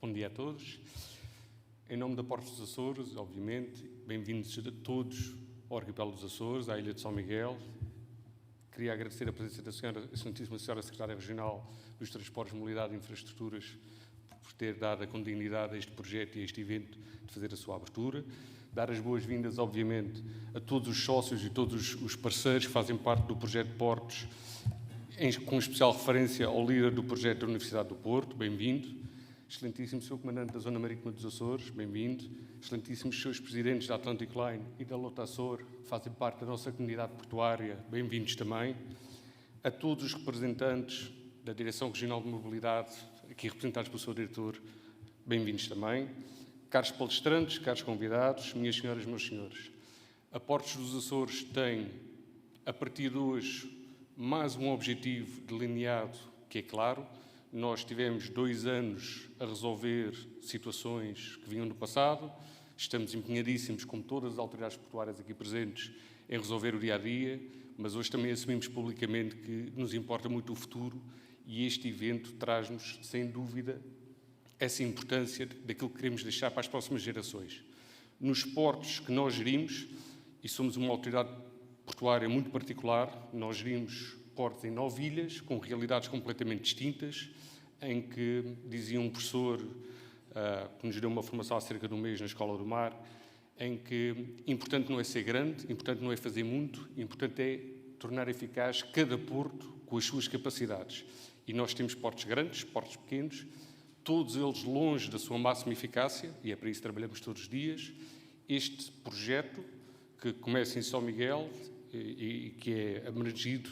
Bom dia a todos. Em nome da Portos dos Açores, obviamente, bem-vindos a todos ao arquipélago dos Açores, à ilha de São Miguel. Queria agradecer a presença da Excelentíssima Senhora Secretária Regional dos Transportes, Mobilidade e Infraestruturas por ter dado a continuidade a este projeto e a este evento de fazer a sua abertura. Dar as boas-vindas, obviamente, a todos os sócios e todos os parceiros que fazem parte do projeto Portos, com especial referência ao líder do projeto da Universidade do Porto, bem-vindo. Excelentíssimo Sr. Comandante da Zona Marítima dos Açores, bem-vindo. Excelentíssimos Srs. Presidentes da Atlânticoline e da Lota Açor, que fazem parte da nossa comunidade portuária, bem-vindos também. A todos os representantes da Direção Regional de Mobilidade, aqui representados pelo seu diretor, bem-vindos também. Caros palestrantes, caros convidados, minhas senhoras e meus senhores, a Portos dos Açores tem, a partir de hoje, mais um objetivo delineado que é claro. Nós tivemos 2 anos a resolver situações que vinham do passado, estamos empenhadíssimos, como todas as autoridades portuárias aqui presentes, em resolver o dia-a-dia, mas hoje também assumimos publicamente que nos importa muito o futuro e este evento traz-nos, sem dúvida, essa importância daquilo que queremos deixar para as próximas gerações. Nos portos que nós gerimos, e somos uma autoridade portuária muito particular, nós gerimos portos em 9 ilhas, com realidades completamente distintas, em que, dizia um professor que nos deu uma formação há cerca de um mês na Escola do Mar, em que importante não é ser grande, importante não é fazer muito, importante é tornar eficaz cada porto com as suas capacidades. E nós temos portos grandes, portos pequenos, todos eles longe da sua máxima eficácia, e é para isso que trabalhamos todos os dias. Este projeto, que começa em São Miguel e que é abrangido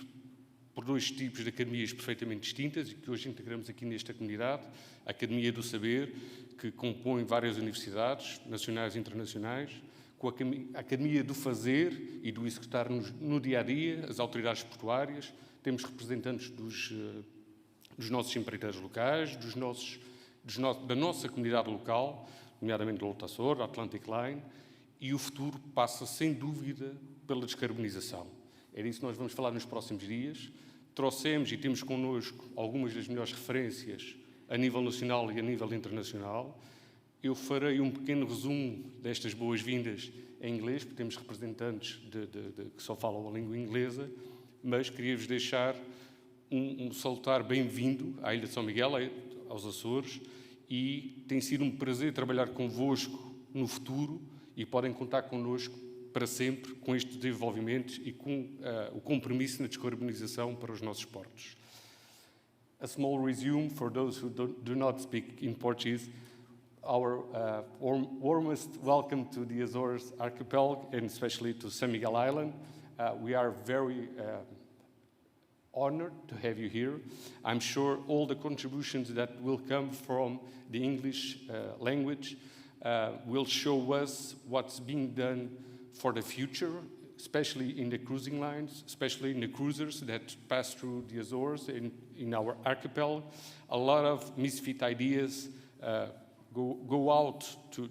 por 2 tipos de academias perfeitamente distintas e que hoje integramos aqui nesta comunidade, a Academia do Saber, que compõe várias universidades nacionais e internacionais, com a Academia do Fazer e do executar no dia-a-dia, as autoridades portuárias, temos representantes dos nossos empreiteiros locais, da nossa comunidade local, nomeadamente do Lota Açor, da Atlânticoline, e o futuro passa, sem dúvida, pela descarbonização. É disso que nós vamos falar nos próximos dias. Trouxemos e temos connosco algumas das melhores referências a nível nacional e a nível internacional. Eu farei um pequeno resumo destas boas-vindas em inglês, porque temos representantes que só falam a língua inglesa, mas queria-vos deixar um salutar bem-vindo à Ilha de São Miguel, aos Açores, e tem sido um prazer trabalhar convosco no futuro e podem contar connosco para sempre com estes desenvolvimentos e com o compromisso na descarbonização para os nossos portos. A small resume for those who do not speak in Portuguese. Our warmest welcome to the Azores archipelago and especially to San Miguel Island. We are very honored to have you here. I'm sure all the contributions that will come from the English language will show us what's being done for the future, especially in the cruising lines, especially in the cruisers that pass through the Azores in our archipelago. A lot of misfit ideas go out to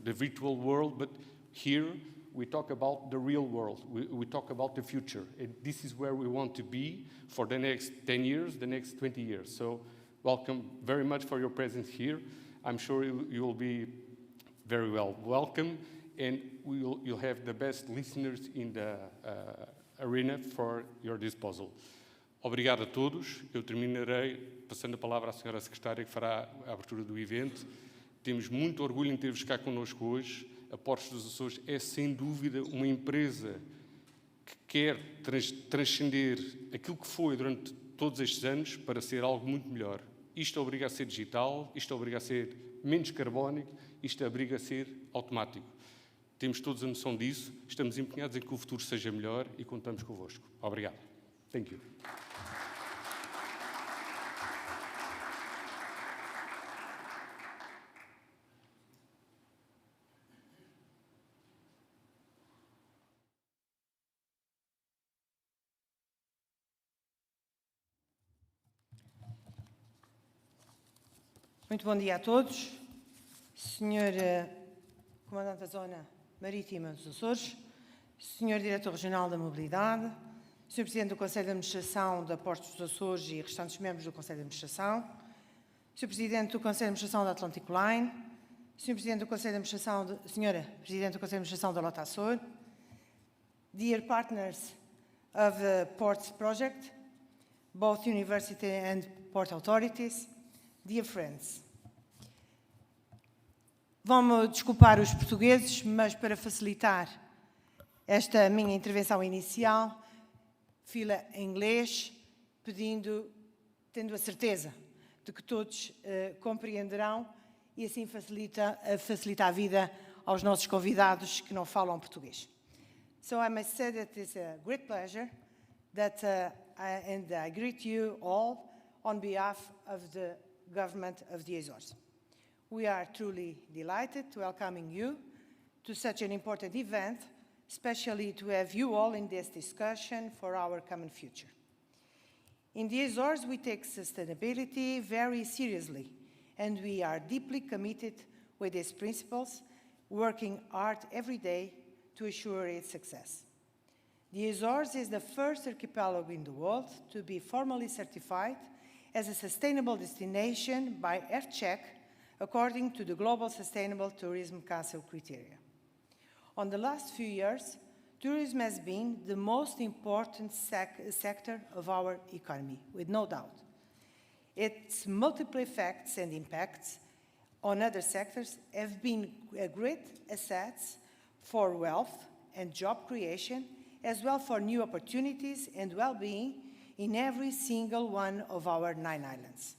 the virtual world, but here we talk about the real world. We talk about the future. And this is where we want to be for the next 10 years, the next 20 years. So welcome very much for your presence here. I'm sure you will be very well welcome. And you'll have the best listeners in the arena for your disposal. Obrigado a todos. Eu terminarei passando a palavra à Sra. Secretária, que fará a abertura do evento. Temos muito orgulho em ter-vos cá connosco hoje. A Portos dos Açores é, sem dúvida, uma empresa que quer transcender aquilo que foi durante todos estes anos para ser algo muito melhor. Isto obriga a ser digital, isto obriga a ser menos carbónico, isto obriga a ser automático. Temos todos a noção disso, estamos empenhados em que o futuro seja melhor e contamos convosco. Obrigado. Thank you. Muito bom dia a todos. Senhor Comandante da Zona Marítima dos Açores, Senhor Diretor Regional da Mobilidade, Sr. Presidente do Conselho de Administração da Portos dos Açores e restantes membros do Conselho de Administração, Sr. Presidente do Conselho de Administração da Atlânticoline, Sr. Presidente do Conselho de Administração, Senhora Presidente do Conselho de Administração da Lota Açores, dear partners of the Ports Project, both university and port authorities, dear friends. Vão-me desculpar os portugueses, mas para facilitar esta minha intervenção inicial, fila em inglês, tendo a certeza de que todos compreenderão e assim facilita a vida aos nossos convidados que não falam português. So I must say that it's a great pleasure that and I greet you all on behalf of the government of the Azores. We are truly delighted to welcoming you to such an important event, especially to have you all in this discussion for our common future. In the Azores, we take sustainability very seriously, and we are deeply committed with these principles, working hard every day to assure its success. The Azores is the first archipelago in the world to be formally certified as a sustainable destination by WÄRTSILÄ, according to the Global Sustainable Tourism Council criteria. On the last few years, tourism has been the most important sector of our economy, with no doubt. Its multiple effects and impacts on other sectors have been a great assets for wealth and job creation, as well for new opportunities and well-being in every single one of our 9 islands.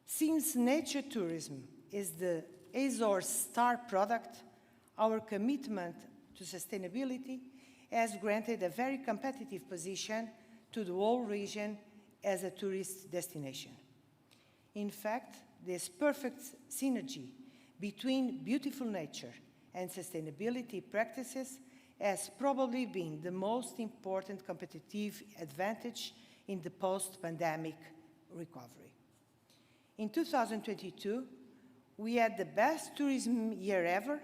Since nature tourism is the Azores star product, our commitment to sustainability has granted a very competitive position to the whole region as a tourist destination. In fact, this perfect synergy between beautiful nature and sustainability practices has probably been the most important competitive advantage in the post-pandemic recovery. In 2022, we had the best tourism year ever,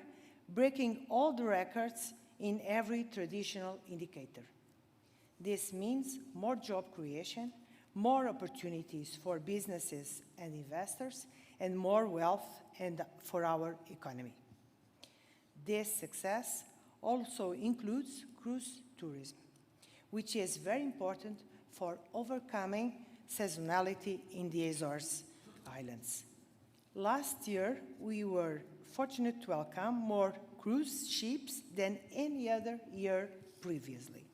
breaking all the records in every traditional indicator. This means more job creation, more opportunities for businesses and investors, and more wealth for our economy. This success also includes cruise tourism, which is very important for overcoming seasonality in the Azores Islands. Last year, we were fortunate to welcome more cruise ships than any other year previously.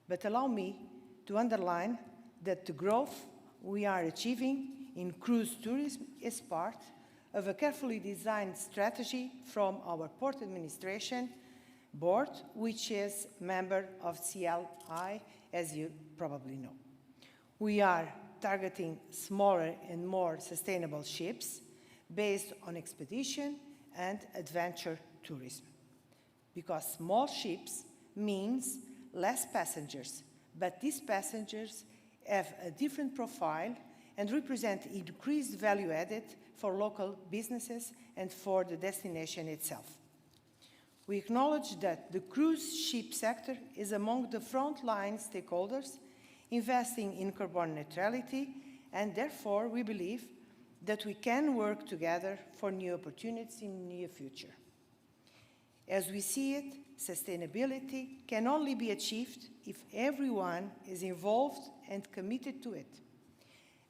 But allow me to underline that the growth we are achieving in cruise tourism is part of a carefully designed strategy from our Port Administration Board, which is a member of CLIA, as you probably know. We are targeting smaller and more sustainable ships based on expedition and adventure tourism. Because small ships means less passengers, but these passengers have a different profile and represent increased value added for local businesses and for the destination itself. We acknowledge that the cruise ship sector is among the frontline stakeholders investing in carbon neutrality, and therefore we believe that we can work together for new opportunities in the near future. As we see it, sustainability can only be achieved if everyone is involved and committed to it.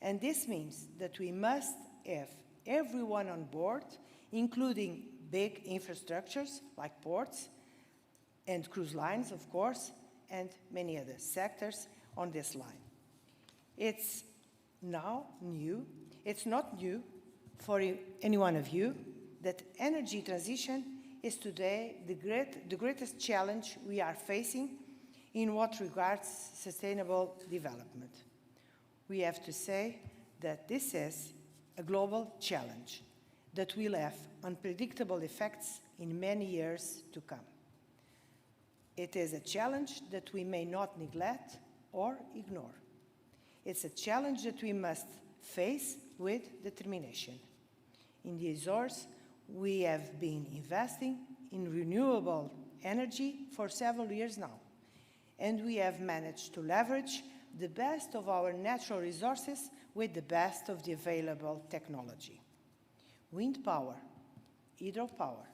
And this means that we must have everyone on board, including big infrastructures like ports and cruise lines, of course, and many other sectors on this line. It's not new for any one of you that energy transition is today the greatest challenge we are facing in what regards sustainable development. We have to say that this is a global challenge that will have unpredictable effects in many years to come. It is a challenge that we may not neglect or ignore. It's a challenge that we must face with determination. In the Azores, we have been investing in renewable energy for several years now, and we have managed to leverage the best of our natural resources with the best of the available technology. Wind power, hydropower,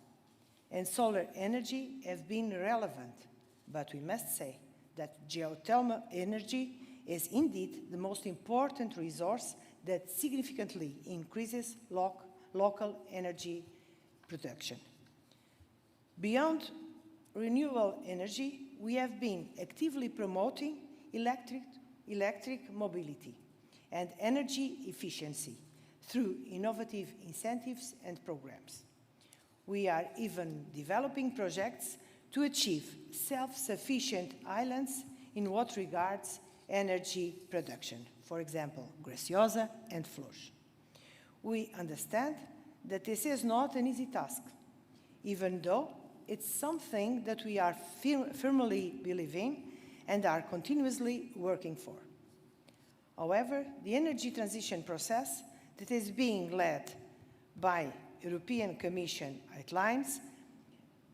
and solar energy have been relevant, but we must say that geothermal energy is indeed the most important resource that significantly increases local energy production. Beyond renewable energy, we have been actively promoting electric mobility and energy efficiency through innovative incentives and programs. We are even developing projects to achieve self-sufficient islands in what regards energy production, for example, Graciosa and Flores. We understand that this is not an easy task, even though it's something that we are firmly believe in and are continuously working for. However, the energy transition process that is being led by European Commission outlines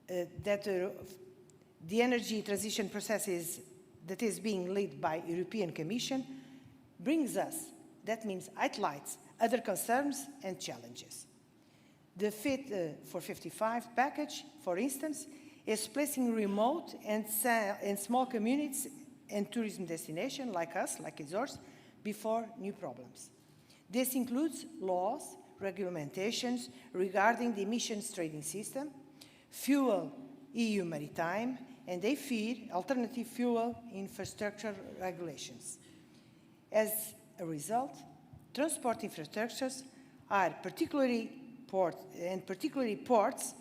that the energy transition process that is being led by European Commission brings us, that means highlights other concerns and challenges. The Fit for 55 package, for instance, is placing remote and small communities and tourism destinations like us, like Azores, before new problems. This includes laws, regulations regarding the emissions trading system, fuel EU maritime, and AFIR, alternative fuel infrastructure regulations. As a result, transport infrastructures are particularly ports,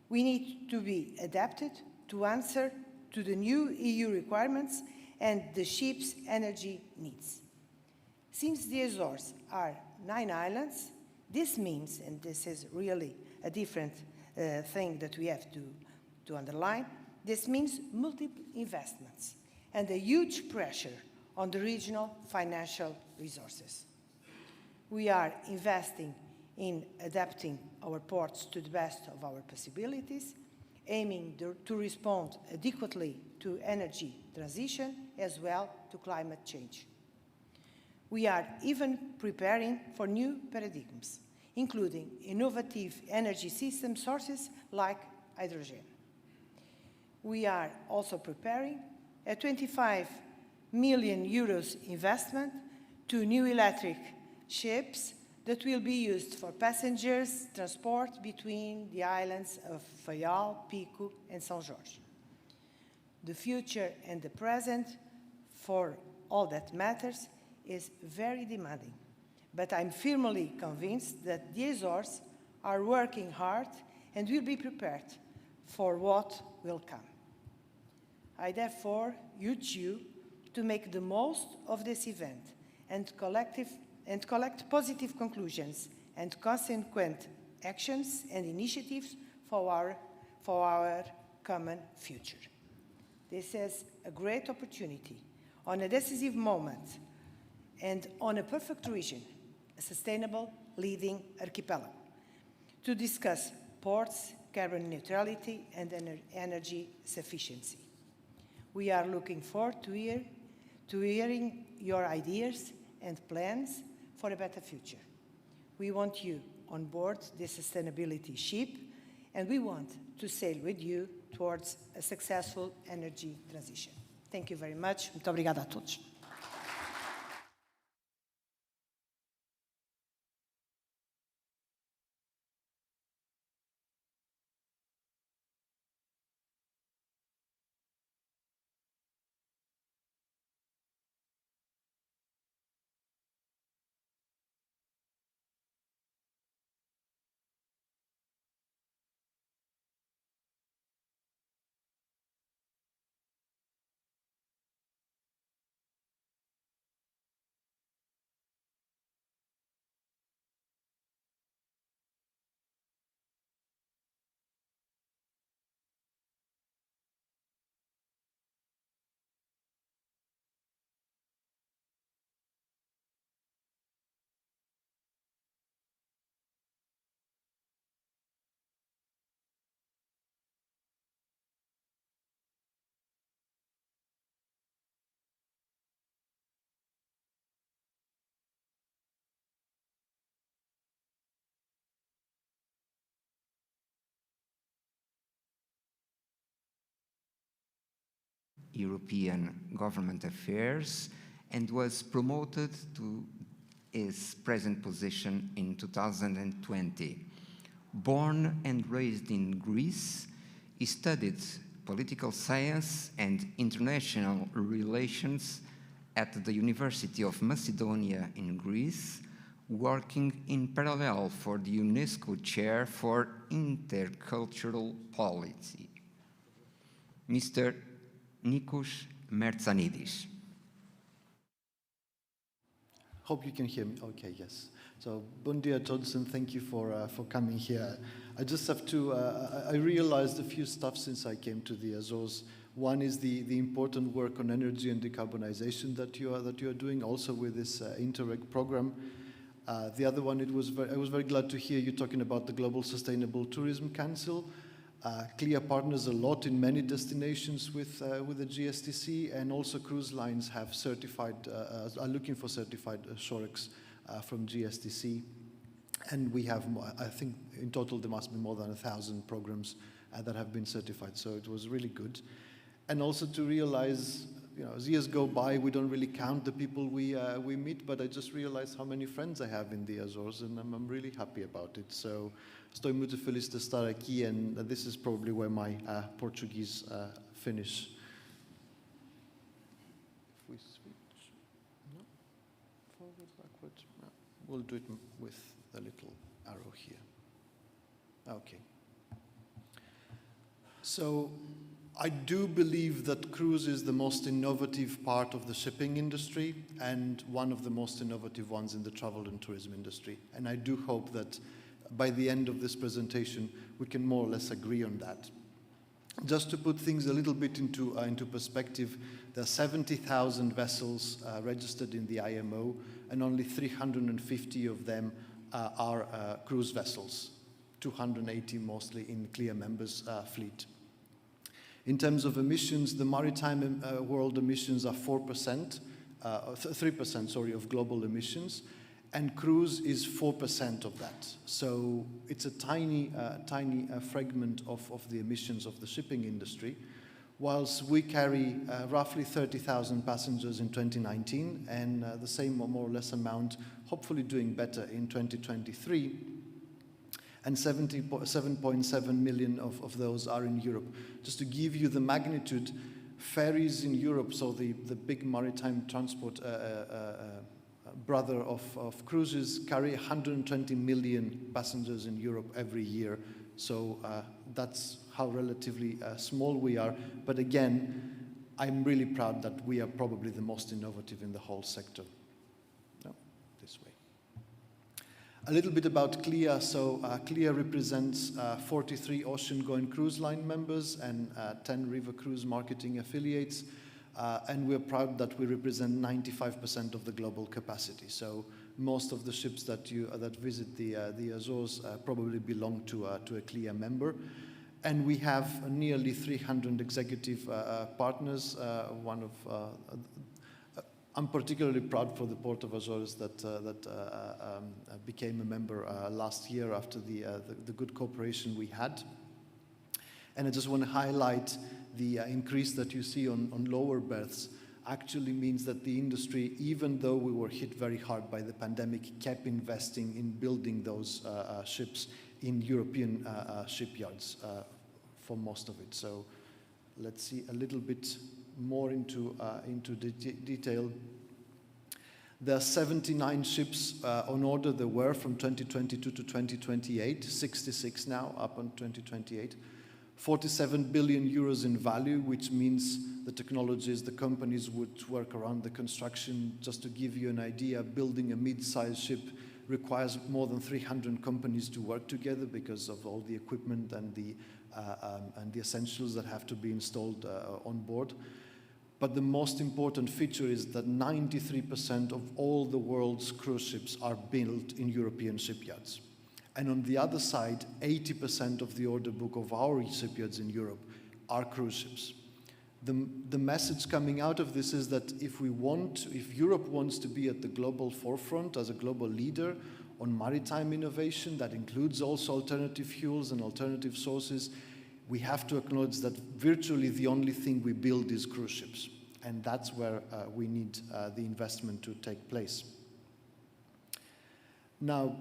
we need to be adapted to answer to the new EU requirements and the ship's energy needs. Since the Azores are 9 islands, this means, and this is really a different thing that we have to underline, this means multiple investments and a huge pressure on the regional financial resources. We are investing in adapting our ports to the best of our possibilities, aiming to respond adequately to energy transition as well to climate change. We are even preparing for new paradigms, including innovative energy system sources like hydrogen. We are also preparing a 25 million euros investment to new electric ships that will be used for passengers transport between the islands of Faial, Pico, and São Jorge. The future and the present, for all that matters, is very demanding, but I'm firmly convinced that the Azores are working hard and will be prepared for what will come. I therefore urge you to make the most of this event and collect positive conclusions and consequent actions and initiatives for our common future. This is a great opportunity on a decisive moment and on a perfect region, a sustainable leading archipelago, to discuss ports, carbon neutrality, and energy sufficiency. We are looking forward to hearing your ideas and plans for a better future. We want you on board this sustainability ship, and we want to sail with you towards a successful energy transition. Thank you very much. Muito obrigada a todos. European Government Affairs and was promoted to his present position in 2020. Born and raised in Greece, he studied political science and international relations at the University of Macedonia in Greece, working in parallel for the UNESCO Chair for Intercultural Policy. Mr. Nikolaos Mertzanidis. Hope you can hear me. Okay, yes. So, bon dia a todos, and thank you for coming here. I just have to, I realized a few stuff since I came to the Azores. One is the important work on energy and decarbonization that you are doing, also with this Interreg program. The other one, I was very glad to hear you talking about the Global Sustainable Tourism Council. CLIA partners a lot in many destinations with the GSTC, and also cruise lines have certified, are looking for certified ShoreX from GSTC. And we have, I think in total there must be more than 1,000 programs that have been certified, so it was really good. And also to realize, you know, as years go by, we don't really count the people we meet, but I just realized how many friends I have in the Azores, and I'm really happy about it. So, estou muito feliz de estar aqui, and this is probably where my Portuguese finish. If we switch, no, forward, backward, no. We'll do it with the little arrow here. Okay. So, I do believe that cruise is the most innovative part of the shipping industry and one of the most innovative ones in the travel and tourism industry. And I do hope that by the end of this presentation, we can more or less agree on that. Just to put things a little bit into perspective, there are 70,000 vessels registered in the IMO, and only 350 of them are cruise vessels, 280 mostly in CLIA members' fleet. In terms of emissions, the maritime world emissions are 3% of global emissions, and cruise is 4% of that. So it's a tiny fragment of the emissions of the shipping industry, whilst we carry roughly 30,000 passengers in 2019, and the same or more or less amount, hopefully doing better in 2023. And 7.7 million of those are in Europe. Just to give you the magnitude, ferries in Europe, so the big maritime transport brother of cruises, carry 120 million passengers in Europe every year. So that's how relatively small we are. But again, I'm really proud that we are probably the most innovative in the whole sector. No, this way. A little bit about CLIA. So CLIA represents 43 ocean-going cruise line members and 10 river cruise marketing affiliates. And we're proud that we represent 95% of the global capacity. So most of the ships that visit the Azores probably belong to a CLIA member. And we have nearly 300 executive partners. I'm particularly proud for the Port of Azores that became a member last year after the good cooperation we had. And I just want to highlight the increase that you see on lower berths actually means that the industry, even though we were hit very hard by the pandemic, kept investing in building those ships in European shipyards for most of it. So let's see a little bit more into the detail. There are 79 ships on order. There were from 2022 to 2028, 66 now, up on 2028. 47 billion euros in value, which means the technologies, the companies would work around the construction. Just to give you an idea, building a mid-sized ship requires more than 300 companies to work together because of all the equipment and the essentials that have to be installed on board. But the most important feature is that 93% of all the world's cruise ships are built in European shipyards. And on the other side, 80% of the order book of our shipyards in Europe are cruise ships. The message coming out of this is that if Europe wants to be at the global forefront as a global leader on maritime innovation, that includes also alternative fuels and alternative sources, we have to acknowledge that virtually the only thing we build is cruise ships. And that's where we need the investment to take place. Now,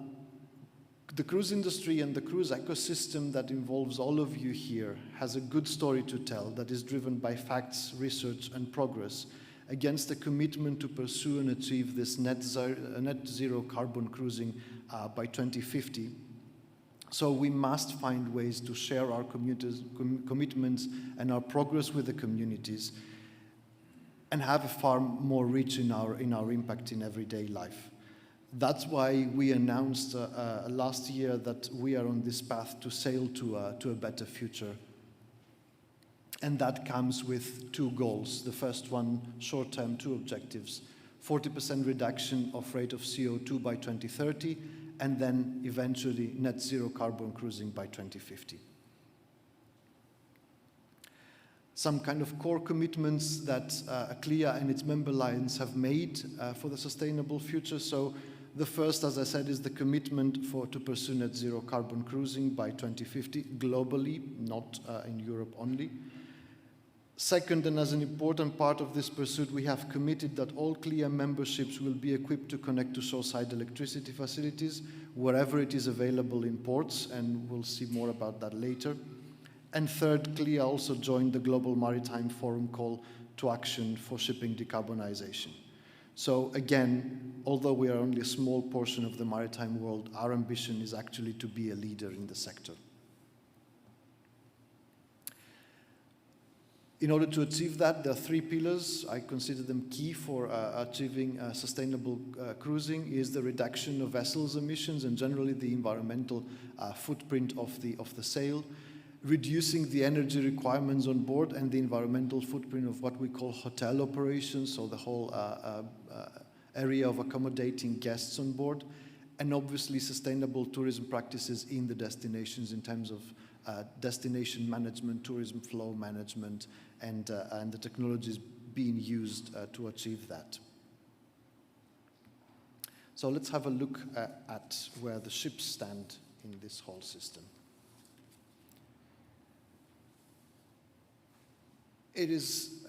the cruise industry and the cruise ecosystem that involves all of you here has a good story to tell that is driven by facts, research, and progress against a commitment to pursue and achieve this net zero carbon cruising by 2050. So we must find ways to share our commitments and our progress with the communities and have a far more reach in our impact in everyday life. That's why we announced last year that we are on this path to sail to a better future. And that comes with two goals. The first one, short-term, two objectives: 40% reduction of rate of CO2 by 2030, and then eventually net zero carbon cruising by 2050. Some kind of core commitments that CLIA and its member lines have made for the sustainable future. So the first, as I said, is the commitment to pursue net zero carbon cruising by 2050 globally, not in Europe only. Second, and as an important part of this pursuit, we have committed that all CLIA memberships will be equipped to connect to shore-side electricity facilities wherever it is available in ports, and we'll see more about that later. And third, CLIA also joined the Global Maritime Forum call to action for shipping decarbonization. So again, although we are only a small portion of the maritime world, our ambition is actually to be a leader in the sector. In order to achieve that, there are three pillars. I consider them key for achieving sustainable cruising: is the reduction of vessels' emissions and generally the environmental footprint of the sail, reducing the energy requirements on board and the environmental footprint of what we call hotel operations, so the whole area of accommodating guests on board, and obviously sustainable tourism practices in the destinations in terms of destination management, tourism flow management, and the technologies being used to achieve that. So let's have a look at where the ships stand in this whole system. It is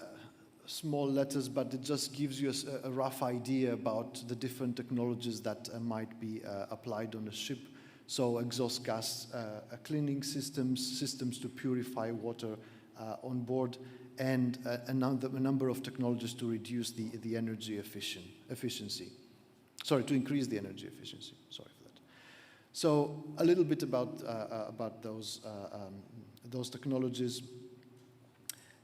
small letters, but it just gives you a rough idea about the different technologies that might be applied on a ship. So exhaust gas cleaning systems to purify water on board, and a number of technologies to reduce the energy efficiency. Sorry, to increase the energy efficiency. Sorry for that. So a little bit about those technologies.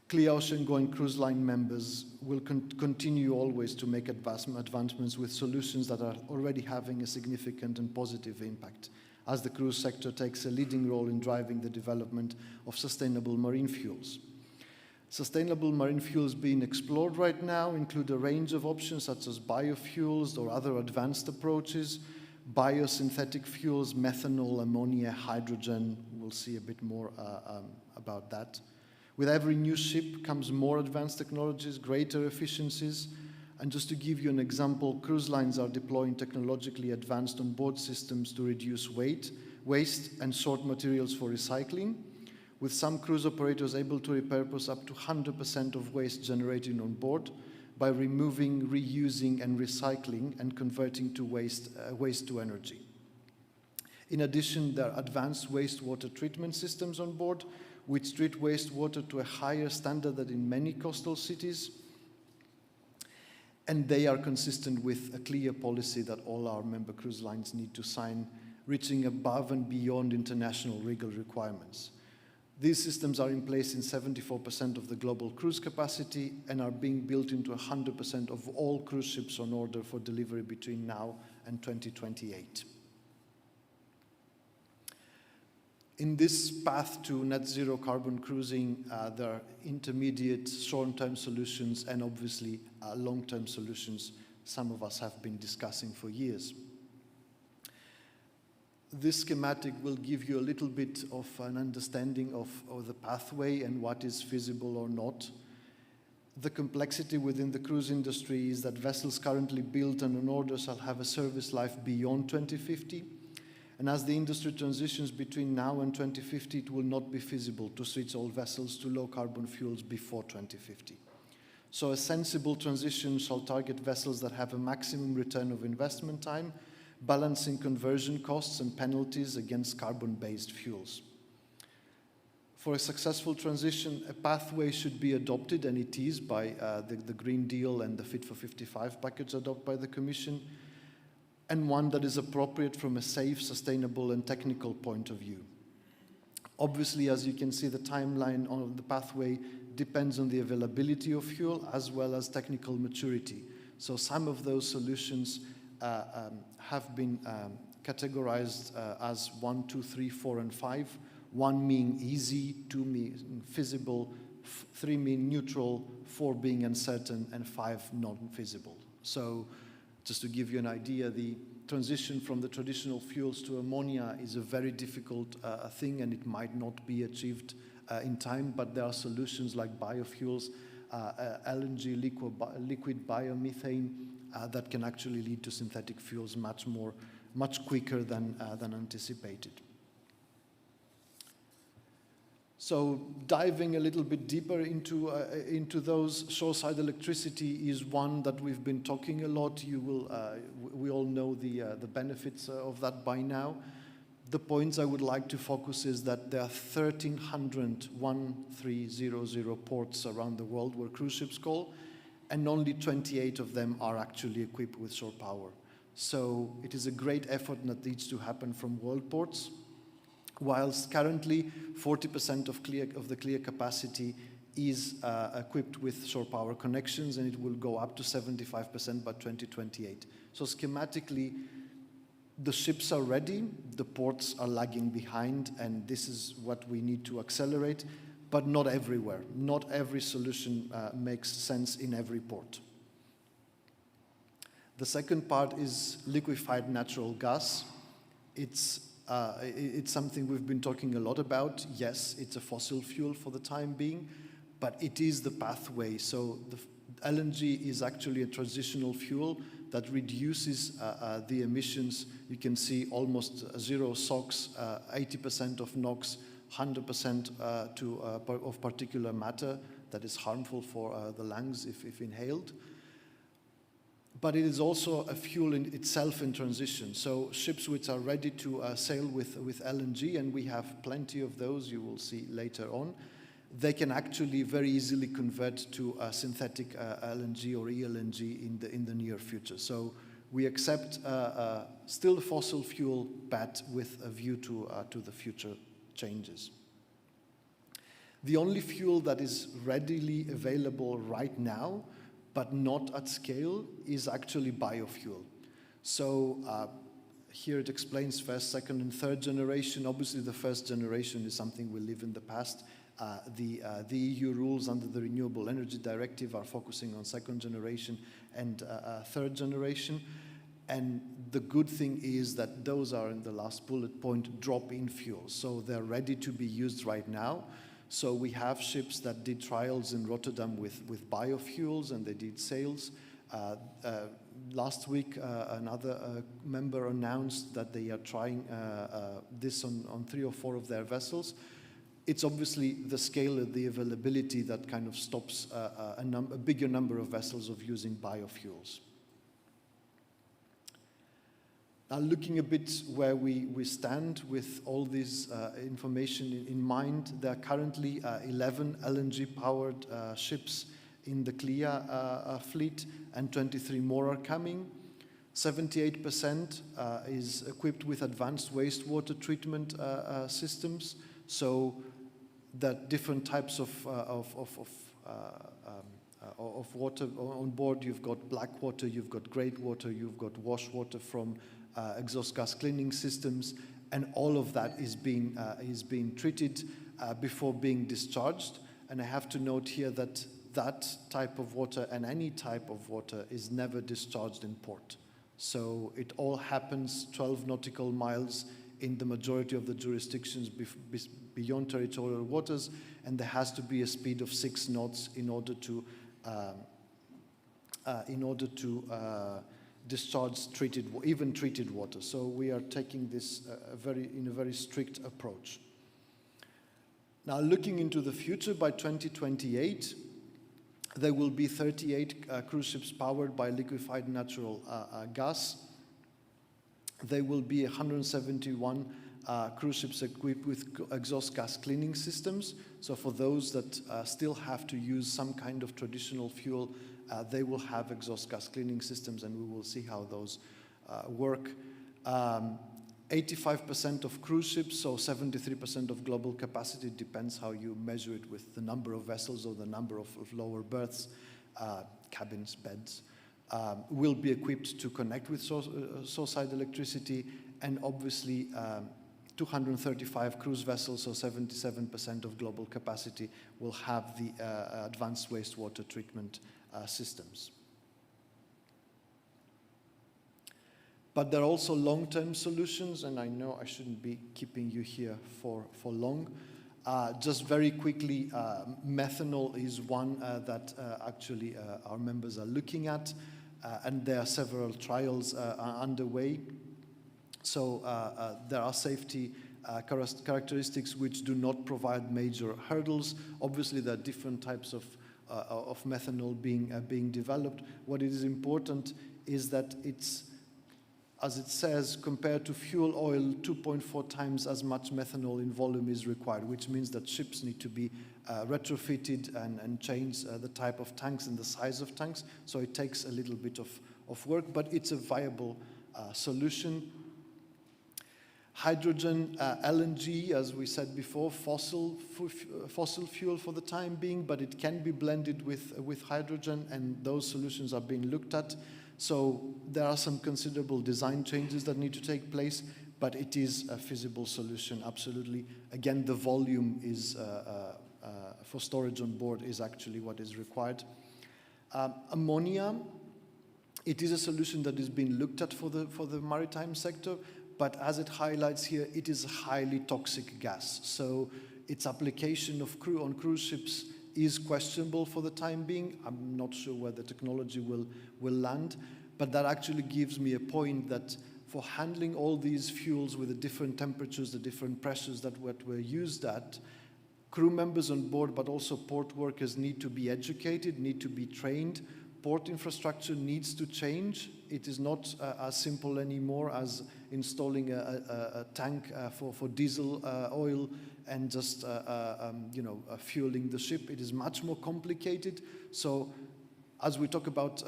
CLIA ocean-going cruise line members will continue always to make advancements with solutions that are already having a significant and positive impact, as the cruise sector takes a leading role in driving the development of sustainable marine fuels. Sustainable marine fuels being explored right now include a range of options such as biofuels or other advanced approaches, biosynthetic fuels, methanol, ammonia, hydrogen. We'll see a bit more about that. With every new ship comes more advanced technologies, greater efficiencies. And just to give you an example, cruise lines are deploying technologically advanced onboard systems to reduce waste and sort materials for recycling, with some cruise operators able to repurpose up to 100% of waste generated on board by removing, reusing, and recycling and converting to waste to energy. In addition, there are advanced wastewater treatment systems on board, which treat wastewater to a higher standard than in many coastal cities. And they are consistent with a clear policy that all our member cruise lines need to sign, reaching above and beyond international legal requirements. These systems are in place in 74% of the global cruise capacity and are being built into 100% of all cruise ships on order for delivery between now and 2028. In this path to net zero carbon cruising, there are intermediate short-term solutions and obviously long-term solutions some of us have been discussing for years. This schematic will give you a little bit of an understanding of the pathway and what is feasible or not. The complexity within the cruise industry is that vessels currently built and on order shall have a service life beyond 2050. And as the industry transitions between now and 2050, it will not be feasible to switch all vessels to low-carbon fuels before 2050. So a sensible transition shall target vessels that have a maximum return of investment time, balancing conversion costs and penalties against carbon-based fuels. For a successful transition, a pathway should be adopted, and it is by the Green Deal and the Fit for 55 package adopted by the Commission, and one that is appropriate from a safe, sustainable, and technical point of view. Obviously, as you can see, the timeline on the pathway depends on the availability of fuel as well as technical maturity. So some of those solutions have been categorized as 1, 2, 3, 4, and 5. 1 meaning easy, 2 meaning feasible, 3 meaning neutral, 4 being uncertain, and 5 non-feasible. So just to give you an idea, the transition from the traditional fuels to ammonia is a very difficult thing, and it might not be achieved in time, but there are solutions like biofuels, LNG, liquid biomethane, that can actually lead to synthetic fuels much quicker than anticipated. So diving a little bit deeper into those, shoreside electricity is one that we've been talking a lot. We all know the benefits of that by now. The points I would like to focus is that there are 1,300 ports around the world where cruise ships call, and only 28 of them are actually equipped with shore power. So it is a great effort that needs to happen from world ports. Whilst currently 40% of the CLIA capacity is equipped with shore power connections, and it will go up to 75% by 2028. So schematically, the ships are ready, the ports are lagging behind, and this is what we need to accelerate, but not everywhere. Not every solution makes sense in every port. The second part is liquefied natural gas. It's something we've been talking a lot about. Yes, it's a fossil fuel for the time being, but it is the pathway. So the LNG is actually a transitional fuel that reduces the emissions. You can see almost zero SOx, 80% of NOx, 100% of particulate matter that is harmful for the lungs if inhaled. But it is also a fuel in itself in transition. So ships which are ready to sail with LNG, and we have plenty of those, you will see later on, they can actually very easily convert to synthetic LNG or eLNG in the near future. So we accept still a fossil fuel, but with a view to the future changes. The only fuel that is readily available right now, but not at scale, is actually biofuel. So here it explains first, second, and third generation. Obviously, the first generation is something we live in the past. The EU rules under the Renewable Energy Directive are focusing on second generation and third generation. And the good thing is that those are, in the last bullet point, drop-in fuels. So they're ready to be used right now. So we have ships that did trials in Rotterdam with biofuels, and they did sails. Last week, another member announced that they are trying this on 3 or 4 of their vessels. It's obviously the scale and the availability that kind of stops a bigger number of vessels of using biofuels. Now, looking a bit where we stand with all this information in mind, there are currently 11 LNG-powered ships in the CLIA fleet, and 23 more are coming. 78% is equipped with advanced wastewater treatment systems, so that different types of water on board. You've got black water, you've got grey water, you've got wash water from exhaust gas cleaning systems, and all of that is being treated before being discharged. And I have to note here that that type of water and any type of water is never discharged in port. So it all happens 12 nautical miles in the majority of the jurisdictions beyond territorial waters, and there has to be a speed of 6 knots in order to discharge even treated water. So we are taking this in a very strict approach. Now, looking into the future, by 2028, there will be 38 cruise ships powered by liquefied natural gas. There will be 171 cruise ships equipped with exhaust gas cleaning systems. So for those that still have to use some kind of traditional fuel, they will have exhaust gas cleaning systems, and we will see how those work. 85% of cruise ships, so 73% of global capacity, depends how you measure it with the number of vessels or the number of lower berths, cabins, beds, will be equipped to connect with shore-side electricity, and obviously 235 cruise vessels, so 77% of global capacity, will have the advanced wastewater treatment systems. But there are also long-term solutions, and I know I shouldn't be keeping you here for long. Just very quickly, methanol is one that actually our members are looking at, and there are several trials underway. So there are safety characteristics which do not provide major hurdles. Obviously, there are different types of methanol being developed. What is important is that it's, as it says, compared to fuel oil, 2.4 times as much methanol in volume is required, which means that ships need to be retrofitted and change the type of tanks and the size of tanks. So it takes a little bit of work, but it's a viable solution. Hydrogen, LNG, as we said before, fossil fuel for the time being, but it can be blended with hydrogen, and those solutions are being looked at. So there are some considerable design changes that need to take place, but it is a feasible solution, absolutely. Again, the volume is for storage on board is actually what is required. Ammonia, it is a solution that is being looked at for the maritime sector, but as it highlights here, it is a highly toxic gas. So its application on cruise ships is questionable for the time being. I'm not sure where the technology will land, but that actually gives me a point that for handling all these fuels with the different temperatures, the different pressures that were used at, crew members on board, but also port workers need to be educated, need to be trained. Port infrastructure needs to change. It is not as simple anymore as installing a tank for diesel oil and just fueling the ship. It is much more complicated. So as we talk about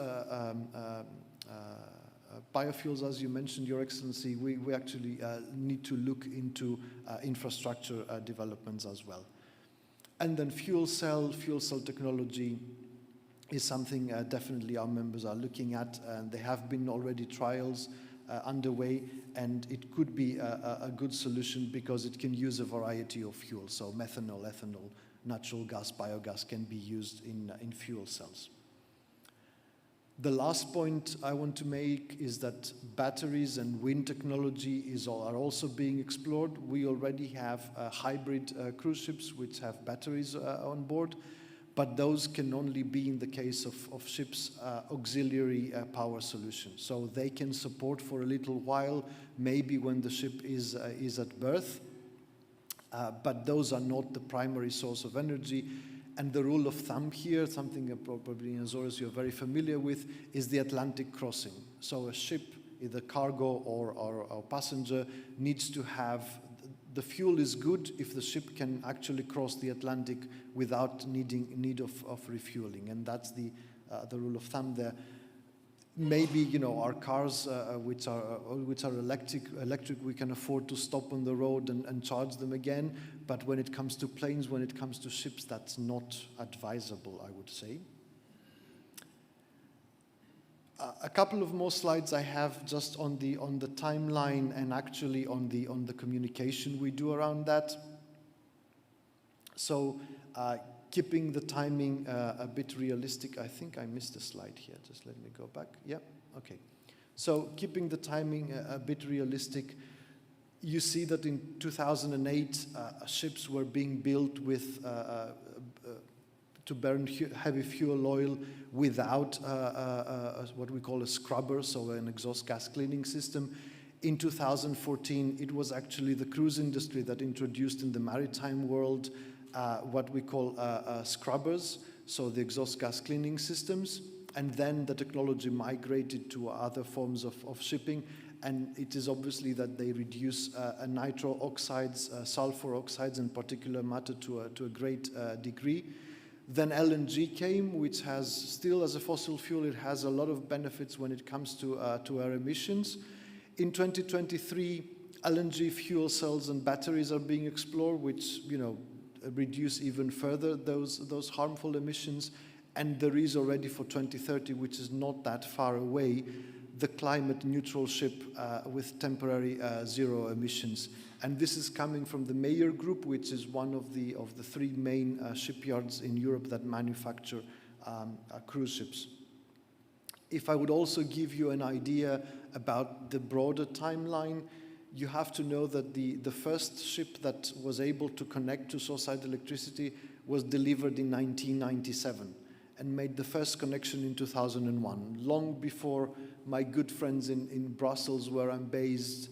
biofuels, as you mentioned, Your Excellency, we actually need to look into infrastructure developments as well. And then fuel cell technology is something definitely our members are looking at, and there have been already trials underway, and it could be a good solution because it can use a variety of fuels. So methanol, ethanol, natural gas, biogas can be used in fuel cells. The last point I want to make is that batteries and wind technology are also being explored. We already have hybrid cruise ships which have batteries on board, but those can only be in the case of ships' auxiliary power solution. So they can support for a little while, maybe when the ship is at berth, but those are not the primary source of energy. And the rule of thumb here, something probably in Azores you're very familiar with, is the Atlantic crossing. So a ship, either cargo or passenger, needs to have, the fuel is good if the ship can actually cross the Atlantic without need of refueling, and that's the rule of thumb there. Maybe our cars, which are electric, we can afford to stop on the road and charge them again. But when it comes to planes, when it comes to ships, that's not advisable, I would say. A couple of more slides I have just on the timeline and actually on the communication we do around that. So keeping the timing a bit realistic. I think I missed a slide here. Just let me go back. Yeah, okay. So keeping the timing a bit realistic. You see that in 2008, ships were being built with to burn heavy fuel oil without what we call a scrubber, so an exhaust gas cleaning system. In 2014, it was actually the cruise industry that introduced in the maritime world what we call scrubbers, so the exhaust gas cleaning systems. And then the technology migrated to other forms of shipping. And it is obviously that they reduce nitro oxides, sulfur oxides in particular matter to a great degree. Then LNG came, which has still, as a fossil fuel, it has a lot of benefits when it comes to our emissions. In 2023, LNG fuel cells and batteries are being explored, which reduce even further those harmful emissions. And there is already for 2030, which is not that far away, the climate neutral ship with temporary zero emissions. And this is coming from the Meyer Group, which is one of the three main shipyards in Europe that manufacture cruise ships. If I would also give you an idea about the broader timeline, you have to know that the first ship that was able to connect to shore-side electricity was delivered in 1997 and made the first connection in 2001, long before my good friends in Brussels, where I'm based,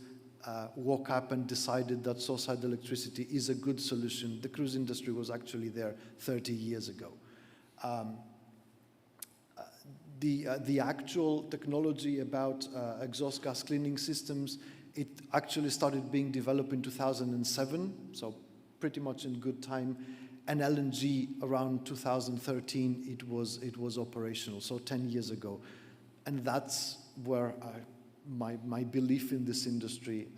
woke up and decided that shore-side electricity is a good solution. The cruise industry was actually there 30 years ago. The actual technology about exhaust gas cleaning systems, it actually started being developed in 2007, so pretty much in good time. And LNG around 2013, it was operational, so 10 years ago. And that's where my belief in this industry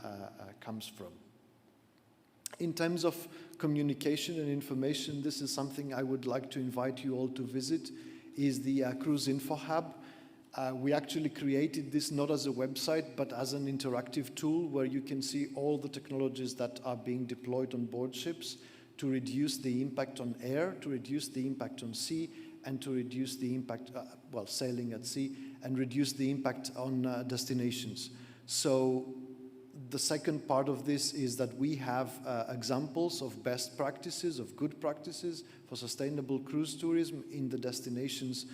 comes from. In terms of communication and information, this is something I would like to invite you all to visit, is the Cruise Info Hub. We actually created this not as a website, but as an interactive tool where you can see all the technologies that are being deployed on board ships to reduce the impact on air, to reduce the impact on sea, and to reduce the impact, sailing at sea, and reduce the impact on destinations. So the second part of this is that we have examples of best practices, of good practices for sustainable cruise tourism in the destinations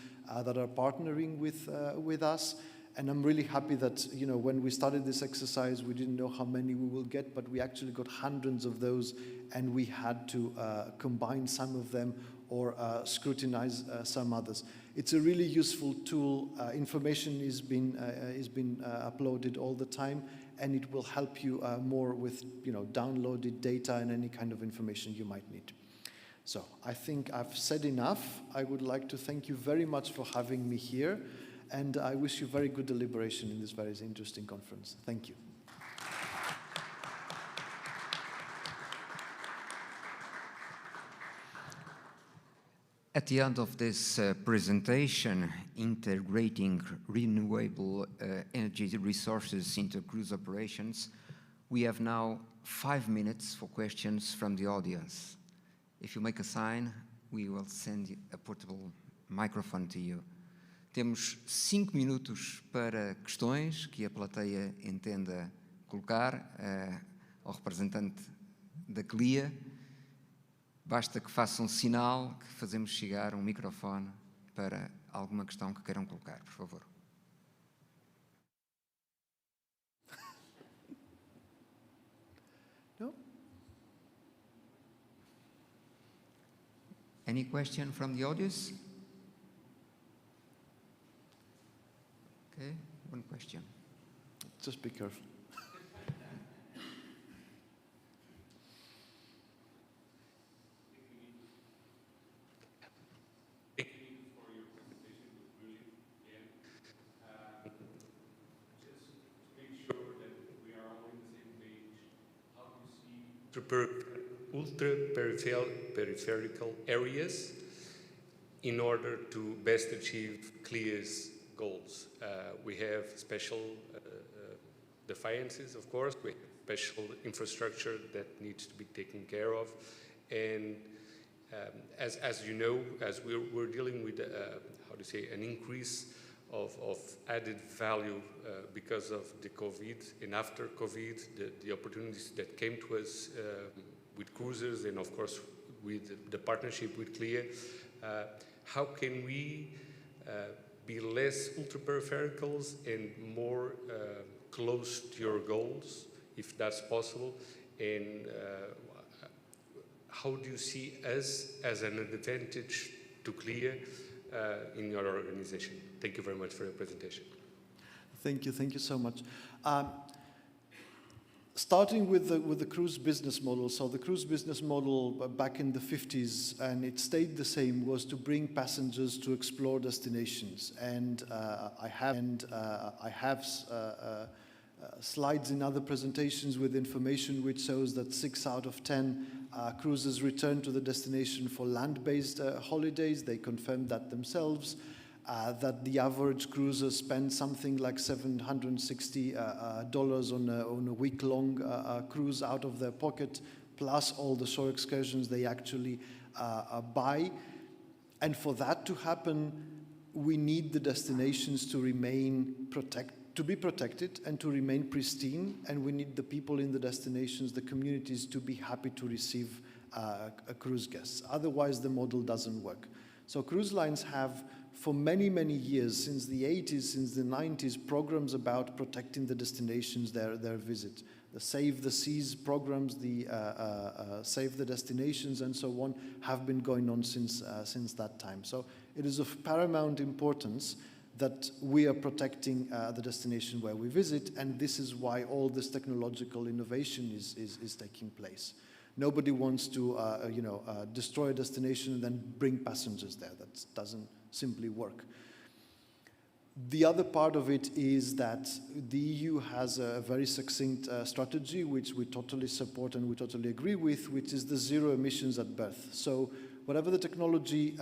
that are partnering with us. And I'm really happy that, when we started this exercise, we didn't know how many we will get, but we actually got hundreds of those, and we had to combine some of them or scrutinize some others. It's a really useful tool. Information is been uploaded all the time, and it will help you more with downloaded data and any kind of information you might need. So I think I've said enough. I would like to thank you very much for having me here, and I wish you very good deliberation in this very interesting conference. Thank you. At the end of this presentation, integrating renewable energy resources into cruise operations, we have now 5 minutes for questions from the audience. If you make a sign, we will send a portable microphone to you. Temos 5 minutos para questões que a plateia entenda colocar ao representante da CLIA. Basta que façam sinal que fazemos chegar um microfone para alguma questão que queiram colocar, por favor. No? Any question from the audience? Okay, one question. Just be careful. Ultra-peripheral areas in order to best achieve CLIA's goals. We have special defiances, of course. We have special infrastructure that needs to be taken care of. And as you know, as we're dealing with, an increase of added value because of the COVID, and after COVID, the opportunities that came to us with cruisers and of course with the partnership with CLIA, how can we be less ultra-periphericals and more close to your goals, if that's possible, and how do you see us as an advantage to CLIA in your organization? Thank you very much for your presentation. Thank you so much. Starting with the cruise business model. So the cruise business model back in the 50s, and it stayed the same, was to bring passengers to explore destinations. And I have slides in other presentations with information which shows that 6 out of 10 cruisers return to the destination for land-based holidays. They confirmed that themselves. That the average cruiser spends something like $760 on a week-long cruise out of their pocket, plus all the shore excursions they actually buy. And for that to happen, we need the destinations to remain to be protected and to remain pristine, and we need the people in the destinations, the communities, to be happy to receive cruise guests. Otherwise, the model doesn't work. So cruise lines have, for many, many years, since the 80s, since the 90s, programs about protecting the destinations, their visit. The Save the Seas programs, the Save the Destinations, and so on, have been going on since that time. So it is of paramount importance that we are protecting the destination where we visit, and this is why all this technological innovation is taking place. Nobody wants to destroy a destination and then bring passengers there. That doesn't simply work. The other part of it is that the EU has a very succinct strategy, which we totally support and we totally agree with, which is the zero emissions at birth. So whatever the technology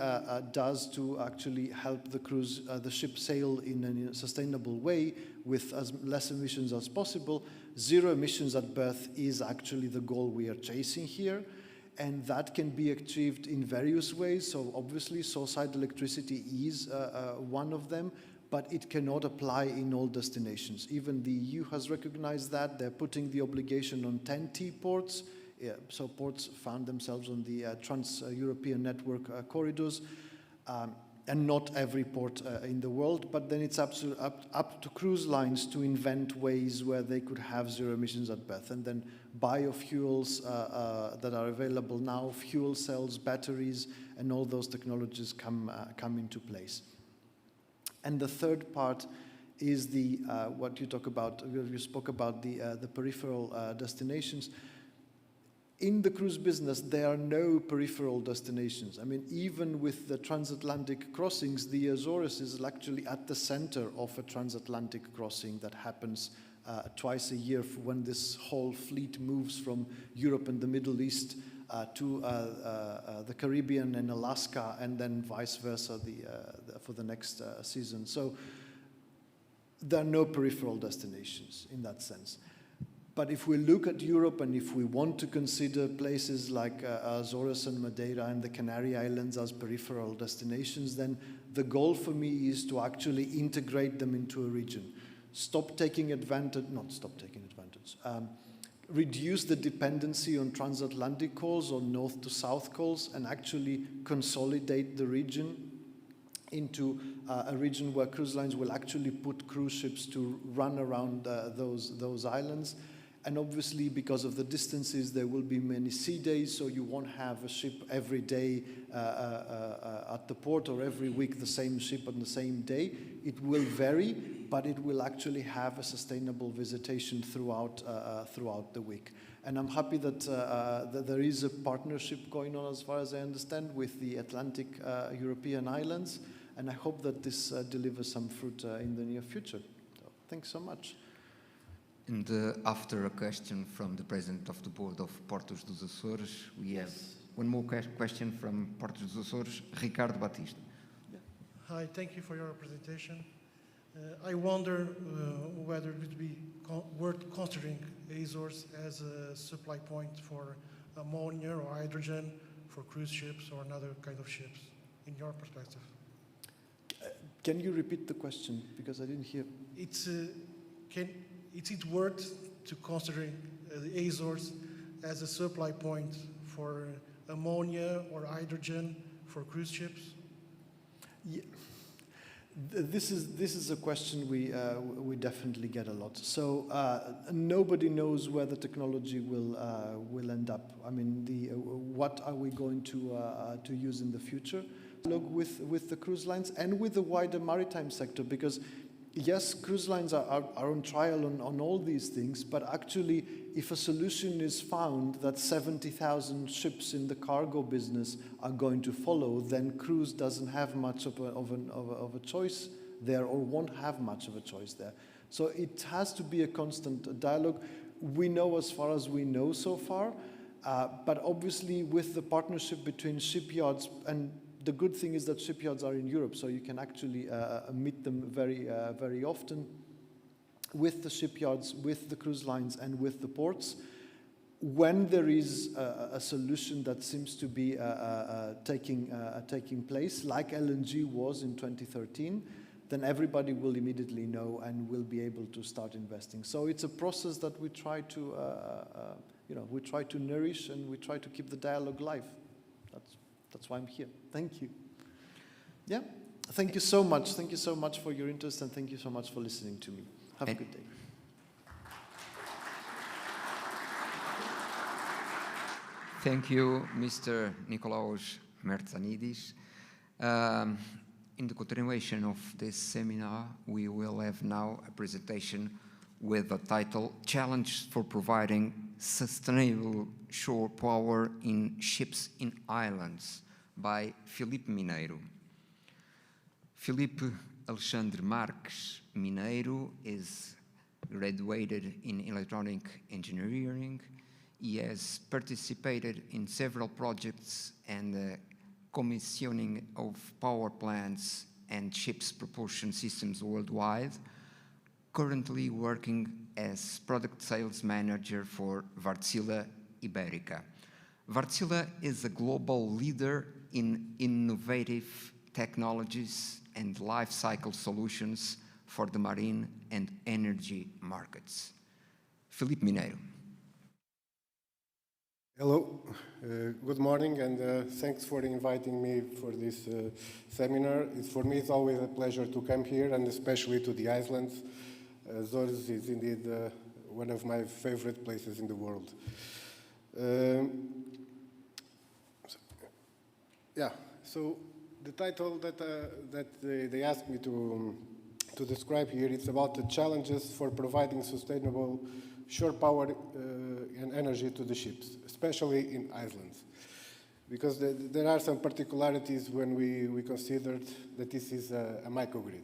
does to actually help the ship sail in a sustainable way with as less emissions as possible, zero emissions at birth is actually the goal we are chasing here. And that can be achieved in various ways. So obviously, shore-side electricity is one of them, but it cannot apply in all destinations. Even the EU has recognized that. They're putting the obligation on 10T ports. So ports found themselves on the trans-European network corridors, and not every port in the world. But then it's up to cruise lines to invent ways where they could have zero emissions at birth. And then biofuels that are available now, fuel cells, batteries, and all those technologies come into place. And the third part is what you talk about. You spoke about the peripheral destinations. In the cruise business, there are no peripheral destinations. I mean, even with the transatlantic crossings, the Azores is actually at the center of a transatlantic crossing that happens twice a year when this whole fleet moves from Europe and the Middle East to the Caribbean and Alaska, and then vice versa for the next season. So there are no peripheral destinations in that sense. But if we look at Europe and if we want to consider places like Azores and Madeira and the Canary Islands as peripheral destinations, then the goal for me is to actually integrate them into a region. Reduce the dependency on transatlantic calls or north to south calls, and actually consolidate the region into a region where cruise lines will actually put cruise ships to run around those islands. And obviously, because of the distances, there will be many sea days, so you won't have a ship every day at the port, or every week the same ship on the same day. It will vary, but it will actually have a sustainable visitation throughout the week. And I'm happy that there is a partnership going on, as far as I understand, with the Atlantic European islands, and I hope that this delivers some fruit in the near future. So, thanks so much. And after a question from the President of the Board of Portos dos Açores, we have one more question from Portos dos Açores, Ricardo Batista. Yeah. Hi, thank you for your presentation. I wonder whether it would be worth considering Azores as a supply point for ammonia or hydrogen for cruise ships or another kind of ships, in your perspective. Can you repeat the question, because I didn't hear? Is it worth to considering the Azores as a supply point for ammonia or hydrogen for cruise ships? Yeah. This is a question we definitely get a lot. So nobody knows where the technology will end up. I mean, what are we going to use in the future? Look with the cruise lines and with the wider maritime sector, because yes, cruise lines are on trial on all these things, but actually, if a solution is found that 70,000 ships in the cargo business are going to follow, then cruise doesn't have much of a choice there, or won't have much of a choice there. So it has to be a constant dialogue. We know as far as we know so far, but obviously with the partnership between shipyards, and the good thing is that shipyards are in Europe, so you can actually meet them very often, with the shipyards, with the cruise lines, and with the ports. When there is a solution that seems to be taking place, like LNG was in 2013, then everybody will immediately know and will be able to start investing. So it's a process that we try to, we try to nourish, and we try to keep the dialogue live. That's why I'm here. Thank you. Yeah. Thank you so much. Thank you so much for your interest, and thank you so much for listening to me. Have a good day. Thank you, Mr. Nikolaos Mertzanidis. In the continuation of this seminar, we will have now a presentation with the title Challenge for Providing Sustainable Shore Power in Ships in Islands by Filipe Mineiro. Filipe Alexandre Marques Mineiro is graduated in electronic engineering. He has participated in several projects and the commissioning of power plants and ships propulsion systems worldwide, currently working as product sales manager for WÄRTSILÄ Ibérica. WÄRTSILÄ is a global leader in innovative technologies and life cycle solutions for the marine and energy markets. Filipe Mineiro. Hello, good morning, and thanks for inviting me for this seminar. For me, it's always a pleasure to come here, and especially to the islands. Azores is indeed one of my favorite places in the world. So the title that they asked me to describe here, it's about the challenges for providing sustainable shore power and energy to the ships, especially in islands. Because there are some particularities when we considered that this is a microgrid.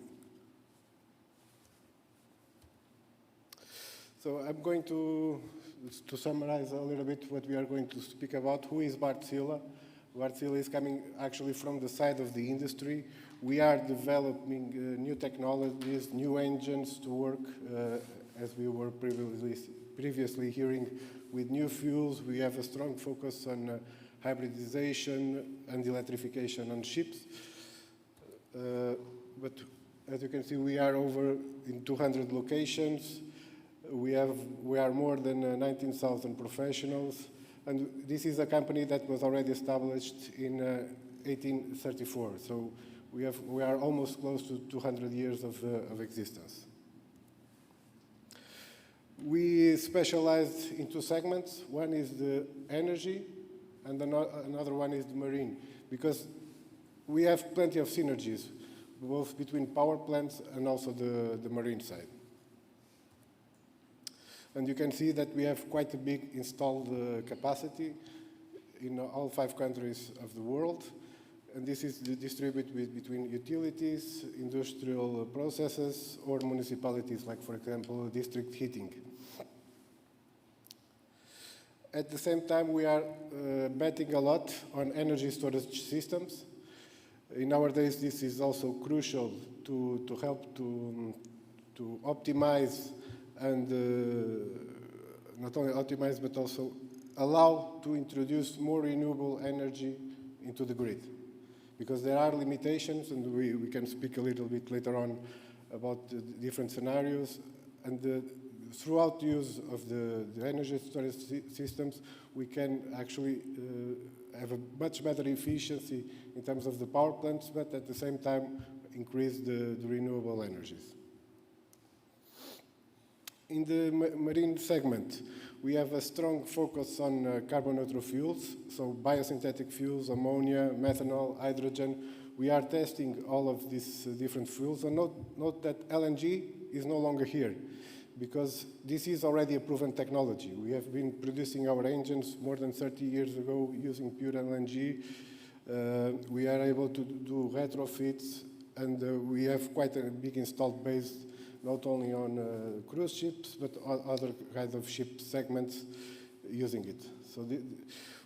So I'm going to summarize a little bit what we are going to speak about. Who is WÄRTSILÄ? WÄRTSILÄ is coming actually from the side of the industry. We are developing new technologies, new engines to work, as we were previously hearing, with new fuels. We have a strong focus on hybridization and electrification on ships. But as you can see, we are over in 200 locations. We are more than 19,000 professionals, and this is a company that was already established in 1834. So we are almost close to 200 years of existence. We specialize in two segments. One is the energy, and another one is the marine, because we have plenty of synergies, both between power plants and also the marine side. And you can see that we have quite a big installed capacity in all 5 countries of the world. And this is distributed between utilities, industrial processes, or municipalities, like, for example, district heating. At the same time, we are betting a lot on energy storage systems. Nowadays, this is also crucial to help to optimize and not only optimize, but also allow to introduce more renewable energy into the grid. Because there are limitations, and we can speak a little bit later on about the different scenarios. And throughout the use of the energy storage systems, we can actually have a much better efficiency in terms of the power plants, but at the same time increase the renewable energies. In the marine segment, we have a strong focus on carbon neutral fuels, so biosynthetic fuels, ammonia, methanol, hydrogen. We are testing all of these different fuels, and note that LNG is no longer here, because this is already a proven technology. We have been producing our engines more than 30 years ago using pure LNG. We are able to do retrofits, and we have quite a big installed base, not only on cruise ships, but other kinds of ship segments using it. So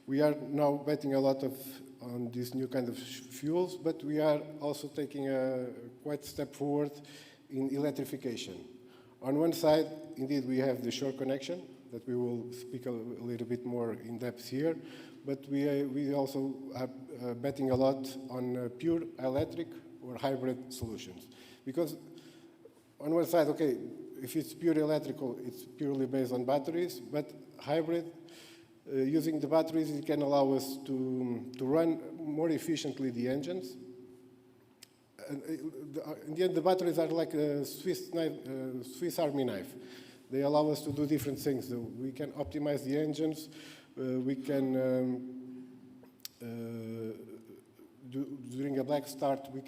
we are now betting a lot on these new kind of fuels, but we are also taking a quite step forward in electrification. On one side, indeed, we have the shore connection that we will speak a little bit more in depth here, but we also are betting a lot on pure electric or hybrid solutions. Because on one side, okay, if it's pure electrical, it's purely based on batteries, but hybrid, using the batteries, it can allow us to run more efficiently the engines. And in the end, the batteries are like a Swiss Army knife. They allow us to do different things. We can optimize the engines. We can, during a black start, we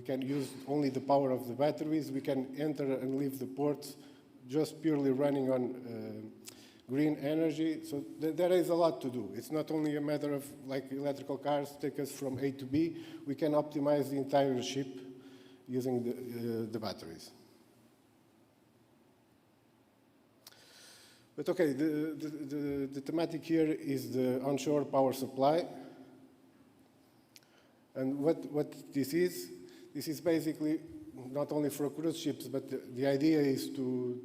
can use only the power of the batteries. We can enter and leave the ports just purely running on green energy. So there is a lot to do. It's not only a matter of like electrical cars take us from A to B. We can optimize the entire ship using the batteries. But okay, the thematic here is the onshore power supply. And what this is basically not only for cruise ships, but the idea is to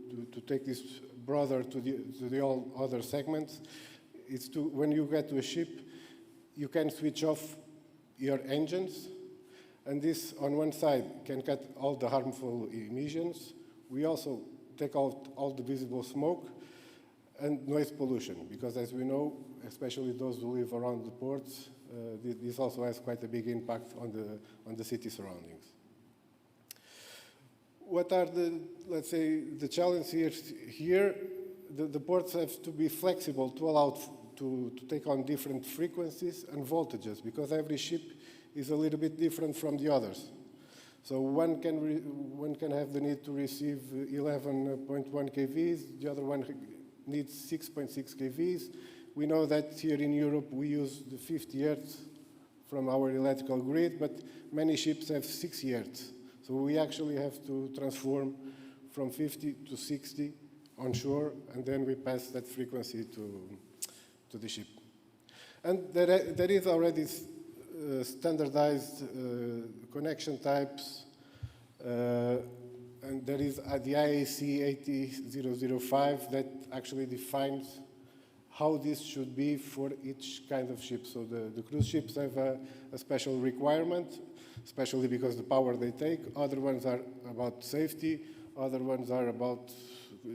take this broader to all other segments. It's to, when you get to a ship, you can switch off your engines, and this on one side can cut all the harmful emissions. We also take out all the visible smoke and noise pollution, because as we know, especially those who live around the ports, this also has quite a big impact on the city surroundings. What are let's say, the challenges here? The ports have to be flexible to allow to take on different frequencies and voltages, because every ship is a little bit different from the others. So one can have the need to receive 11.1 kVs, the other one needs 6.6 kVs. We know that here in Europe we use the 50 Hz from our electrical grid, but many ships have 60 Hz. So we actually have to transform from 50 to 60 onshore, and then we pass that frequency to the ship. And there is already standardized connection types, and there is the IAC 80005 that actually defines how this should be for each kind of ship. So the cruise ships have a special requirement, especially because the power they take. Other ones are about safety. Other ones are about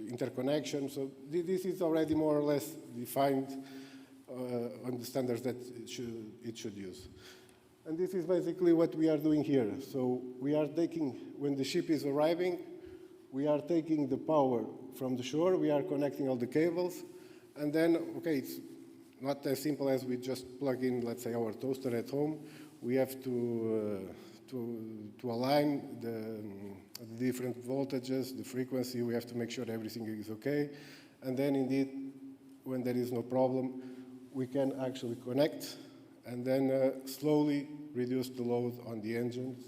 interconnection. So this is already more or less defined on the standards that it should use. And this is basically what we are doing here. So we are taking, when the ship is arriving, we are taking the power from the shore. We are connecting all the cables. And then, okay, it's not as simple as we just plug in, let's say, our toaster at home. We have to align the different voltages, the frequency. We have to make sure everything is okay. And then, indeed, when there is no problem, we can actually connect and then slowly reduce the load on the engines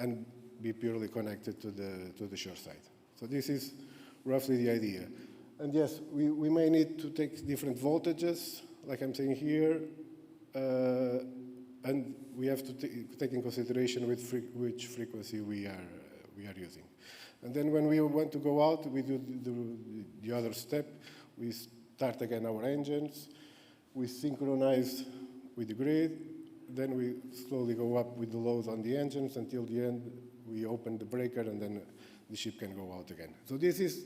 and be purely connected to the shore side. So this is roughly the idea. And yes, we may need to take different voltages, like I'm saying here, and we have to take in consideration which frequency we are using. And then when we want to go out, we do the other step. We start again our engines, we synchronize with the grid, then we slowly go up with the load on the engines until the end we open the breaker, and then the ship can go out again. So this is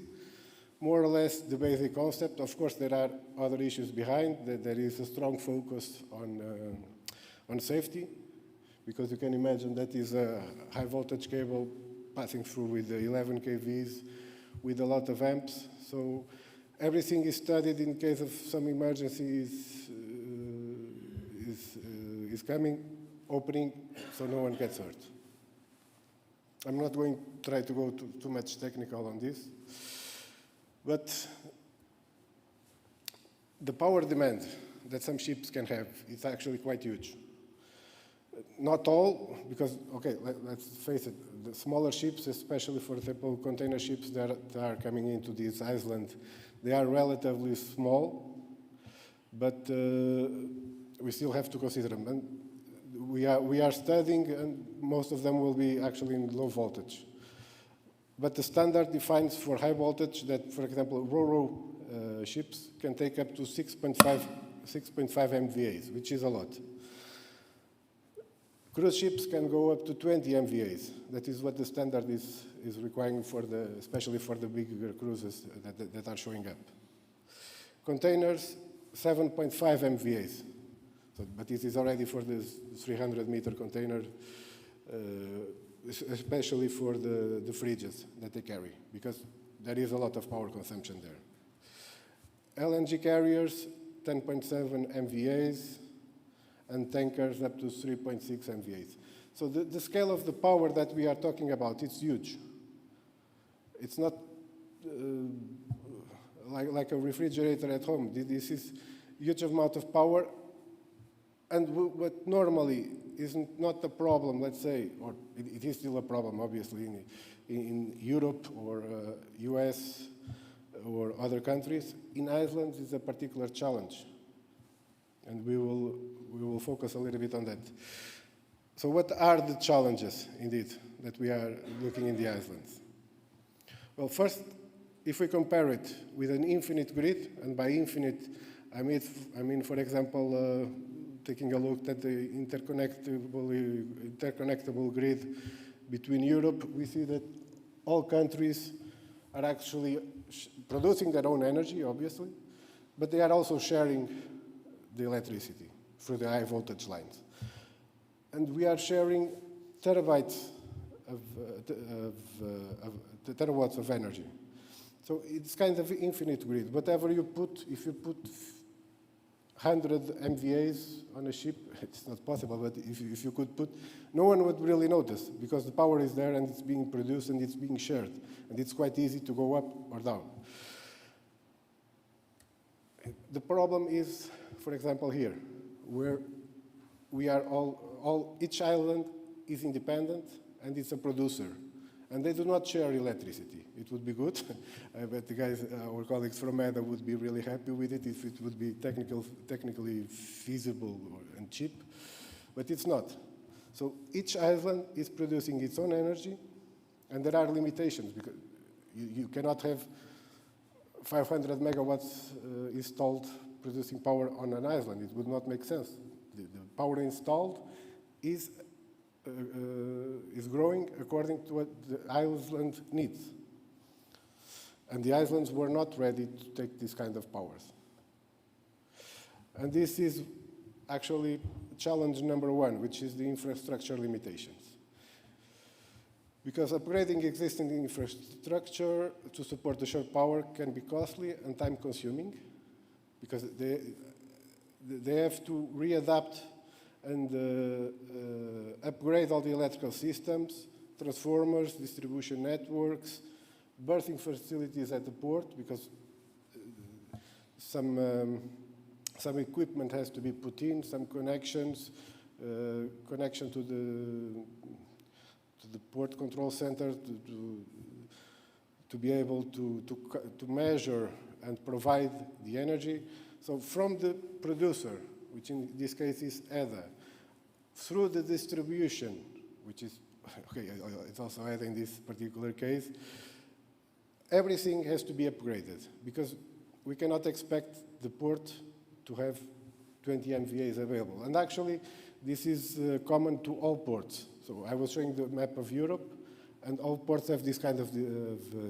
more or less the basic concept. Of course, there are other issues behind. There is a strong focus on safety, because you can imagine that is a high voltage cable passing through with the 11 kVs, with a lot of amps. So everything is studied in case of some emergency is coming, opening, so no one gets hurt. I'm not going to try to go too much technical on this, but the power demand that some ships can have is actually quite huge. Not all, because, okay, let's face it, the smaller ships, especially for example container ships that are coming into this island, they are relatively small, but we still have to consider them. And we are studying, and most of them will be actually in low voltage. But the standard defines for high voltage that, for example, ro-ro ships can take up to 6.5 MVAs, which is a lot. Cruise ships can go up to 20 MVAs. That is what the standard is requiring for especially for the bigger cruises that are showing up. Containers, 7.5 MVAs. So, but this is already for the 300-meter container, especially for the fridges that they carry, because there is a lot of power consumption there. LNG carriers, 10.7 MVAs, and tankers up to 3.6 MVAs. So the scale of the power that we are talking about, it's huge. It's not like a refrigerator at home. This is a huge amount of power, and what normally is not a problem, let's say, or it is still a problem, obviously, in Europe or US or other countries. In Iceland, it's a particular challenge, and we will focus a little bit on that. So what are the challenges, indeed, that we are looking in the islands? Well, first, if we compare it with an infinite grid, and by infinite, I mean for example, taking a look at the interconnectable grid between Europe, we see that all countries are actually producing their own energy, obviously, but they are also sharing the electricity through the high voltage lines. And we are sharing terawatts of energy. So it's kind of infinite grid. Whatever you put, if you put 100 MVAs on a ship, it's not possible, but if you could put, no one would really notice, because the power is there and it's being produced and it's being shared. And it's quite easy to go up or down. The problem is, for example, here, where we are each island is independent and it's a producer. And they do not share electricity. It would be good. I bet the guys, our colleagues from EDA would be really happy with it if it would be technically feasible and cheap, but it's not. So each island is producing its own energy, and there are limitations, because you cannot have 500 megawatts installed producing power on an island. It would not make sense. The power installed is growing according to what the island needs. And the islands were not ready to take this kind of powers. And this is actually challenge number one, which is the infrastructure limitations. Because upgrading existing infrastructure to support the shore power can be costly and time-consuming, because they have to readapt and upgrade all the electrical systems, transformers, distribution networks, berthing facilities at the port, because some equipment has to be put in, some connections, connection to the port control center to be able to measure and provide the energy. So from the producer, which in this case is EDA, through the distribution, which is, okay, it's also EDA in this particular case, everything has to be upgraded, because we cannot expect the port to have 20 MVAs available. And actually, this is common to all ports. So I was showing the map of Europe, and all ports have this kind of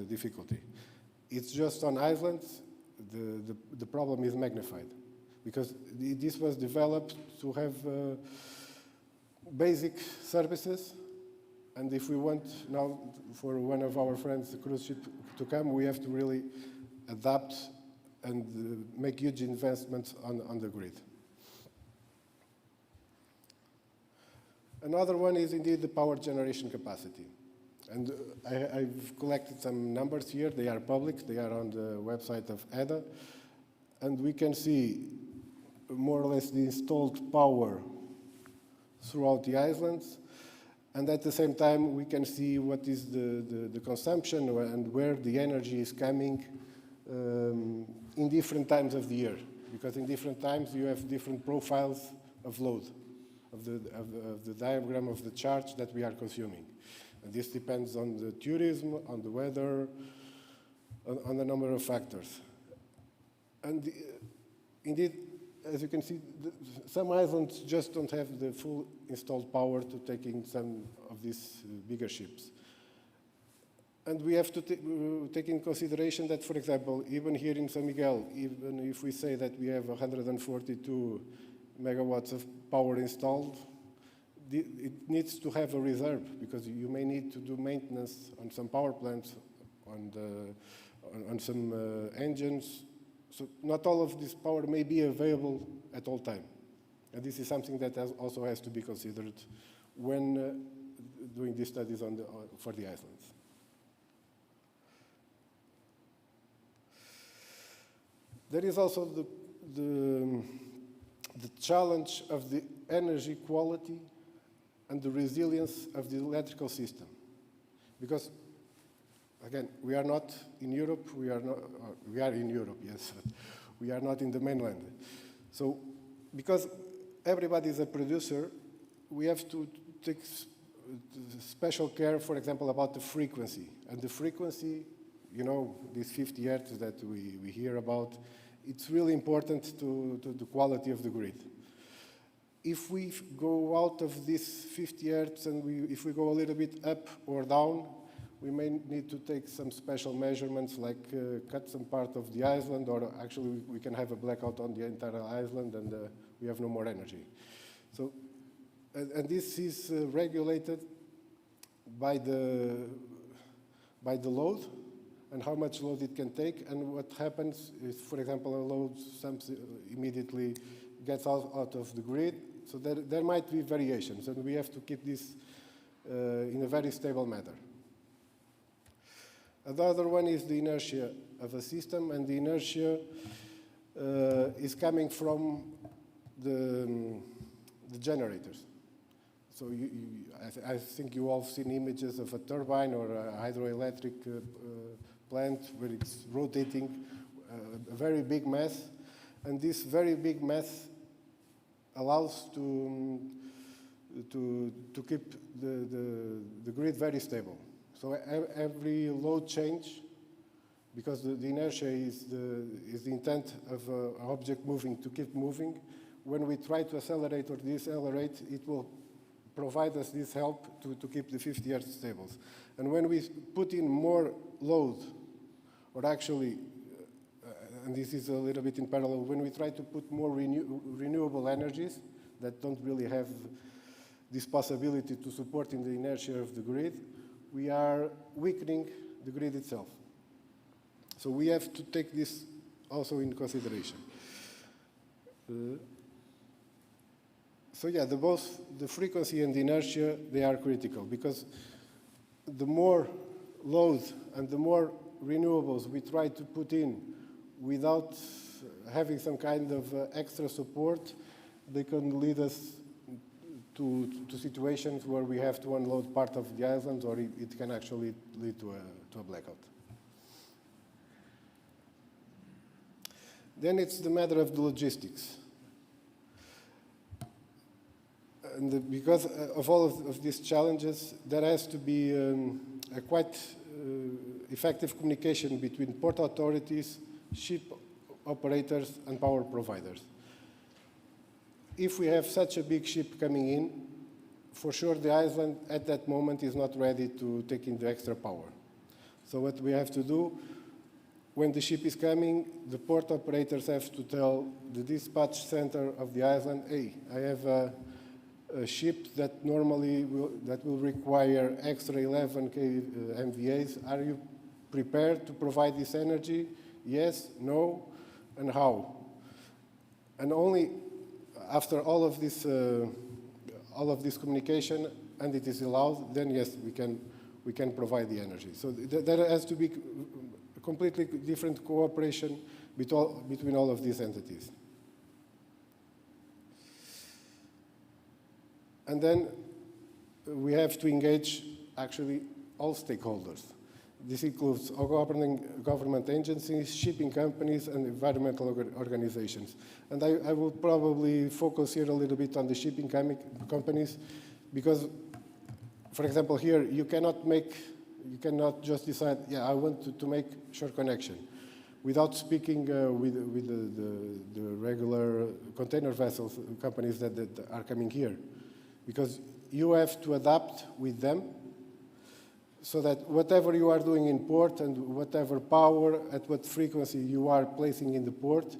difficulty. it's just on islands, the problem is magnified. Because this was developed to have basic services, and if we want now for one of our friends, the cruise ship, to come, we have to really adapt and make huge investments on the grid. Another one is indeed the power generation capacity. And I've collected some numbers here. They are public. They are on the website of EDA. And we can see more or less the installed power throughout the islands. And at the same time, we can see what is the consumption and where the energy is coming in different times of the year. Because in different times, you have different profiles of load, of the diagram of the charge that we are consuming. And this depends on the tourism, on the weather, on a number of factors. And indeed, as you can see, some islands just don't have the full installed power to take in some of these bigger ships. And we have to take in consideration that, for example, even here in San Miguel, even if we say that we have 142 megawatts of power installed, it needs to have a reserve, because you may need to do maintenance on some power plants, on some engines. So not all of this power may be available at all time. And this is something that also has to be considered when doing these studies for the islands. There is also the challenge of the energy quality and the resilience of the electrical system. Because, again, we are not in Europe, we are in Europe, yes, but we are not in the mainland. So, because everybody is a producer, we have to take special care, for example, about the frequency. And the frequency, you know, these 50 hertz that we hear about, it's really important to the quality of the grid. If we go out of this 50 hertz and if we go a little bit up or down, we may need to take some special measurements, like cut some part of the island, or actually we can have a blackout on the entire island and we have no more energy. So, and this is regulated by the load and how much load it can take. And what happens is, for example, a load immediately gets out of the grid. So there might be variations, and we have to keep this in a very stable manner. The other one is the inertia of a system, and the inertia is coming from the generators. So I think you all have seen images of a turbine or a hydroelectric plant where it's rotating a very big mass, and this very big mass allows to keep the grid very stable. So every load change, because the inertia is the intent of an object moving to keep moving, when we try to accelerate or decelerate, it will provide us this help to keep the 50 hertz stable. And when we put in more load, or actually, and this is a little bit in parallel, when we try to put more renewable energies that don't really have this possibility to support in the inertia of the grid, we are weakening the grid itself. So we have to take this also in consideration. So yeah, both the frequency and the inertia, they are critical, because the more load and the more renewables we try to put in without having some kind of extra support, they can lead us to situations where we have to unload part of the island, or it can actually lead to a blackout. Then it's the matter of the logistics. And because of all of these challenges, there has to be a quite effective communication between port authorities, ship operators, and power providers. If we have such a big ship coming in, for sure the island at that moment is not ready to take in the extra power. So what we have to do, when the ship is coming, the port operators have to tell the dispatch center of the island, hey, I have a ship that normally will require extra 11K MVAs. Are you prepared to provide this energy? Yes, no, and how? And only after all of this communication, and it is allowed, then yes, we can provide the energy. So there has to be a completely different cooperation between all of these entities. And then we have to engage actually all stakeholders. This includes all government agencies, shipping companies, and environmental organizations. And I will probably focus here a little bit on the shipping companies, because, for example, here you cannot just decide, yeah, I want to make short connection, without speaking with the regular container vessels companies that are coming here, because you have to adapt with them, so that whatever you are doing in port and whatever power, at what frequency you are placing in the port,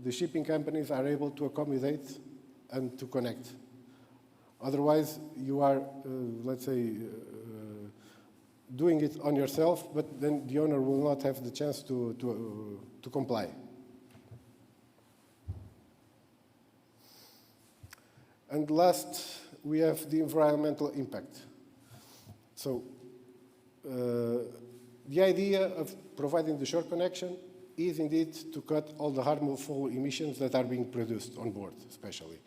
the shipping companies are able to accommodate and to connect. Otherwise, you are, let's say, doing it on yourself, but then the owner will not have the chance to comply. And last, we have the environmental impact. So, the idea of providing the short connection is indeed to cut all the harmful emissions that are being produced on board, especially.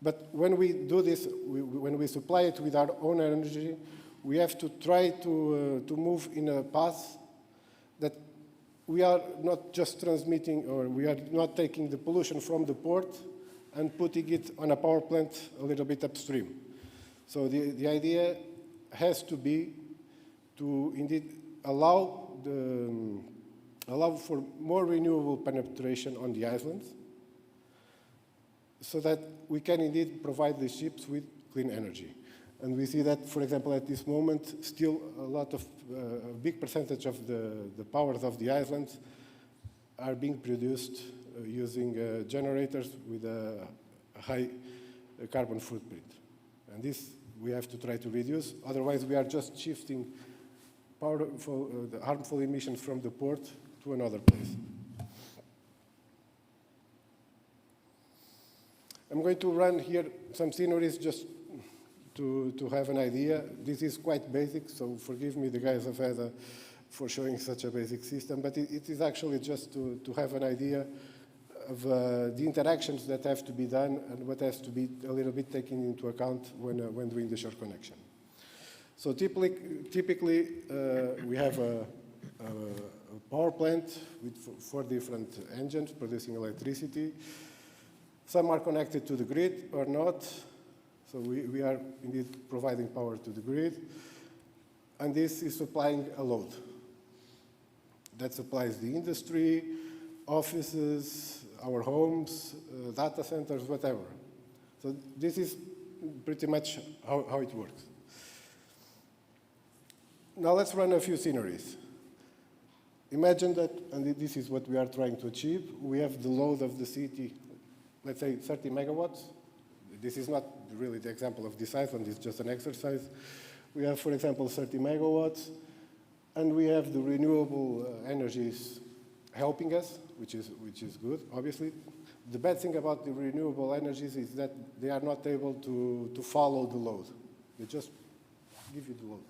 But when we do this, when we supply it with our own energy, we have to try to move in a path that we are not just transmitting, or we are not taking the pollution from the port and putting it on a power plant a little bit upstream. So the idea has to be to indeed allow for more renewable penetration on the islands, so that we can indeed provide the ships with clean energy. And we see that, for example, at this moment, still a big percentage of the powers of the islands are being produced using generators with a high carbon footprint. And this we have to try to reduce, otherwise we are just shifting the harmful emissions from the port to another place. I'm going to run here some sceneries just to have an idea. This is quite basic, so forgive me, the guys of EDA, for showing such a basic system, but it is actually just to have an idea of the interactions that have to be done and what has to be a little bit taken into account when doing the short connection. So typically we have a power plant with 4 different engines producing electricity. Some are connected to the grid or not. So we are indeed providing power to the grid. And this is supplying a load. That supplies the industry, offices, our homes, data centers, whatever. So this is pretty much how it works. Now let's run a few scenarios. Imagine that, and this is what we are trying to achieve, we have the load of the city, let's say 30 megawatts. This is not really the example of this island, it's just an exercise. We have, for example, 30 megawatts, and we have the renewable energies helping us, which is good, obviously. The bad thing about the renewable energies is that they are not able to follow the load. They just give you the load,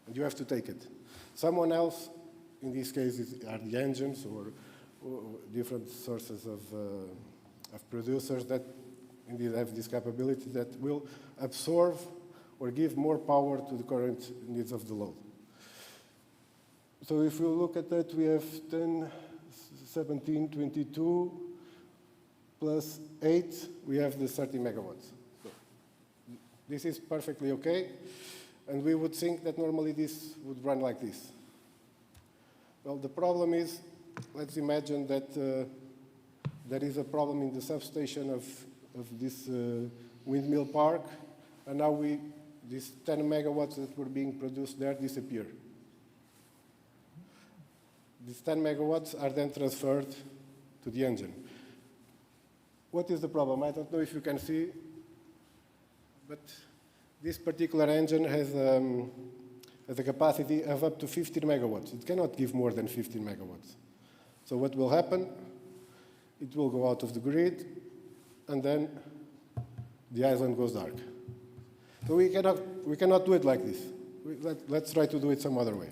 and you have to take it. Someone else, in this case, are the engines or different sources of producers that indeed have this capability that will absorb or give more power to the current needs of the load. So if we look at that, we have 10, 17, 22, plus 8, we have the 30 megawatts. So this is perfectly okay, and we would think that normally this would run like this. Well, the problem is, let's imagine that there is a problem in the substation of this windmill park, and now these 10 megawatts that were being produced there disappear. These 10 megawatts are then transferred to the engine. What is the problem? I don't know if you can see, but this particular engine has a capacity of up to 15 megawatts. It cannot give more than 15 megawatts. So what will happen? It will go out of the grid, and then the island goes dark. So we cannot do it like this. Let's try to do it some other way.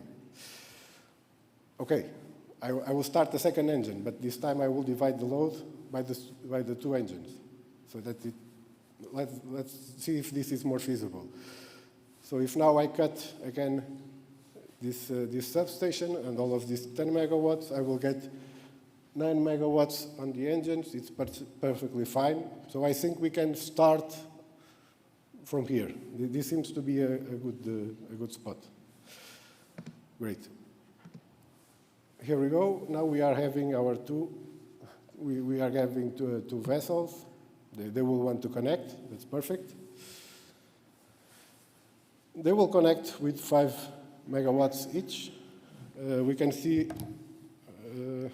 Okay, I will start the second engine, but this time I will divide the load by the two engines, so that let's see if this is more feasible. So if now I cut again this substation and all of these 10 megawatts, I will get 9 megawatts on the engines. It's perfectly fine. So I think we can start from here. This seems to be a good spot. Great. Here we go. Now we are having our we are having two vessels. They will want to connect. That's perfect. They will connect with 5 megawatts each. We can see, I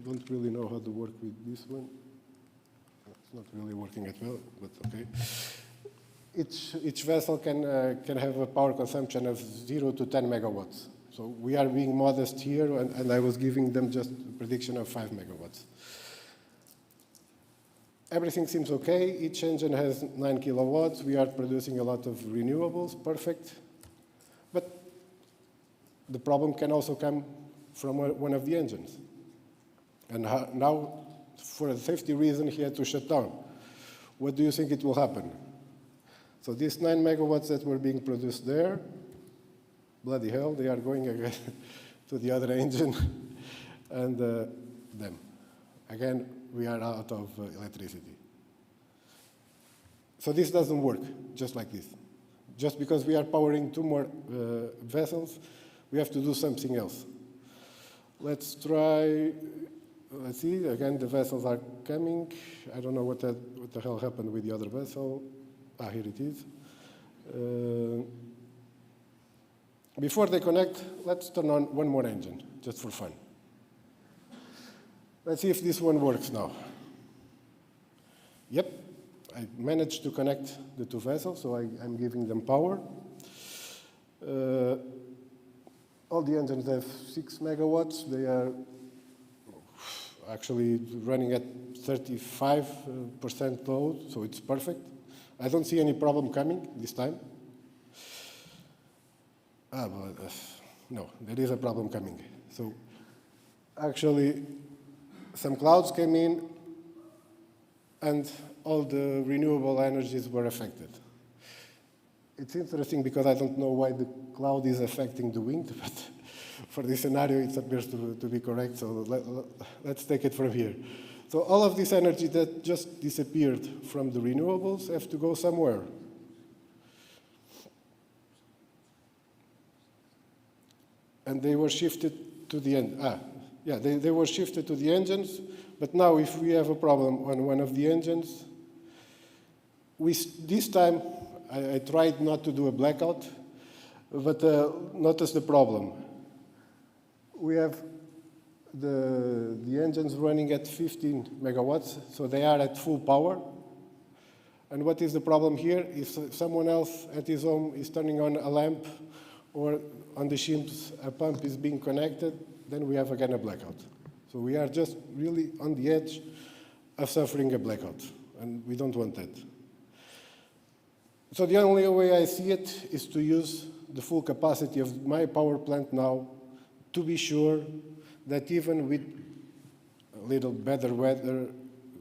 don't really know how to work with this one. It's not really working as well, but okay. Each vessel can have a power consumption of 0 to 10 megawatts. So we are being modest here, and I was giving them just a prediction of 5 megawatts. Everything seems okay. Each engine has 9 kilowatts. We are producing a lot of renewables. Perfect. But the problem can also come from one of the engines. And now, for a safety reason, he had to shut down. What do you think it will happen? So these 9 megawatts that were being produced there, bloody hell, they are going again to the other engine and them. Again, we are out of electricity. So this doesn't work just like this. Just because we are powering 2 more vessels, we have to do something else. Let's try, let's see, again, the vessels are coming. I don't know what the hell happened with the other vessel. Ah, here it is. Before they connect, let's turn on one more engine, just for fun. Let's see if this one works now. Yep, I managed to connect the 2 vessels, so I'm giving them power. All the engines have 6 megawatts. They are actually running at 35% load, so it's perfect. I don't see any problem coming this time. But no, there is a problem coming. So actually, some clouds came in, and all the renewable energies were affected. It's interesting because I don't know why the cloud is affecting the wind, but for this scenario, it appears to be correct, so let's take it from here. So all of this energy that just disappeared from the renewables have to go somewhere. And they were shifted to the end. They were shifted to the engines, but now if we have a problem on one of the engines, this time I tried not to do a blackout, but notice the problem. We have the engines running at 15 megawatts, so they are at full power. And what is the problem here? If someone else at his home is turning on a lamp, or on the ships a pump is being connected, then we have again a blackout. So we are just really on the edge of suffering a blackout, and we don't want that. So the only way I see it is to use the full capacity of my power plant now to be sure that even with a little better weather,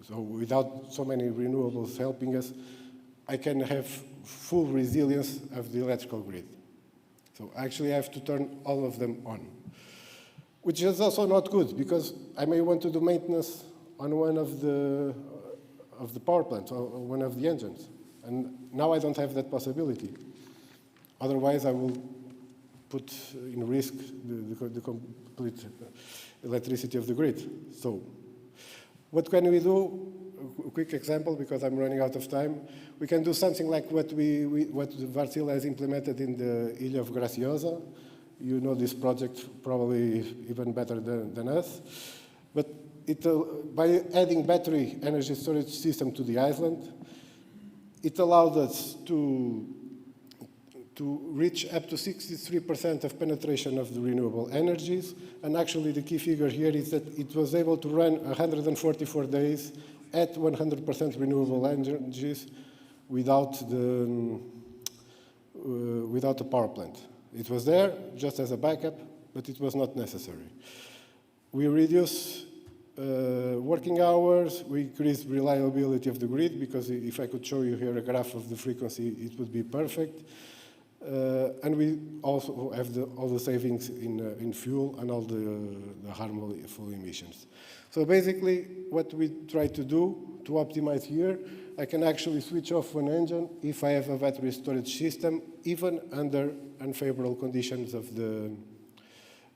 so without so many renewables helping us, I can have full resilience of the electrical grid. So actually I have to turn all of them on, which is also not good because I may want to do maintenance on one of the power plants or one of the engines. And now I don't have that possibility. Otherwise I will put in risk the complete electricity of the grid. So what can we do? A quick example, because I'm running out of time. We can do something like what WÄRTSILÄ has implemented in the Ilha of Graciosa. You know this project probably even better than us. But by adding battery energy storage system to the island, it allowed us to reach up to 63% of penetration of the renewable energies. And actually the key figure here is that it was able to run 144 days at 100% renewable energies without a power plant. It was there just as a backup, but it was not necessary. We reduced working hours, we increased reliability of the grid, because if I could show you here a graph of the frequency, it would be perfect. And we also have all the savings in fuel and all the harmful emissions. So basically, what we try to do to optimize here, I can actually switch off one engine if I have a battery storage system, even under unfavorable conditions of the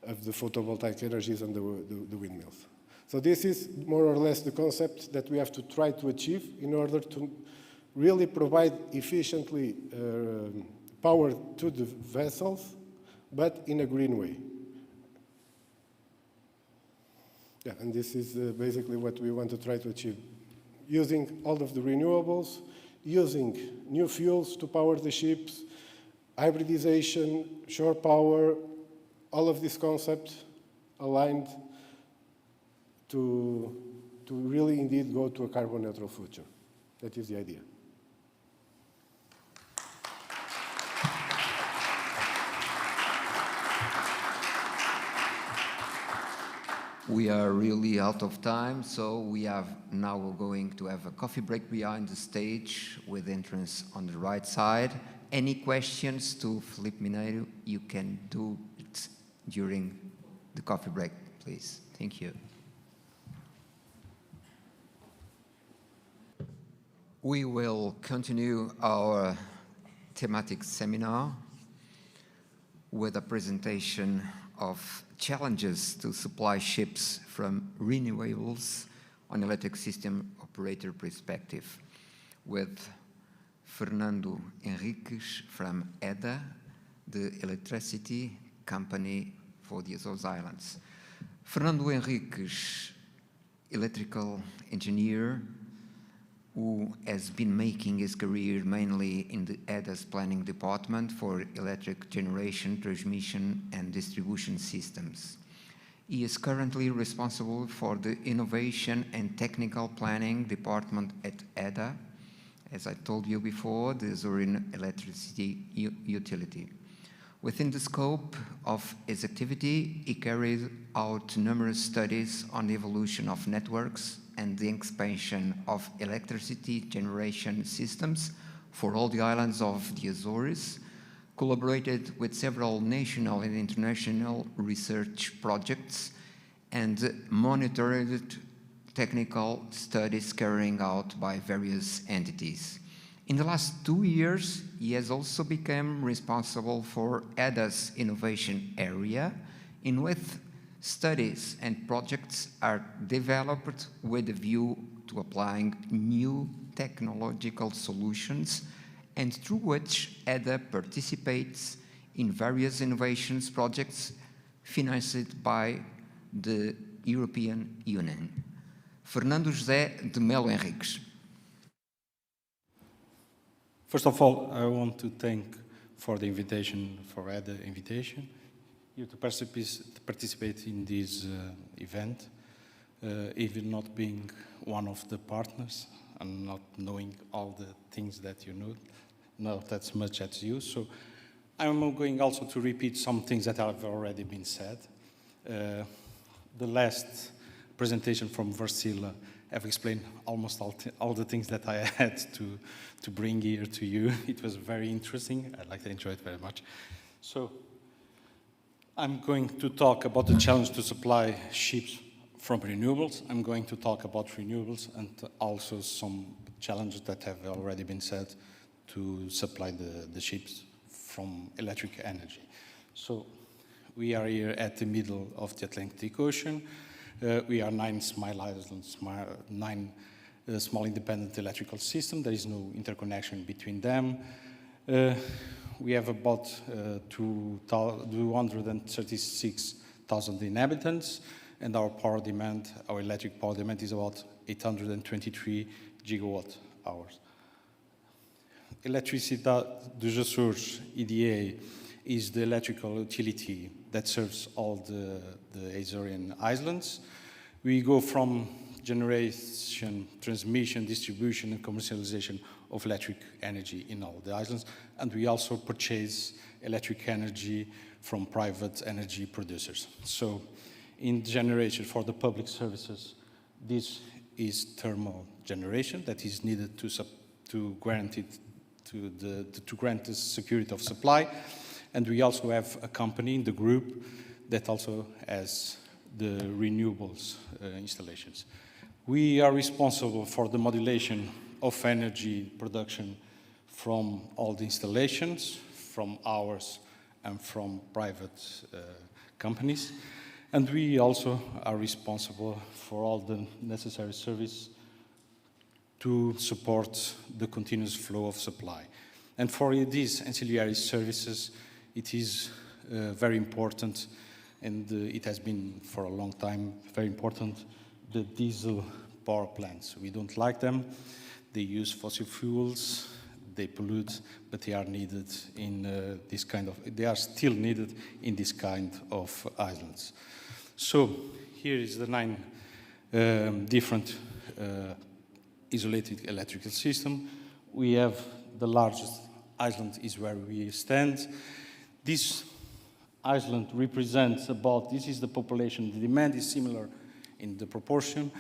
photovoltaic energies and the windmills. So this is more or less the concept that we have to try to achieve in order to really provide efficiently power to the vessels, but in a green way. Yeah, and this is basically what we want to try to achieve. Using all of the renewables, using new fuels to power the ships, hybridization, shore power, all of these concepts aligned to really indeed go to a carbon neutral future. That is the idea. We are really out of time, so we are now going to have a coffee break behind the stage with entrance on the right side. Any questions to Filipe Mineiro, you can do it during the coffee break, please. Thank you. We will continue our thematic seminar with a presentation of challenges to supply ships from renewables on electric system operator perspective with Fernando Henriques from EDA, the electricity company for the Azores Islands. Fernando Henriques, electrical engineer, who has been making his career mainly in the EDA's planning department for electric generation, transmission and distribution systems. He is currently responsible for the innovation and technical planning department at EDA, as I told you before, the Azores electricity utility. Within the scope of his activity, he carried out numerous studies on the evolution of networks and the expansion of electricity generation systems for all the islands of the Azores, collaborated with several national and international research projects, and monitored technical studies carried out by various entities. In the last 2 years, he has also become responsible for EDA's innovation area, in which studies and projects are developed with a view to applying new technological solutions, and through which EDA participates in various innovations projects financed by the European Union. Fernando José de Melo Henriques. First of all, I want to thank for the invitation, for EDA invitation, you to participate in this event, even not being one of the partners and not knowing all the things that you know, not as much as you. So I'm going also to repeat some things that have already been said. The last presentation from WÄRTSILÄ have explained almost all the things that I had to bring here to you. It was very interesting. I enjoyed it very much. So I'm going to talk about the challenge to supply ships from renewables. I'm going to talk about renewables and also some challenges that have already been said to supply the ships from electric energy. So we are here at the middle of the Atlantic Ocean. We are 9 small islands, 9 small independent electrical systems. There is no interconnection between them. we have about 236,000 inhabitants, and our power demand, our electric power demand is about 823 gigawatt hours. Eletricidade dos Açores, EDA, is the electrical utility that serves all the Azorean islands. We go from generation, transmission, distribution, and commercialization of electric energy in all the islands, and we also purchase electric energy from private energy producers. So in generation for the public services, this is thermal generation that is needed to grant the security of supply. And we also have a company in the group that also has the renewables installations. We are responsible for the modulation of energy production from all the installations, from ours and from private companies. And we also are responsible for all the necessary service to support the continuous flow of supply. And for these ancillary services, it is very important, and it has been for a long time very important, the diesel power plants. We don't like them. They use fossil fuels, they pollute, but they are needed in they are still needed in this kind of islands. So here is the 9 different isolated electrical system. We have the largest island is where we stand. This island represents about, this is the population, the demand is similar in the proportion,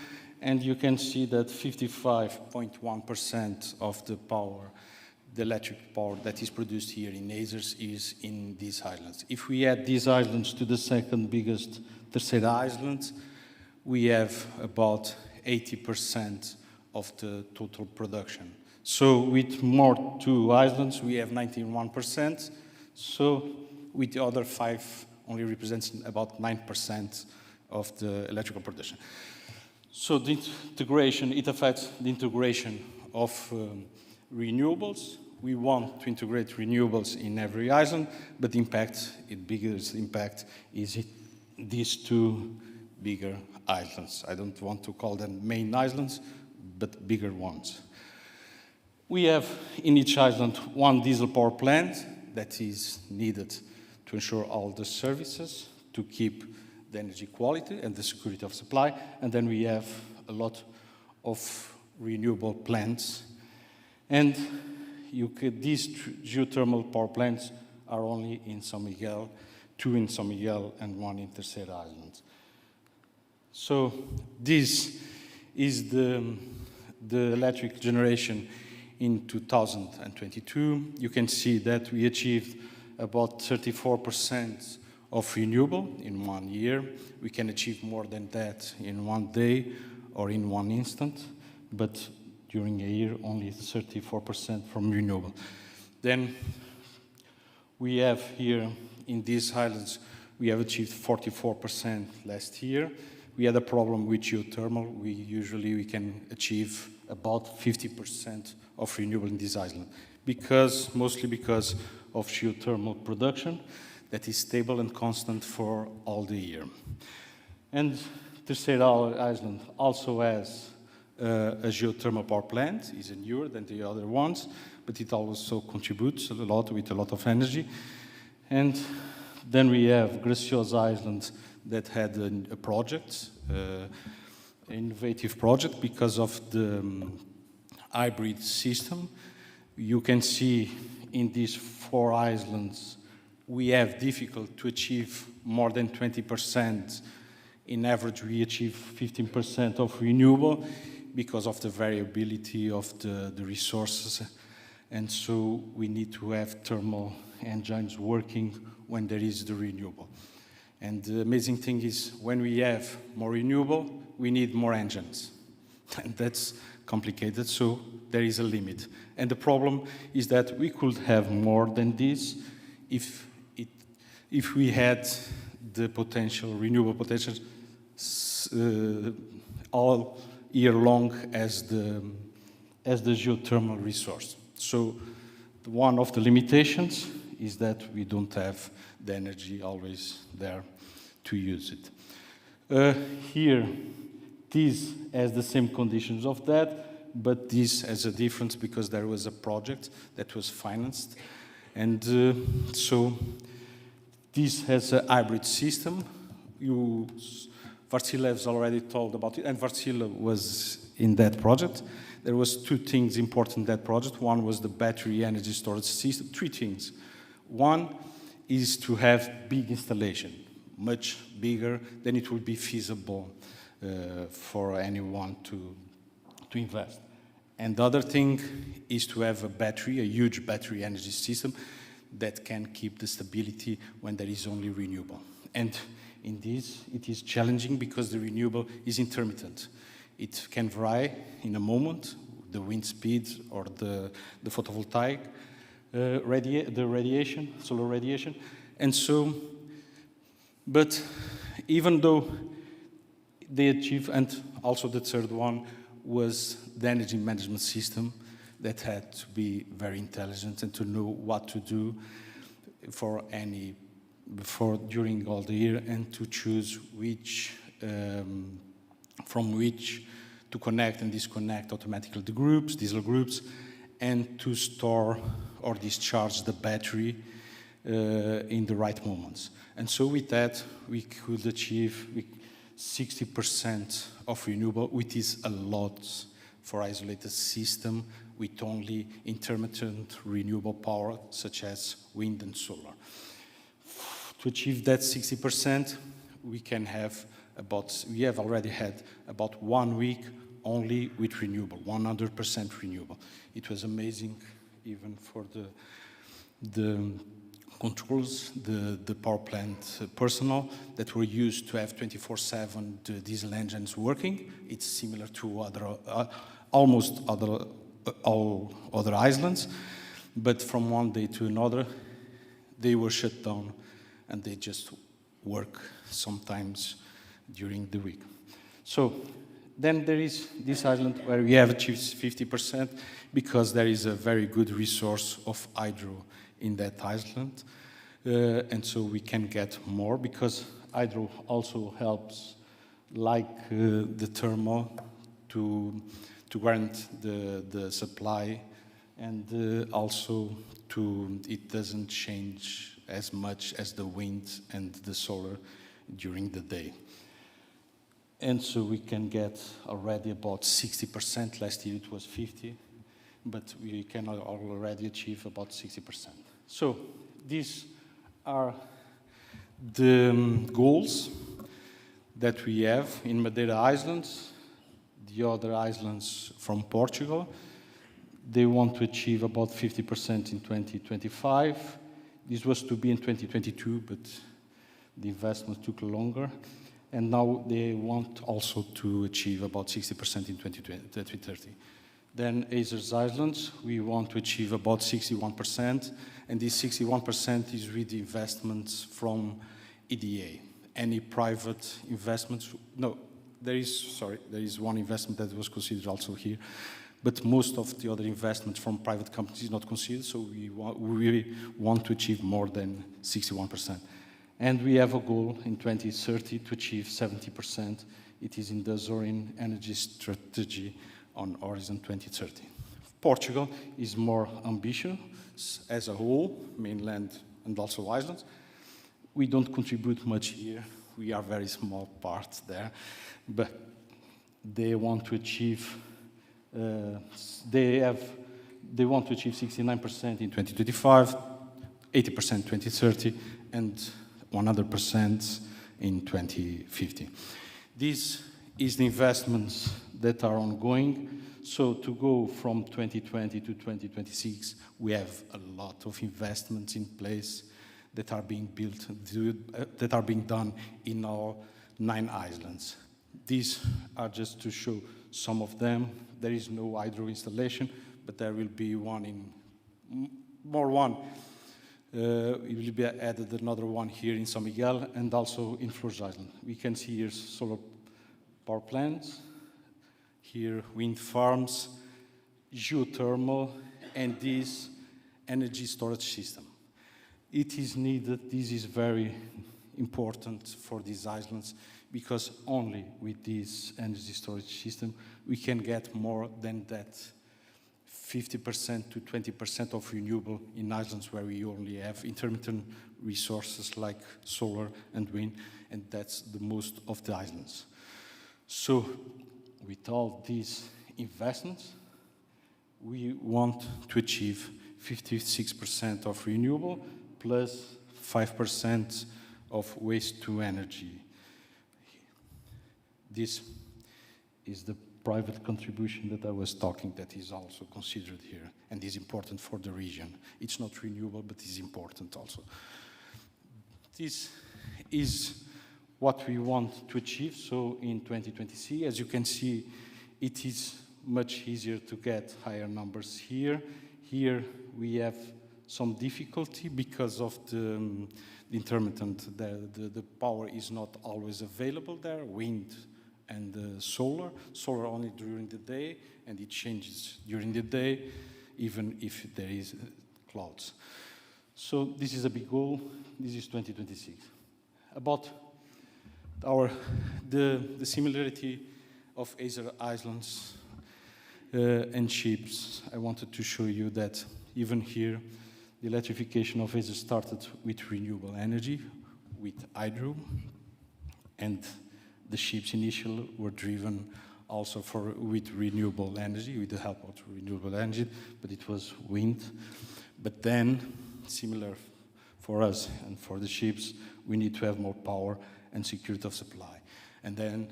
and you can see that 55.1% of the power, the electric power that is produced here in Azores is in these islands. If we add these islands to the second biggest Terra island, we have about 80% of the total production. So with more 2 islands, we have 91%. So with the other 5, only represents about 9% of the electrical production. So the integration, it affects the integration of renewables. We want to integrate renewables in every island, but the impact, the biggest impact is these 2 bigger islands. I don't want to call them main islands, but bigger ones. We have in each island 1 diesel power plant that is needed to ensure all the services, to keep the energy quality and the security of supply. And then we have a lot of renewable plants. And these geothermal power plants are only in São Miguel, 2 in São Miguel and 1 in Terceira Island. So this is the electric generation in 2022. You can see that we achieved about 34% of renewable in 1 year. We can achieve more than that in 1 day or in 1 instant, but during a year, only 34% from renewable. Then we have here in these islands, we have achieved 44% last year. We had a problem with geothermal. We can achieve about 50% of renewable in this island, mostly because of geothermal production that is stable and constant for all the year. And Terceira Island also has a geothermal power plant. It's newer than the other ones, but it also contributes a lot with a lot of energy. And then we have Graciosa Island that had a project, innovative project because of the hybrid system. You can see in these 4 islands, we have difficult to achieve more than 20%. In average, we achieve 15% of renewable because of the variability of the resources. And so we need to have thermal engines working when there is the renewable. And the amazing thing is when we have more renewable, we need more engines. And that's complicated, so there is a limit. And the problem is that we could have more than this if we had the potential, renewable potential, all year long as the geothermal resource. So one of the limitations is that we don't have the energy always there to use it. Here, this has the same conditions of that, but this has a difference because there was a project that was financed. And so this has a hybrid system. WÄRTSILÄ has already told about it, and WÄRTSILÄ was in that project. There was two things important in that project. One was the battery energy storage system. Three things. One is to have big installation, much bigger than it would be feasible for anyone to invest. And the other thing is to have a battery, a huge battery energy system that can keep the stability when there is only renewable. And in this, it is challenging because the renewable is intermittent. It can vary in a moment, the wind speed or the photovoltaic, the radiation, solar radiation. And so, but even though they achieve, and also the third one was the energy management system that had to be very intelligent and to know what to do during all the year and to choose which, from which to connect and disconnect automatically the groups, diesel groups, and to store or discharge the battery in the right moments. And so with that, we could achieve 60% of renewable, which is a lot for isolated system with only intermittent renewable power, such as wind and solar. To achieve that 60%, we have already had about 1 week only with renewable, 100% renewable. It was amazing, even for the controls, the power plant personnel that were used to have 24/7 the diesel engines working. It's similar to almost all other islands, but from one day to another, they were shut down and they just work sometimes during the week. So then there is this island where we have achieved 50% because there is a very good resource of hydro in that island. And so we can get more because hydro also helps, like the thermal, to grant the supply, and also it doesn't change as much as the wind and the solar during the day. And so we can get already about 60%. Last year it was 50, but we can already achieve about 60%. So these are the goals that we have in Madeira Islands, the other islands from Portugal. They want to achieve about 50% in 2025. This was to be in 2022, but the investment took longer. And now they want also to achieve about 60% in 2030. Then Azores Islands, we want to achieve about 61%, and this 61% is with the investments from EDA. Any private investments? No, there is one investment that was considered also here, but most of the other investments from private companies is not considered, so we want to achieve more than 61%. And we have a goal in 2030 to achieve 70%. It is in the Azorean Energy Strategy on Horizon 2030. Portugal is more ambitious as a whole, mainland and also islands. We don't contribute much here. We are very small part there, but they want to achieve. They want to achieve 69% in 2025, 80% 2030, and 100% in 2050. This is the investments that are ongoing. So to go from 2020 to 2026, we have a lot of investments in place that are being built, that are being done in our 9 islands. These are just to show some of them. There is no hydro installation, but there will be one in one. It will be added another one here in São Miguel and also in Flores Island. We can see here solar power plants, here wind farms, geothermal, and this energy storage system. it is needed, this is very important for these islands, because only with this energy storage system we can get more than that 50% to 20% of renewable in islands where we only have intermittent resources like solar and wind, and that's the most of the islands. So with all these investments, we want to achieve 56% of renewable plus 5% of waste to energy. This is the private contribution that I was talking that is also considered here and is important for the region. It's not renewable, but it's important also. This is what we want to achieve. So in 2023, as you can see, it is much easier to get higher numbers here. Here we have some difficulty because of the intermittent. The power is not always available there, wind and solar. Solar only during the day, and it changes during the day, even if there is clouds. So this is a big goal. This is 2026. About the similarity of Azores Islands and ships, I wanted to show you that even here, the electrification of Azores started with renewable energy, with hydro, and the ships initially were driven also with renewable energy, with the help of renewable energy, but it was wind. But then, similar for us and for the ships, we need to have more power and security of supply. And then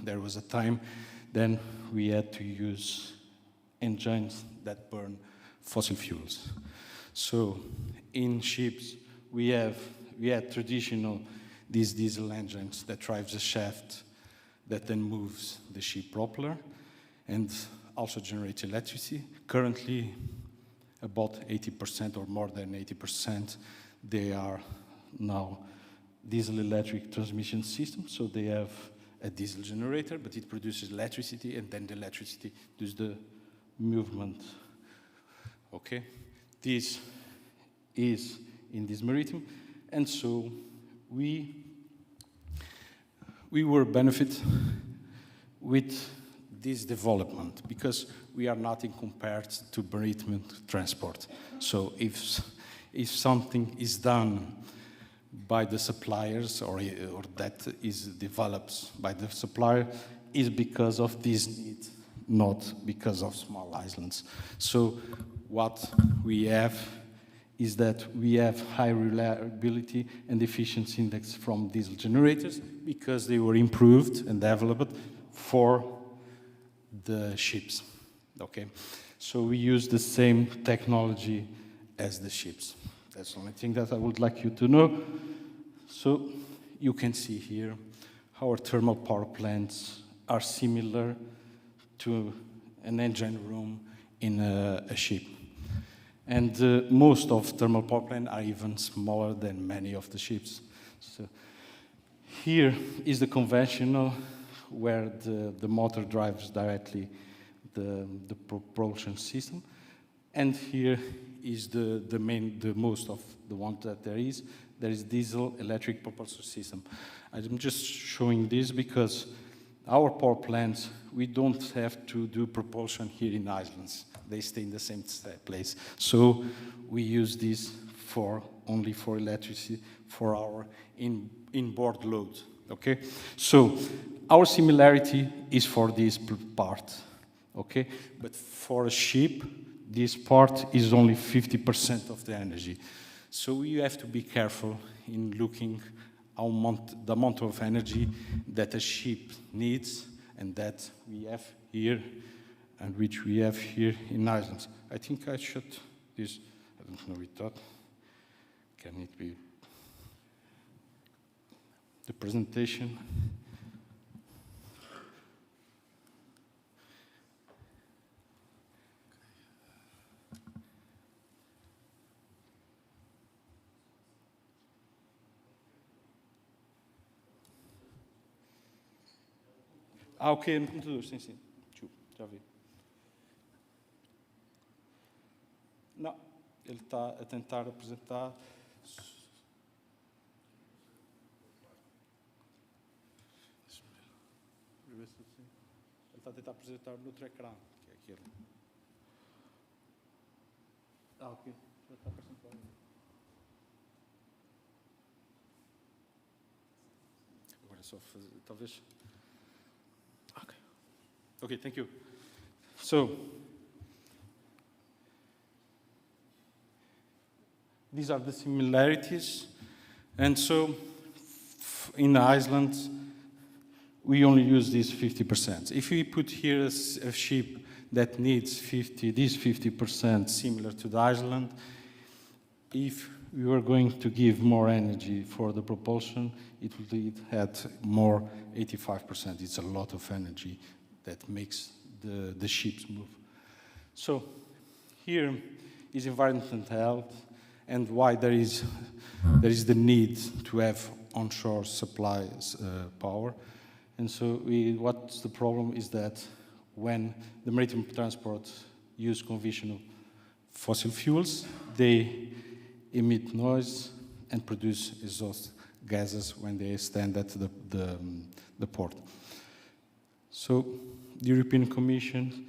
there was a time then we had to use engines that burn fossil fuels. So in ships, we had traditional these diesel engines that drives the shaft that then moves the ship propeller and also generates electricity. Currently, about 80% or more than 80%, they are now diesel electric transmission systems. So they have a diesel generator, but it produces electricity, and then the electricity does the movement. Okay? This is in this maritime, and so we were benefit with this development because we are nothing compared to maritime transport. So if something is done by the suppliers or that is developed by the supplier is because of this need, not because of small islands. So what we have is that we have high reliability and efficiency index from diesel generators because they were improved and developed for the ships, okay? So we use the same technology as the ships. That's the only thing that I would like you to know. So you can see here our thermal power plants are similar to an engine room in a ship. And most of thermal power plants are even smaller than many of the ships. So here is the conventional where the motor drives directly the propulsion system. And here is the most of the one that there is diesel electric propulsion system. I'm just showing this because our power plants, we don't have to do propulsion here in islands. They stay in the same place. So we use this only for electricity for our inboard load, okay? So our similarity is for this part, okay? But for a ship, this part is only 50% of the energy. So we have to be careful in looking the amount of energy that a ship needs and that we have here and which we have here in Iceland. I think I should this, I don't know with that. Can it be the presentation? Ok, no computador, sim. Já vi. Não, ele está a tentar apresentar ver se assim. Ele está a tentar apresentar no outro ecrã, que é aquele. Ah, ok. Já está aparecendo para ali. Agora é só fazer, talvez. Ok. Okay, thank you. So, these are the similarities. And so, in Iceland, we only use these 50%. If we put here a ship that needs 50% similar to the Iceland, if we were going to give more energy for the propulsion, it would add more 85%. It's a lot of energy that makes the ships move. So here is environmental health and why there is the need to have onshore supplies power. And so what's the problem is that when the maritime transport use conventional fossil fuels, they emit noise and produce exhaust gases when they stand at the port. So the European Commission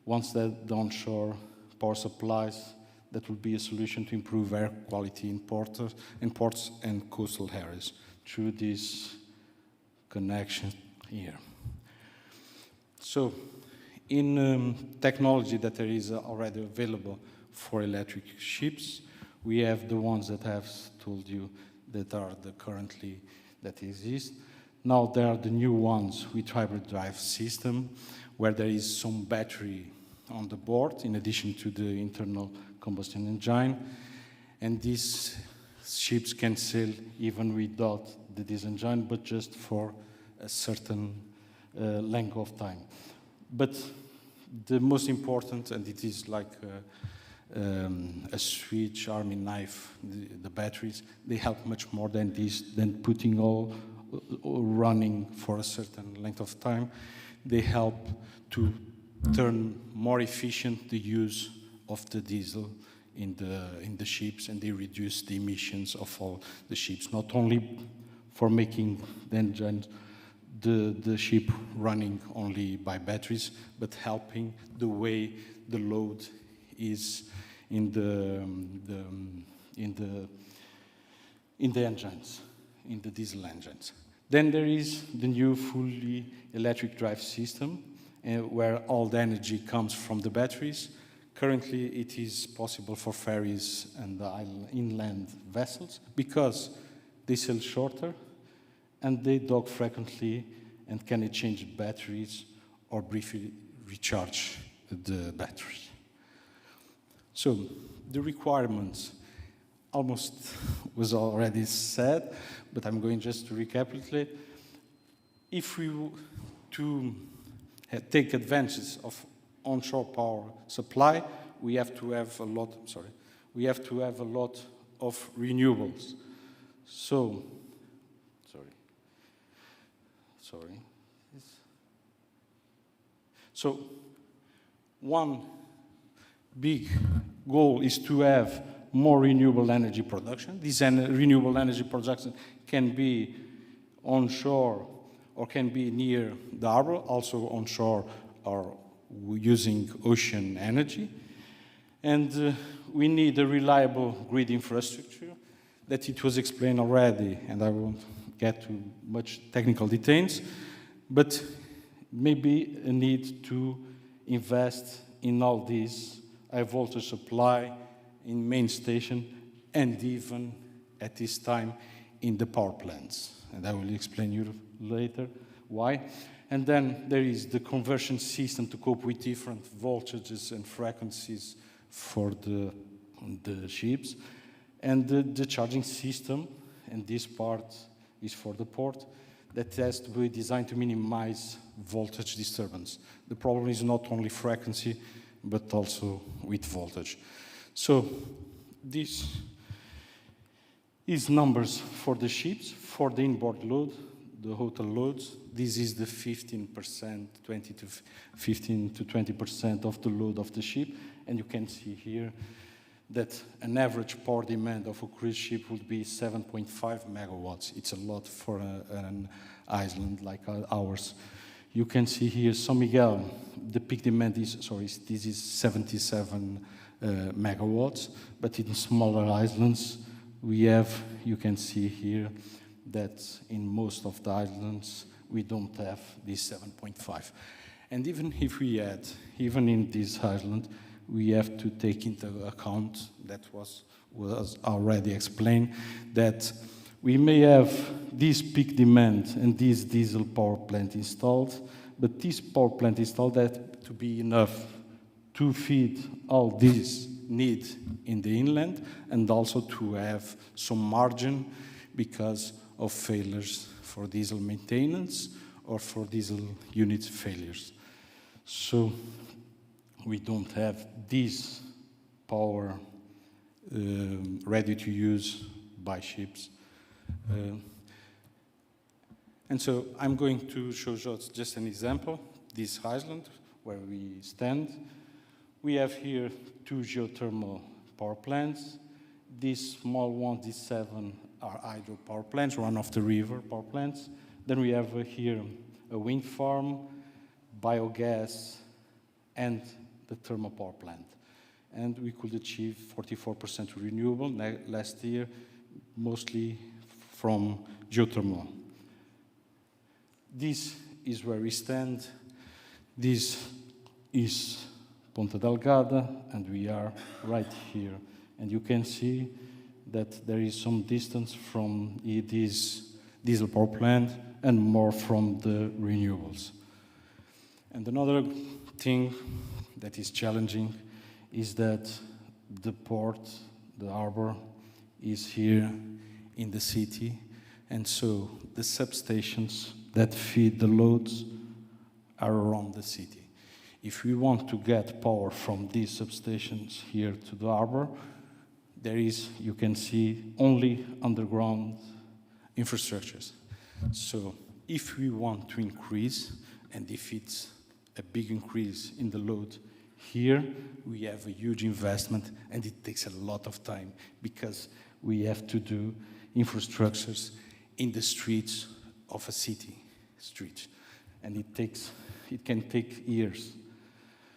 wants that the onshore power supplies, that will be a solution to improve air quality in ports and coastal areas through this connection here. So in technology that there is already available for electric ships, we have the ones that I have told you that are the currently that exist. Now there are the new ones with hybrid drive system, where there is some battery on the board in addition to the internal combustion engine. And these ships can sail even without the diesel engine, but just for a certain length of time. But the most important, and it is like a Swiss army knife, the batteries, they help much more than this, than putting all running for a certain length of time. They help to turn more efficient the use of the diesel in the ships, and they reduce the emissions of all the ships, not only for making the engines, the ship running only by batteries, but helping the way the load is in the engines, in the diesel engines. Then there is the new fully electric drive system, where all the energy comes from the batteries. Currently, it is possible for ferries and inland vessels because they sail shorter and they dock frequently and can exchange batteries or briefly recharge the battery. So the requirements almost was already said, but I'm going just to recapitulate. If we to take advantage of onshore power supply, we have to have a lot. We have to have a lot of renewables. So, So, one big goal is to have more renewable energy production. This renewable energy production can be onshore or can be near the harbor, also onshore or using ocean energy. And we need a reliable grid infrastructure that it was explained already, and I won't get to much technical details, but maybe a need to invest in all these high voltage supply in main station and even at this time in the power plants. And I will explain you later why. And then there is the conversion system to cope with different voltages and frequencies for the ships. And the charging system, and this part is for the port, that has to be designed to minimize voltage disturbance. The problem is not only frequency, but also with voltage. So this is numbers for the ships, for the inboard load, the total loads. This is the 15%, 15 to 20% of the load of the ship. And you can see here that an average power demand of a cruise ship would be 7.5 megawatts. It's a lot for an island like ours. You can see here São Miguel, the peak demand is, this is 77 megawatts, but in smaller islands, we have, you can see here, that in most of the islands, we don't have this 7.5. And even if we add, even in this island, we have to take into account, that was already explained, that we may have this peak demand and this diesel power plant installed, but this power plant installed that to be enough to feed all this need in the inland and also to have some margin because of failures for diesel maintenance or for diesel unit failures. So we don't have this power ready to use by ships. And so I'm going to show just an example, this island where we stand. We have here 2 geothermal power plants. These small ones, these 7, are hydro power plants, run off the river power plants. Then we have here a wind farm, biogas, and the thermal power plant. And we could achieve 44% renewable last year, mostly from geothermal. This is where we stand. This is Ponta Delgada, and we are right here. And you can see that there is some distance from this diesel power plant and more from the renewables. And another thing that is challenging is that the port, the harbor, is here in the city, and so the substations that feed the loads are around the city. If we want to get power from these substations here to the harbor, there is, you can see, only underground infrastructures. So if we want to increase, and if it's a big increase in the load here, we have a huge investment, and it takes a lot of time because we have to do infrastructures in the streets of a city street, and it can take years.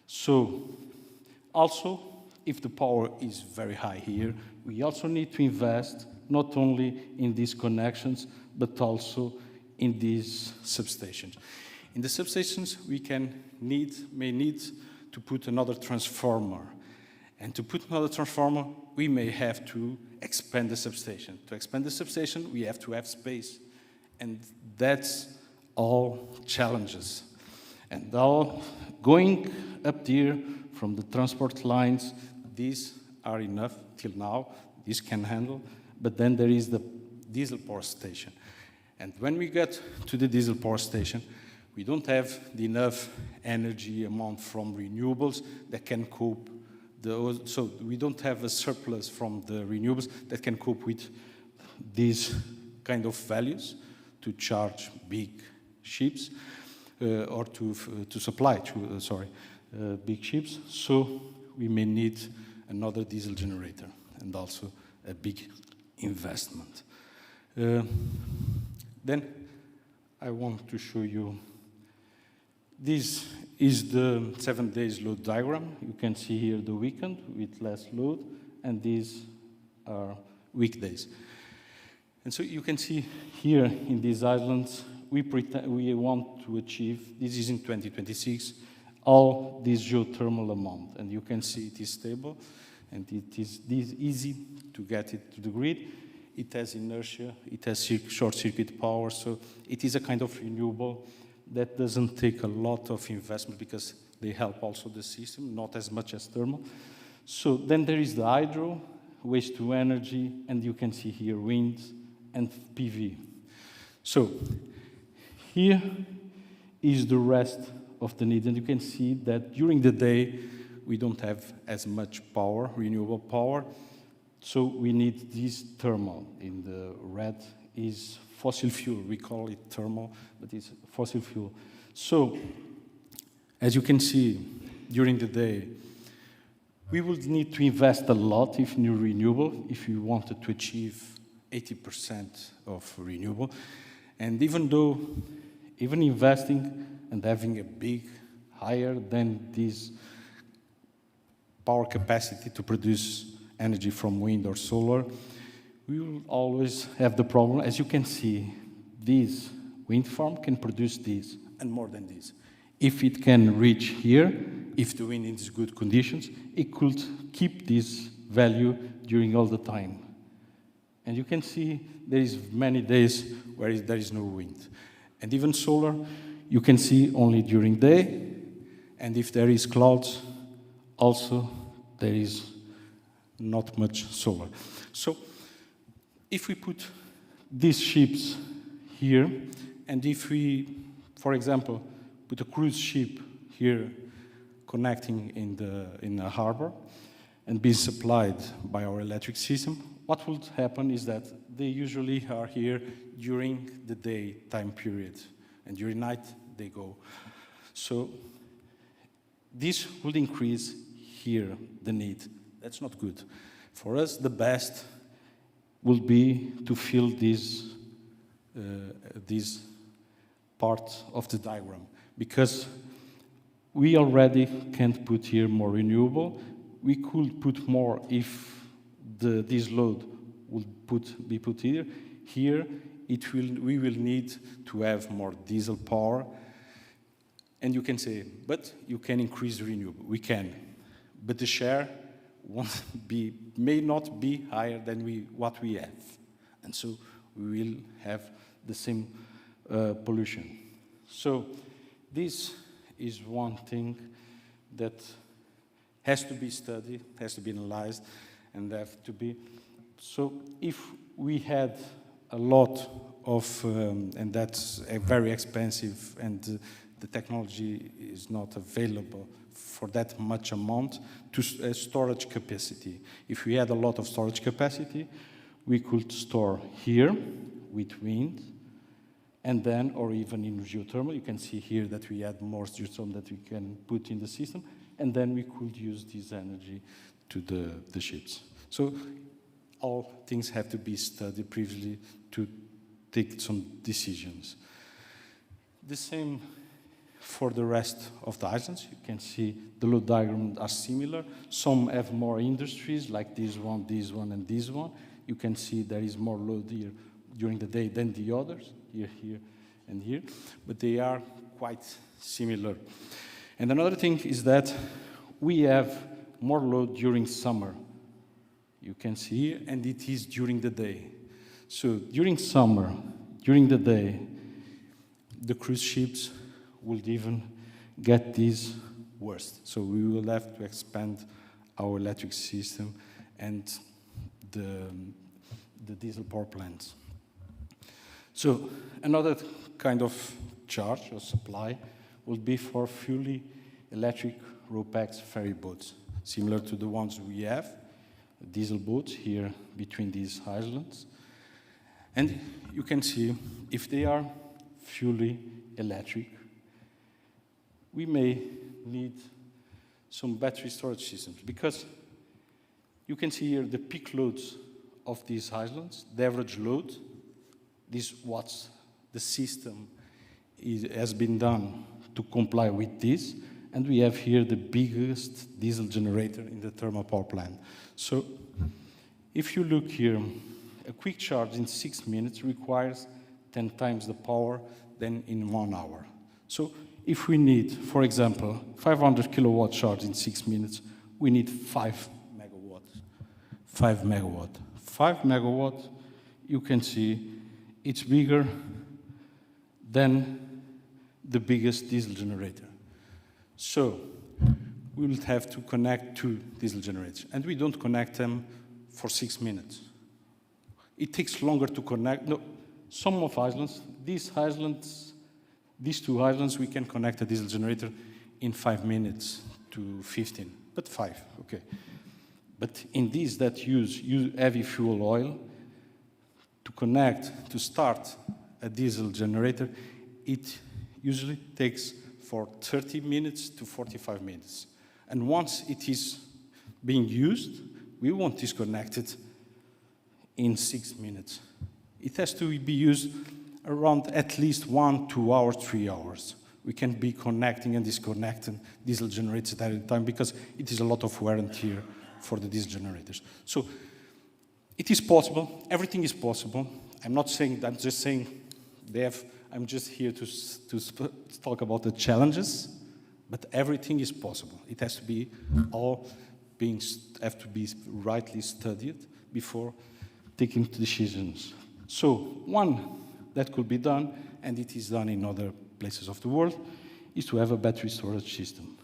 So also, if the power is very high here, we also need to invest not only in these connections, but also in these substations. In the substations, we may need to put another transformer. And to put another transformer, we may have to expand the substation. To expand the substation, we have to have space. And that's all challenges. And all going up there from the transport lines, these are enough till now, this can handle, but then there is the diesel power station. And when we get to the diesel power station, we don't have the enough energy amount from renewables that can cope. So we don't have a surplus from the renewables that can cope with these kind of values to charge big ships or to supply to big ships. So we may need another diesel generator and also a big investment. Then I want to show you, this is the 7 days load diagram. You can see here the weekend with less load, and these are weekdays. And so you can see here in these islands, we want to achieve, this is in 2026, all this geothermal amount. And you can see it is stable, and it is easy to get it to the grid. It has inertia, it has short circuit power, so it is a kind of renewable that doesn't take a lot of investment because they help also the system, not as much as thermal. So then there is the hydro, waste to energy, and you can see here wind and PV. So here is the rest of the need, and you can see that during the day we don't have as much power, renewable power, so we need this thermal. In the red is fossil fuel. We call it thermal, but it's fossil fuel. So, as you can see, during the day, we would need to invest a lot in new renewable if we wanted to achieve 80% of renewable. And even investing and having a big, higher than this power capacity to produce energy from wind or solar, we will always have the problem. As you can see, this wind farm can produce this and more than this. If it can reach here, if the wind is good conditions, it could keep this value during all the time. And you can see there is many days where there is no wind. And even solar, you can see only during day, and if there is clouds, also there is not much solar. So if we put these ships here, and if we, for example, put a cruise ship here connecting in a harbor and being supplied by our electric system, what would happen is that they usually are here during the daytime period, and during night they go. So this will increase here the need. That's not good. For us, the best will be to fill this part of the diagram, because we already can't put here more renewable. We could put more if this load would be put here. Here, we will need to have more diesel power. And you can say, but you can increase renewable. We can, but the share may not be higher than what we have. And so we will have the same pollution. So this is one thing that has to be studied, has to be analyzed, and have to be. So if we had a lot of, and that's very expensive, and the technology is not available for that much amount to storage capacity. If we had a lot of storage capacity, we could store here with wind, and then, or even in geothermal. You can see here that we had more geothermal that we can put in the system, and then we could use this energy to the ships. So all things have to be studied previously to take some decisions. The same for the rest of the islands. You can see the load diagrams are similar. Some have more industries, like this one, and this one. You can see there is more load here during the day than the others, here, and here. But they are quite similar. And another thing is that we have more load during summer. You can see here, and it is during the day. So during summer, during the day, the cruise ships will even get this worse. So we will have to expand our electric system and the diesel power plants. So another kind of charge or supply will be for fully electric RoPax ferry boats, similar to the ones we have, diesel boats here between these islands. And you can see if they are fully electric, we may need some battery storage systems, because you can see here the peak loads of these islands, the average load, this what the system has been done to comply with this, and we have here the biggest diesel generator in the thermal power plant. So if you look here, a quick charge in 6 minutes requires 10 times the power than in 1 hour. So if we need, for example, 500 kilowatt charge in 6 minutes, we need 5 megawatts. 5 megawatt. 5 megawatt, you can see it's bigger than the biggest diesel generator. So we will have to connect 2 diesel generators, and we don't connect them for 6 minutes. It takes longer to connect. No, some of islands, these 2 islands, we can connect a diesel generator in 5 minutes to 15, but 5, okay. But in these that use heavy fuel oil, to start a diesel generator, it usually takes for 30 minutes to 45 minutes. And once it is being used, we won't disconnect it in 6 minutes. It has to be used around at least 1, 2 hours, 3 hours We can be connecting and disconnecting diesel generators at any time because it is a lot of wear and tear for the diesel generators. So it is possible. Everything is possible. I'm not saying that. I'm just saying I'm just here to talk about the challenges, but everything is possible. It has to be have to be rightly studied before taking decisions. So one that could be done, and it is done in other places of the world, is to have a battery storage system.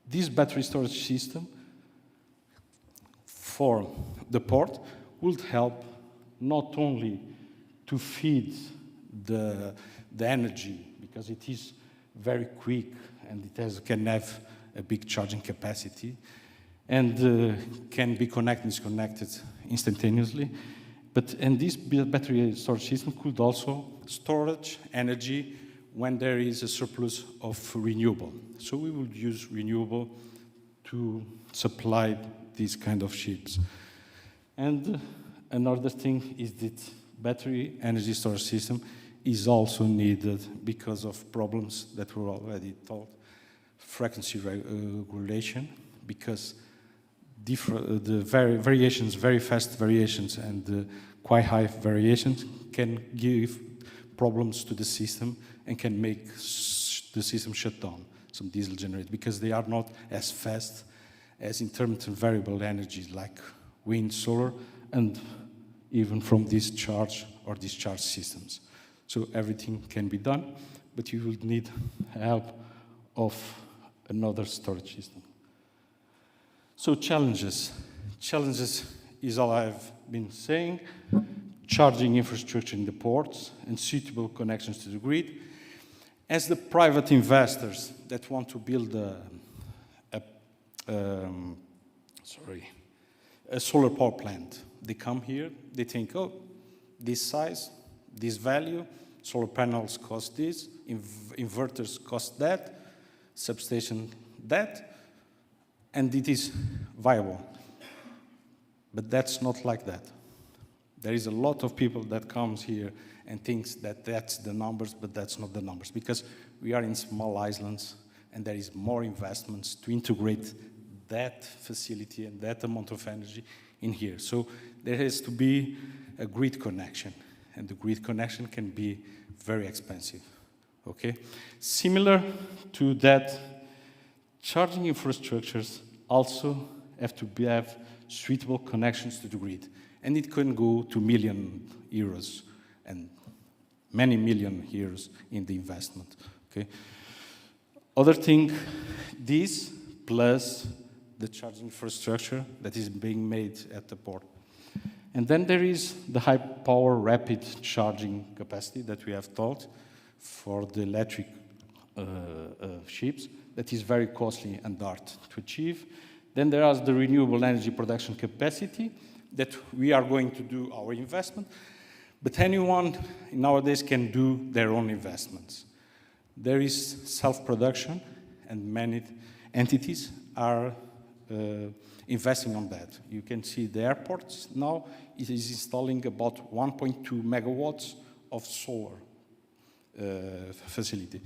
This battery storage system for the port would help not only to feed the energy, because it is very quick and it can have a big charging capacity and can be connected and disconnected instantaneously. And this battery storage system could also storage energy when there is a surplus of renewable. So we would use renewable to supply these kind of ships. And another thing is that battery energy storage system is also needed because of problems that were already told. Frequency regulation, because the variations, very fast variations and quite high variations can give problems to the system and can make the system shut down, some diesel generators, because they are not as fast as intermittent variable energies like wind, solar, and even from discharge or discharge systems. So everything can be done, but you will need help of another storage system. So challenges. Challenges is all I've been saying. Charging infrastructure in the ports and suitable connections to the grid. As the private investors that want to build a solar power plant, they come here, they think, oh, this size, this value, solar panels cost this, inverters cost that, substation that, and it is viable. But that's not like that. There is a lot of people that comes here and thinks that that's the numbers, but that's not the numbers, because we are in small islands and there is more investments to integrate that facility and that amount of energy in here. So there has to be a grid connection, and the grid connection can be very expensive, okay? Similar to that, charging infrastructures also have to have suitable connections to the grid. And it can go to €1 million and many million euros in the investment, okay? Other thing, this plus the charging infrastructure that is being made at the port. And then there is the high power rapid charging capacity that we have thought for the electric ships that is very costly and hard to achieve. Then there is the renewable energy production capacity that we are going to do our investment, but anyone nowadays can do their own investments. There is self-production, and many entities are investing on that. You can see the airports now is installing about 1.2 megawatts of solar facility.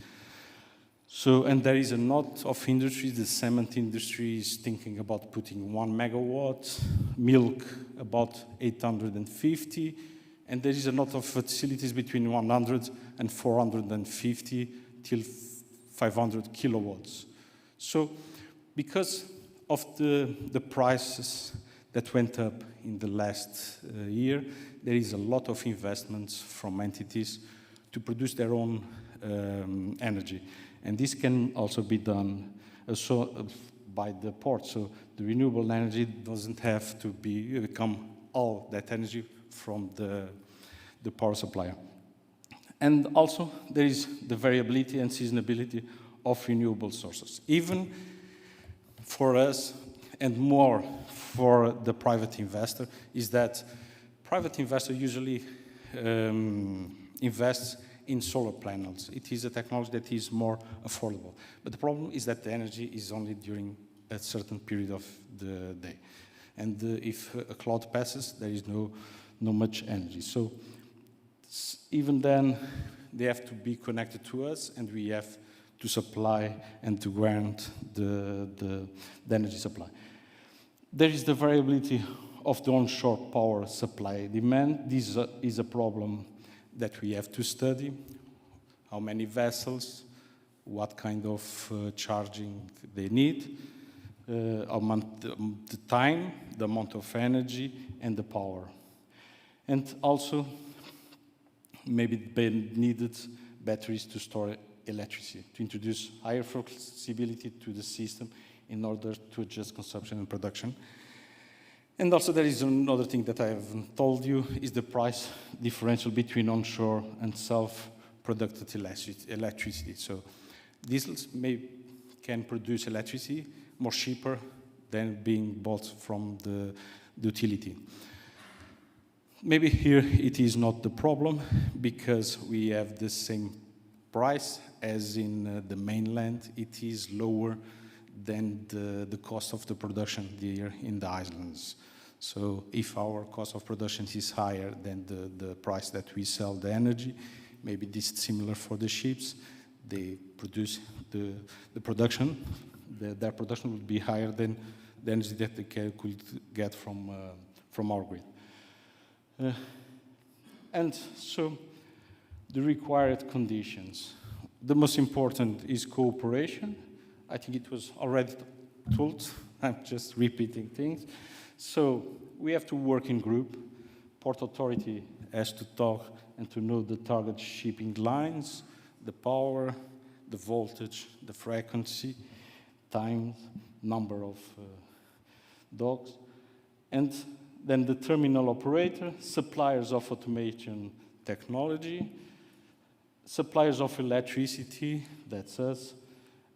So, and there is a lot of industries. The cement industry is thinking about putting 1 megawatt, milk about 850, and there is a lot of facilities between 100 and 450 till 500 kilowatts. So, because of the prices that went up in the last year, there is a lot of investments from entities to produce their own energy. And this can also be done by the port. So the renewable energy doesn't have to become all that energy from the power supplier. And also there is the variability and seasonability of renewable sources. Even for us, and more for the private investor, is that private investor usually invests in solar panels. It is a technology that is more affordable. But the problem is that the energy is only during a certain period of the day. And if a cloud passes, there is no much energy. So even then, they have to be connected to us, and we have to supply and to grant the energy supply. There is the variability of the onshore power supply demand. This is a problem that we have to study. How many vessels, what kind of charging they need, the time, the amount of energy, and the power. And also, maybe needed batteries to store electricity, to introduce higher flexibility to the system in order to adjust consumption and production. And also there is another thing that I haven't told you, is the price differential between onshore and self-produced electricity. So diesels can produce electricity more cheaper than being bought from the utility. Maybe here it is not the problem because we have the same price as in the mainland. It is lower than the cost of the production here in the islands. So if our cost of production is higher than the price that we sell the energy, maybe this is similar for the ships. They produce their production would be higher than the energy that they could get from our grid. And so the required conditions. The most important is cooperation. I think it was already told. I'm just repeating things. So we have to work in group. Port Authority has to talk and to know the target shipping lines, the power, the voltage, the frequency, time, number of docks, and then the terminal operator, suppliers of automation technology, suppliers of electricity, that's us,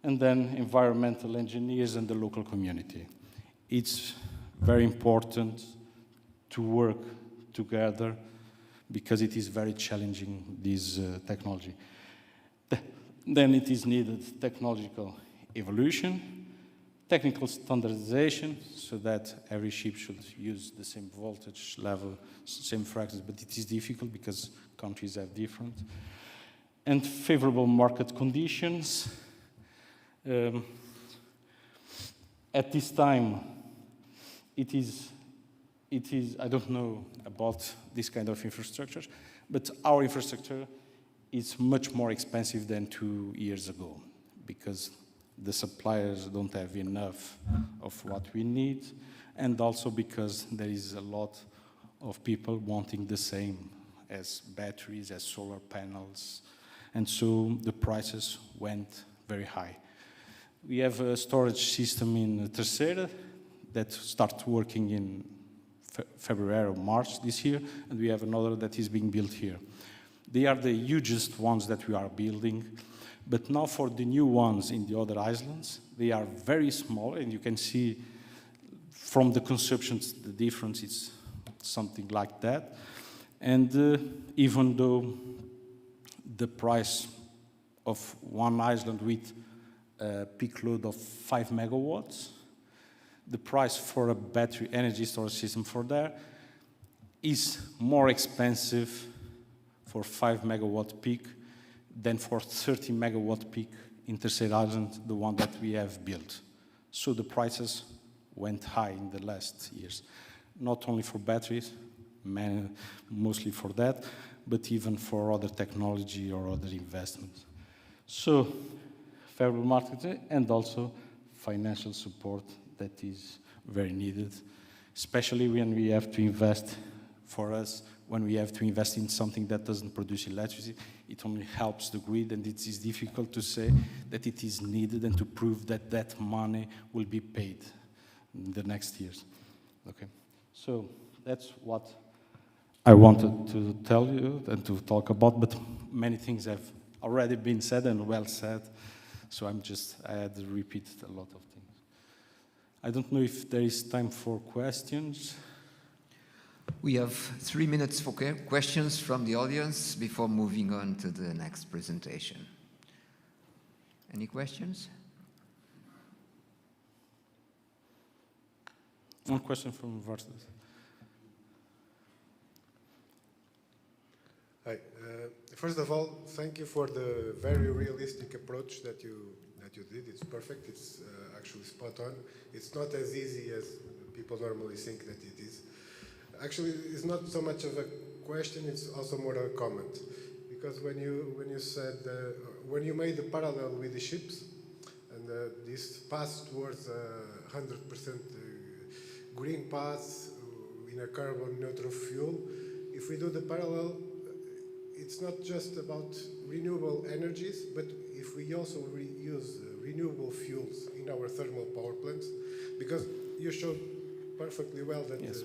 and then environmental engineers and the local community. It's very important to work together because it is very challenging, this technology. Then it is needed technological evolution, technical standardization, so that every ship should use the same voltage level, same frequency, but it is difficult because countries have different. And favorable market conditions. At this time, it is, I don't know about this kind of infrastructures, but our infrastructure is much more expensive than 2 years ago because the suppliers don't have enough of what we need, and also because there is a lot of people wanting the same as batteries, as solar panels, and so the prices went very high. We have a storage system in Terra that started working in February or March this year, and we have another that is being built here. They are the hugest ones that we are building. But now for the new ones in the other islands, they are very small, and you can see from the consumptions, the difference is something like that. And even though the price of one island with a peak load of 5 megawatts, the price for a battery energy storage system for there is more expensive for 5 megawatt peak than for 30 megawatt peak in Terceira Island, the one that we have built. So the prices went high in the last years, not only for batteries, mostly for that, but even for other technology or other investments. So favorable market and also financial support that is very needed, especially when we have to invest for us. When we have to invest in something that doesn't produce electricity, it only helps the grid, and it is difficult to say that it is needed and to prove that that money will be paid in the next years. Okay, so that's what I wanted to tell you and to talk about, but many things have already been said and well said, so I had to repeat a lot of things. I don't know if there is time for questions. We have 3 minutes for questions from the audience before moving on to the next presentation. Any questions? One question from Vartas. Hi. First of all, thank you for the very realistic approach that you did. It's perfect. It's actually spot on. It's not as easy as people normally think that it is. Actually, it's not so much of a question. It's also more a comment, because when you said when you made the parallel with the ships and this path towards 100% green path in a carbon neutral fuel, if we do the parallel, it's not just about renewable energies, but if we also use renewable fuels in our thermal power plants, because you showed perfectly well that yes.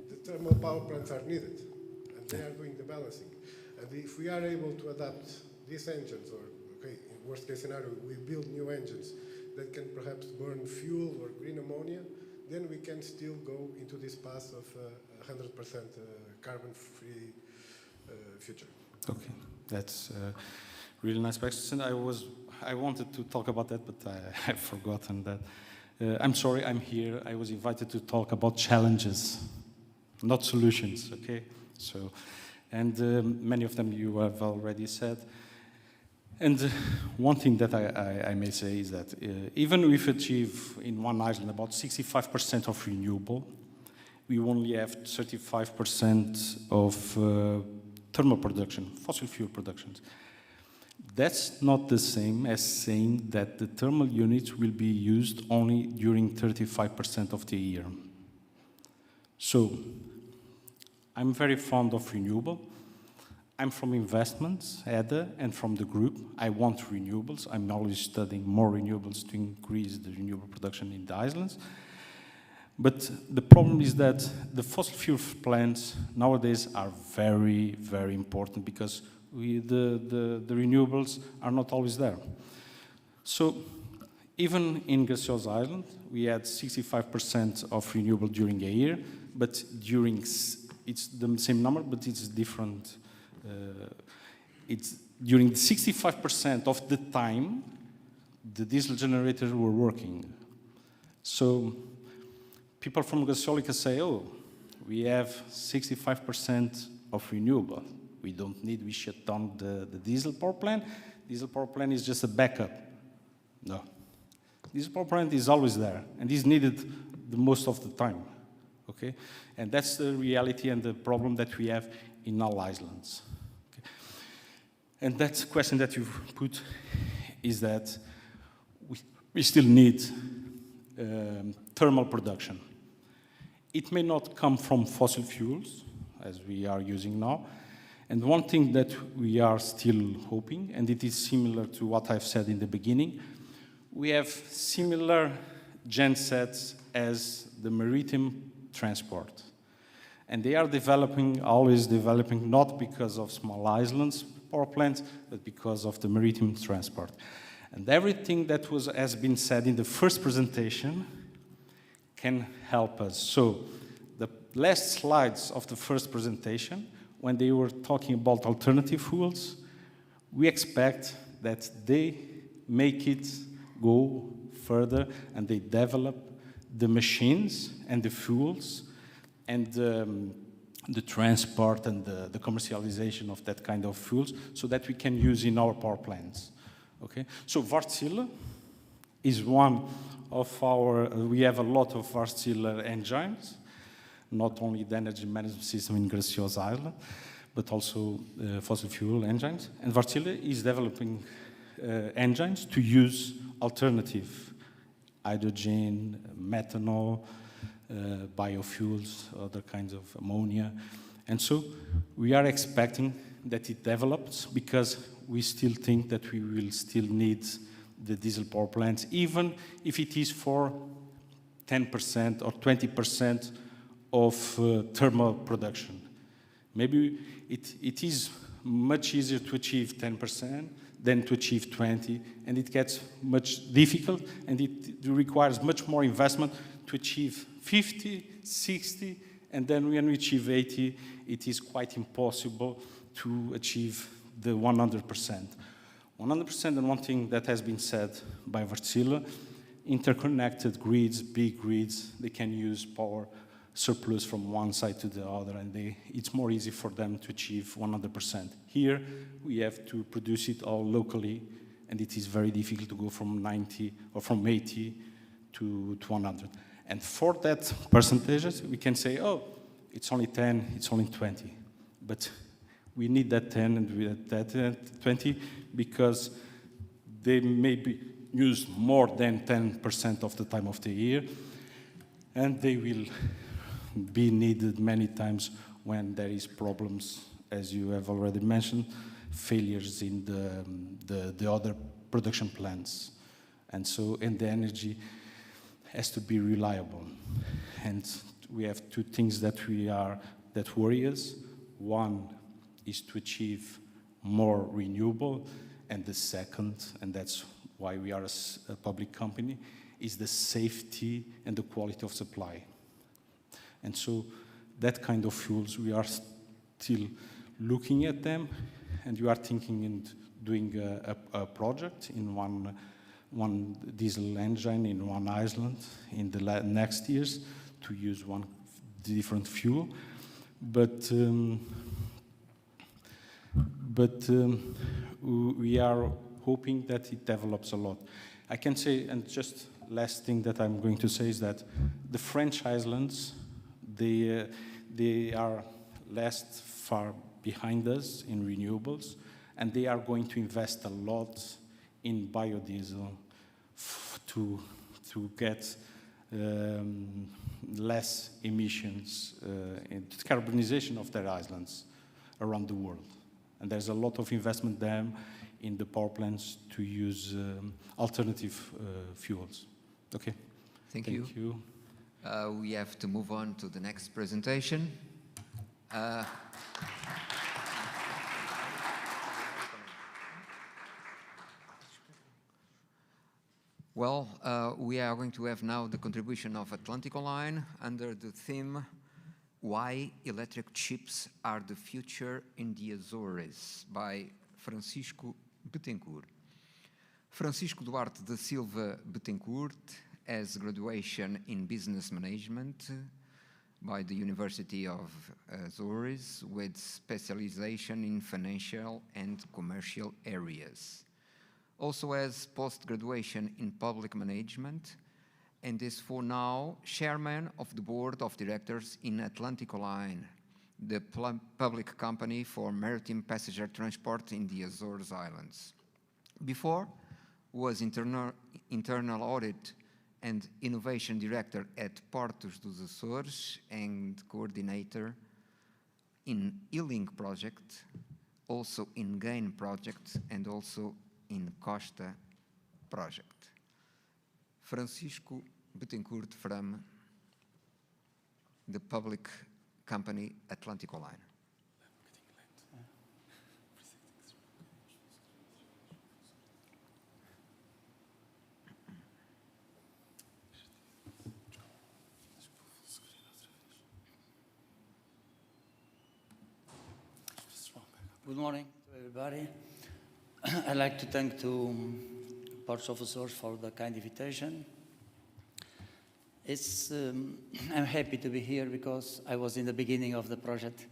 the thermal power plants are needed, and they are doing the balancing. And if we are able to adapt these engines, or okay, in worst case scenario, we build new engines that can perhaps burn fuel or green ammonia, then we can still go into this path of 100% carbon-free future. Okay, that's a really nice question. I wanted to talk about that, but I've forgotten that. I'm sorry, I'm here. I was invited to talk about challenges, not solutions, okay? So, and many of them you have already said. And one thing that I may say is that even if we achieve in one island about 65% of renewable, we only have 35% of thermal production, fossil fuel productions. That's not the same as saying that the thermal units will be used only during 35% of the year. So, I'm very fond of renewable. I'm from investments, EDA, and from the group. I want renewables. I'm always studying more renewables to increase the renewable production in the islands. But the problem is that the fossil fuel plants nowadays are very, very important because the renewables are not always there. So even in Graciosa Island, we had 65% of renewable during a year, but during, it's the same number, but it's different. It's during 65% of the time, the diesel generators were working. So people from Graciosa say, oh, we have 65% of renewable. We don't need, we shut down the diesel power plant. Diesel power plant is just a backup. No. Diesel power plant is always there and is needed the most of the time. Okay? And that's the reality and the problem that we have in all islands. Okay? And that question that you've put is that we still need thermal production. It may not come from fossil fuels, as we are using now. And one thing that we are still hoping, and it is similar to what I've said in the beginning, we have similar gensets as the maritime transport. And they are developing, always developing, not because of small islands, power plants, but because of the maritime transport. And everything that has been said in the first presentation can help us. So the last slides of the first presentation, when they were talking about alternative fuels, we expect that they make it go further and they develop the machines and the fuels and the transport and the commercialization of that kind of fuels so that we can use in our power plants. Okay? So WÄRTSILÄ is one of our, we have a lot of WÄRTSILÄ engines, not only the energy management system in Graciosa Island, but also fossil fuel engines. And WÄRTSILÄ is developing engines to use alternative hydrogen, methanol, biofuels, other kinds of ammonia. And so we are expecting that it develops because we still think that we will still need the diesel power plants, even if it is for 10% or 20% of thermal production. Maybe it is much easier to achieve 10% than to achieve 20%, and it gets much difficult, and it requires much more investment to achieve 50, 60, and then when we achieve 80, it is quite impossible to achieve the 100%. 100%, and one thing that has been said by WÄRTSILÄ, interconnected grids, big grids, they can use power surplus from one side to the other, and it's more easy for them to achieve 100%. Here, we have to produce it all locally, and it is very difficult to go from 90 or from 80 to 100. And for that percentages, we can say, oh, it's only 10, it's only 20. But we need that 10 and we need that 20 because they may be used more than 10% of the time of the year, and they will be needed many times when there is problems, as you have already mentioned, failures in the other production plants. And so, and the energy has to be reliable. And we have two things that worry us. One is to achieve more renewable, and the second, and that's why we are a public company, is the safety and the quality of supply. And so that kind of fuels, we are still looking at them, and we are thinking in doing a project in one diesel engine in one island in the next years to use one different fuel. But we are hoping that it develops a lot. I can say, and just last thing that I'm going to say is that the French islands, they are less far behind us in renewables, and they are going to invest a lot in biodiesel to get less emissions and decarbonization of their islands around the world. And there's a lot of investment there in the power plants to use alternative fuels. Okay. Thank you. We have to move on to the next presentation. We are going to have now the contribution of Atlânticoline under the theme, Why Electric Ships Are the Future in the Azores, by Francisco Bettencourt. Francisco Duarte da Silva Bettencourt has graduation in Business Management by the University of Azores with specialization in financial and commercial areas. Also has post-graduation in Public Management and is for now Chairman of the Board of Directors in Atlânticoline, the public company for maritime passenger transport in the Azores Islands. Before, was internal audit and innovation director at Portos dos Açores and coordinator in E-Link project, also in GAIN project, and also in Costa project. Francisco Bettencourt from the public company Atlânticoline. Good morning to everybody. I'd like to thank to Portos of Açores for the kind invitation. I'm happy to be here because I was in the beginning of the project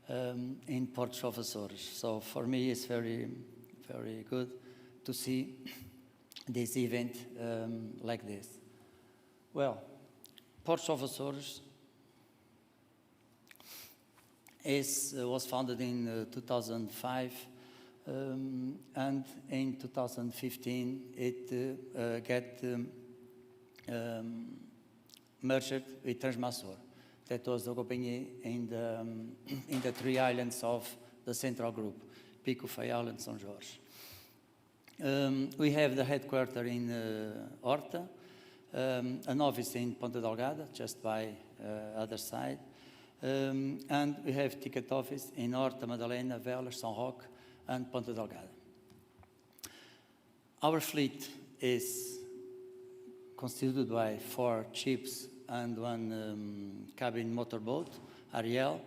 in Portos of Açores. So for me, it's very, very good to see this event like this. Well, Portos of Açores was founded in 2005, and in 2015 it got merged with Transmaçor. That was the company in the three islands of the Central Group, Pico, Faial and São Jorge. We have the headquarters in Horta, an office in Ponta Delgada, just by other side. And we have ticket office in Horta, Madalena, Velas, São Roque, and Ponta Delgada. Our fleet is constituted by 4 ships and 1 cabin motorboat, Ariel,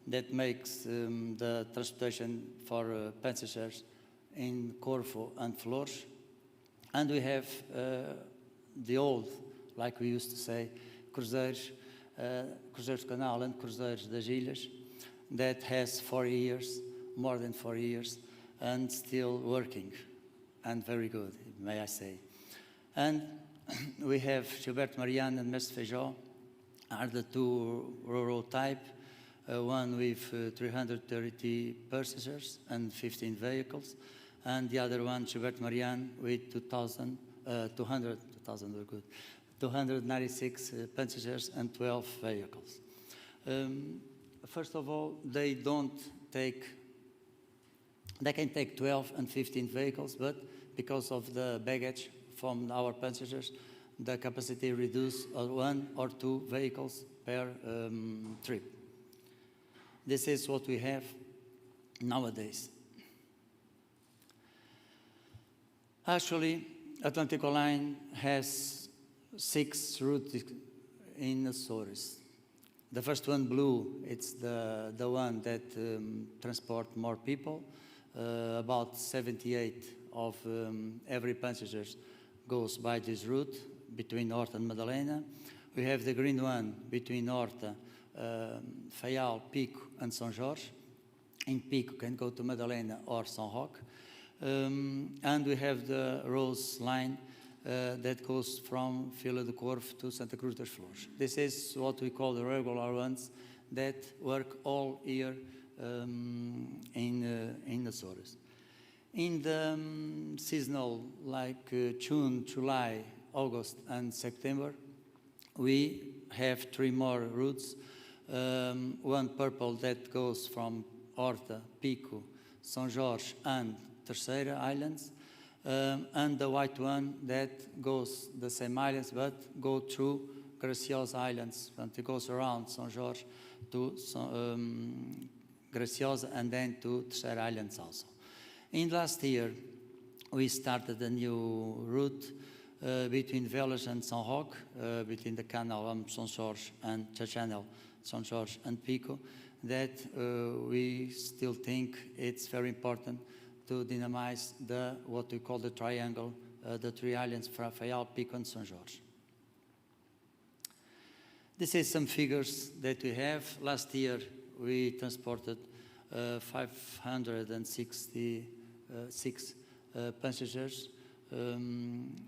that makes the transportation for passengers in Corfu and Flores. And we have the old, like we used to say, cruisers, Cruzeiros do Canal and Cruzeiros das Ilhas, that has 4 years, more than 4 years, and still working, and very good, may I say. And we have Gilberto Mariano and Mestre Feijó are the two rural type, one with 330 passengers and 15 vehicles, and the other one, Gilberto Mariano, with 296 passengers and 12 vehicles. First of all, they can take 12 and 15 vehicles, but because of the baggage from our passengers, the capacity reduced 1 or 2 vehicles per trip. This is what we have nowadays. Actually, Atlânticoline has 6 routes in Açores. The first one, blue, it's the one that transport more people. About 78 of every passenger goes by this route between Horta and Madalena. We have the green one between Horta, Faial, Pico, and São Jorge. In Pico can go to Madalena or São Roque. And we have the rose line that goes from Vila do Corvo to Santa Cruz das Flores. This is what we call the regular ones that work all year in Azores. In the seasonal, like June, July, August, and September, we have 3 more routes. One purple that goes from Horta, Pico, São Jorge, and Terceira Islands, and the white one that goes the same islands but go through Graciosa Islands, and it goes around São Jorge to Graciosa and then to Terceira Islands also. In last year, we started a new route between Velas and São Roque, between the canal São Jorge and the channel São Jorge and Pico, that we still think it's very important to dynamize what we call the triangle, the 3 islands, Faial, Pico, and São Jorge. This is some figures that we have. Last year, we transported 566 passengers in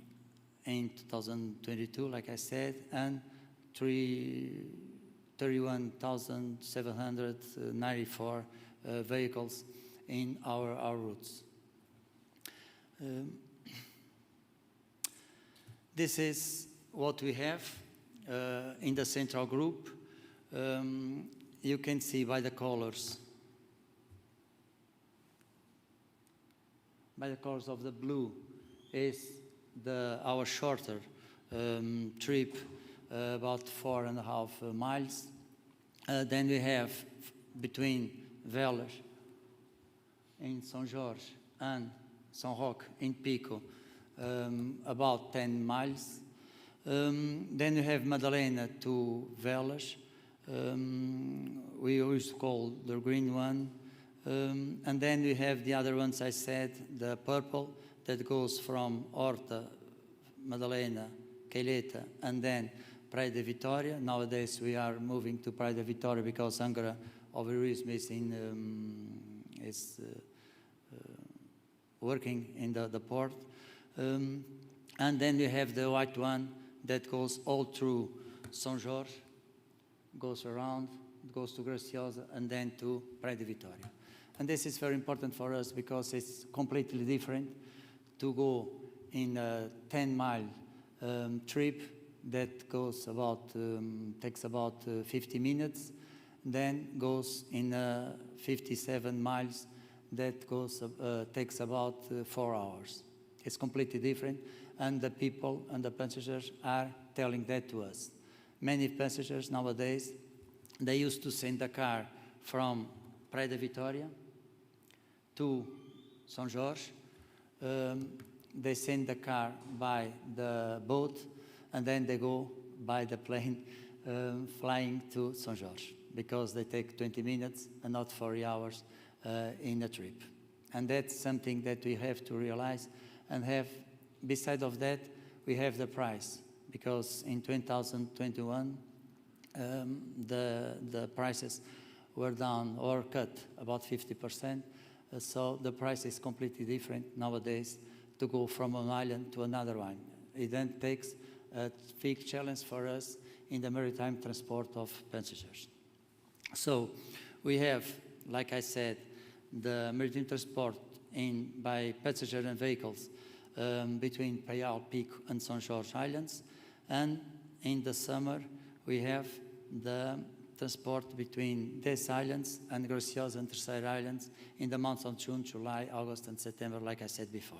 2022, like I said, and 31,794 vehicles in our routes. This is what we have in the central group. You can see by the colors. By the colors of the blue is our shorter trip, about 4.5 miles. Then we have between Velas in São Jorge and São Roque in Pico, about 10 miles. Then we have Madalena to Velas. We used to call the green one. And then we have the other ones I said, the purple, that goes from Horta, Madalena, Calheta, and then Praia de Vitória. Nowadays we are moving to Praia de Vitória because Angra of Tourism is working in the port. And then we have the white one that goes all through São Jorge, goes around, goes to Graciosa, and then to Praia de Vitória. And this is very important for us because it's completely different to go in a 10-mile trip that goes takes about 50 minutes, then goes in 57 miles that takes about 4 hours. It's completely different, and the people and the passengers are telling that to us. Many passengers nowadays, they used to send a car from Praia de Vitória to São Jorge. They send the car by the boat, and then they go by the plane flying to São Jorge, because they take 20 minutes and not 40 hours in a trip. And that's something that we have to realize and have. Beside of that, we have the price, because in 2021, the prices were down or cut about 50%. So the price is completely different nowadays to go from one island to another one. It then takes a big challenge for us in the maritime transport of passengers. So we have, like I said, the maritime transport by passenger and vehicles between Paial, Pico, and São Jorge Islands. And in the summer, we have the transport between these islands and Graciosa and Terceira Islands in the months of June, July, August, and September, like I said before.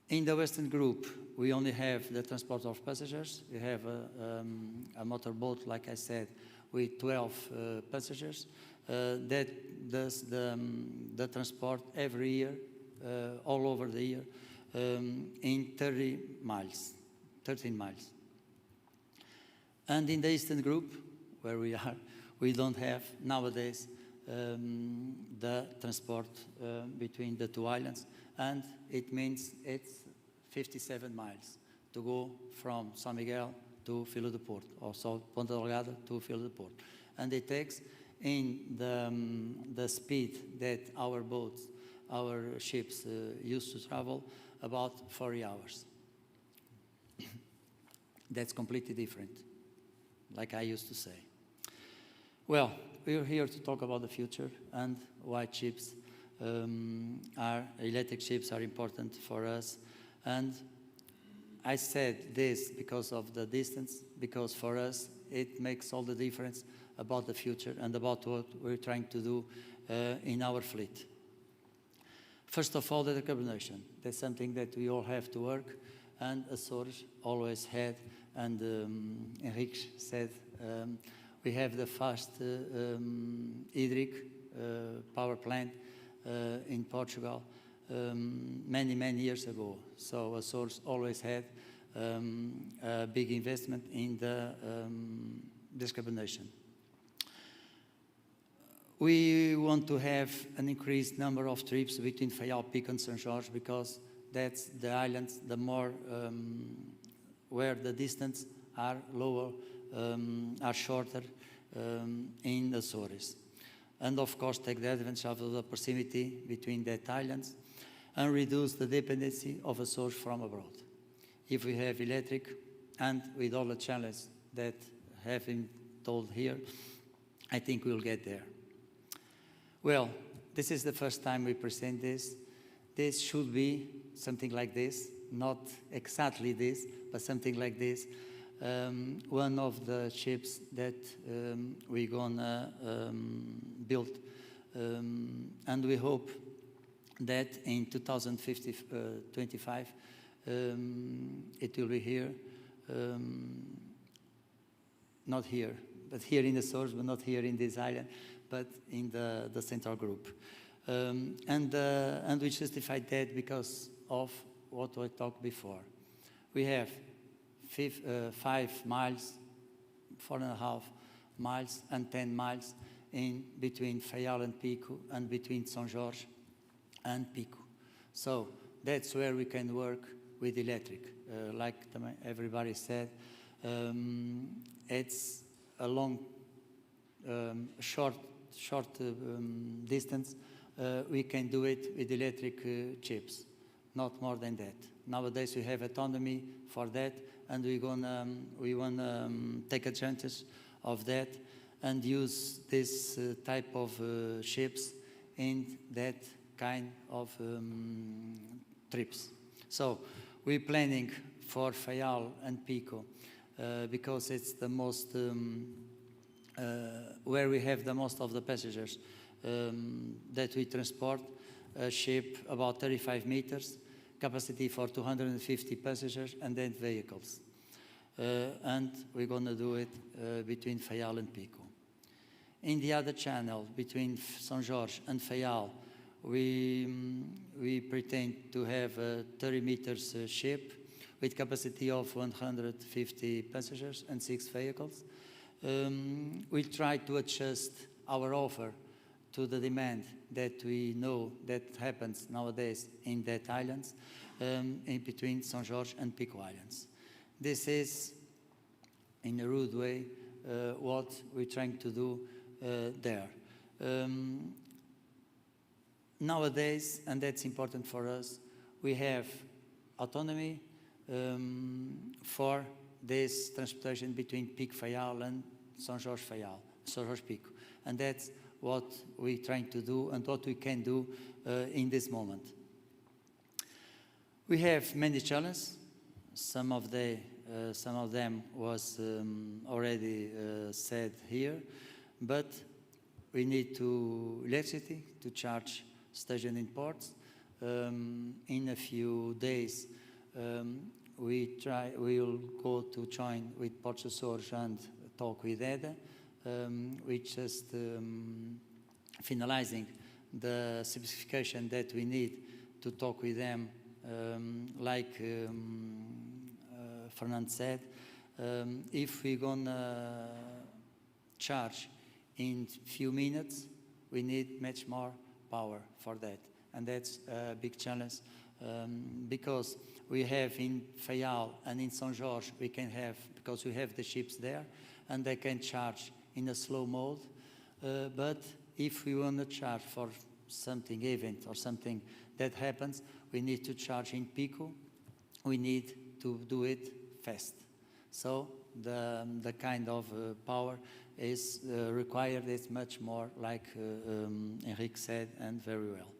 In the Western group, we only have the transport of passengers. We have a motorboat, like I said, with 12 passengers. That does the transport every year, all over the year, in 13 miles. And in the Eastern group, where we are, we don't have nowadays the transport between the two islands, and it means it's 57 miles to go from São Miguel to Filo do Porto, or so Ponta Delgada to Filo do Porto. And it takes, in the speed that our boats, our ships used to travel, about 40 hours. That's completely different, like I used to say. Well, we're here to talk about the future and why electric ships are important for us. And I said this because of the distance, because for us it makes all the difference about the future and about what we're trying to do in our fleet. First of all, the decarbonization. That's something that we all have to work, and Azores always had, and Henriques said, we have the fast hydric power plant in Portugal many, many years ago. So Azores always had a big investment in the decarbonization. We want to have an increased number of trips between Faial, Pico, and São Jorge, because that's the islands, the more where the distance are lower, are shorter in the Azores. And of course, take the advantage of the proximity between that islands and reduce the dependency of Azores from abroad. If we have electric, and with all the challenges that have been told here, I think we'll get there. Well, this is the first time we present this. This should be something like this, not exactly this, but something like this. One of the ships that we're gonna build, and we hope that in 2025 it will be here, not here, but here in the Azores, but not here in this island, but in the central group. And we justified that because of what I talked before. We have 5 miles, 4.5 miles, and 10 miles in between Faial and Pico, and between São Jorge and Pico. So that's where we can work with electric. Like everybody said, it's a long, short distance. We can do it with electric chips, not more than that. Nowadays we have autonomy for that, and we wanna take advantage of that and use this type of ships in that kind of trips. So we're planning for Faial and Pico because it's the most where we have the most of the passengers that we transport. A ship about 35 meters, capacity for 250 passengers, and then vehicles. And we're going to do it between Faial and Pico. In the other channel, between São Jorge and Faial, we pretend to have a 30 meters ship with capacity of 150 passengers and 6 vehicles. We try to adjust our offer to the demand that we know that happens nowadays in that islands, in between São Jorge and Pico Islands. This is in a rude way what we're trying to do there. Nowadays, and that's important for us, we have autonomy for this transportation between Pico Faial and São Jorge Faial, São Jorge Pico. And that's what we're trying to do and what we can do in this moment. We have many challenges. Some of them was already said here, but we need electricity to charge station in ports. In a few days, we'll go to join with Portos Açores and talk with EDA. We're just finalizing the simplification that we need to talk with them, like Fernando said. If we're gonna charge in few minutes, we need much more power for that. And that's a big challenge because we have in Faial and in São Jorge, we can have, because we have the ships there, and they can charge in a slow mode. But if we want to charge for something event or something that happens, we need to charge in Pico. We need to do it fast. So the kind of power is required is much more, like Henrique said, and very well.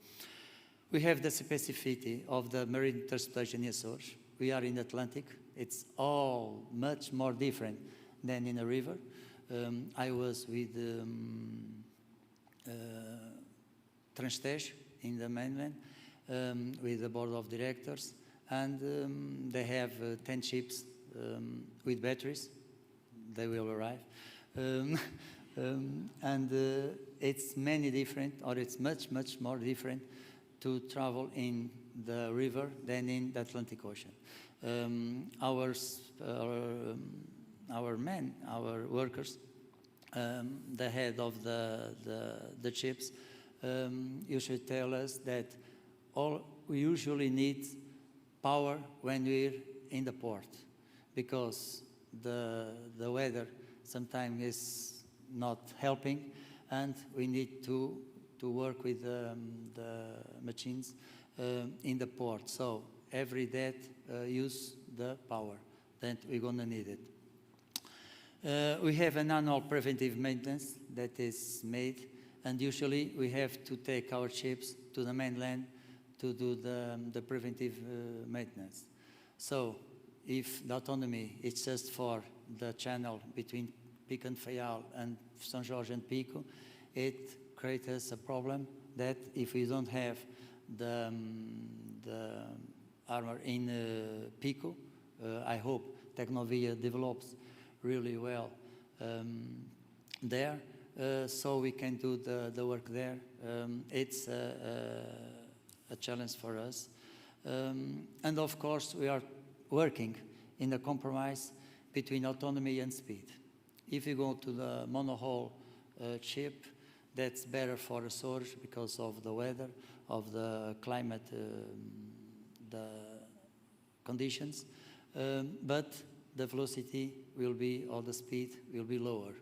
We have the specificity of the marine transportation in Açores. We are in the Atlantic. It's all much more different than in a river. I was with Transtejo in the mainland with the board of directors, and they have 10 ships with batteries. They will arrive. And it's many different, or it's much, much more different to travel in the river than in the Atlantic Ocean. Our workers, the head of the ships, usually tell us that we usually need power when we're in the port, because the weather sometimes is not helping, and we need to work with the machines in the port. So every day use the power, then we're going to need it. We have an annual preventive maintenance that is made, and usually we have to take our ships to the mainland to do the preventive maintenance. So if the autonomy is just for the channel between Pico and Faial and São Jorge and Pico, it creates us a problem that if we don't have the armor in Pico, I hope Tecnovia develops really well there, so we can do the work there. It's a challenge for us. And of course, we are working in a compromise between autonomy and speed. If you go to the monohull ship, that's better for Azores because of the weather, of the climate, the conditions, but the velocity will be, or the speed will be lower.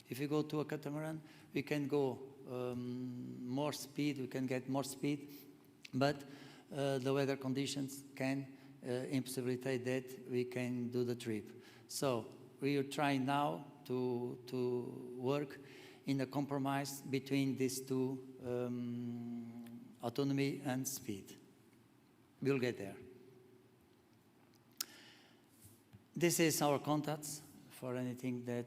If you go to a catamaran, we can go more speed, we can get more speed, but the weather conditions can impossibilitate that we can do the trip. So we are trying now to work in a compromise between these two, autonomy and speed. We'll get there. This is our contacts for anything that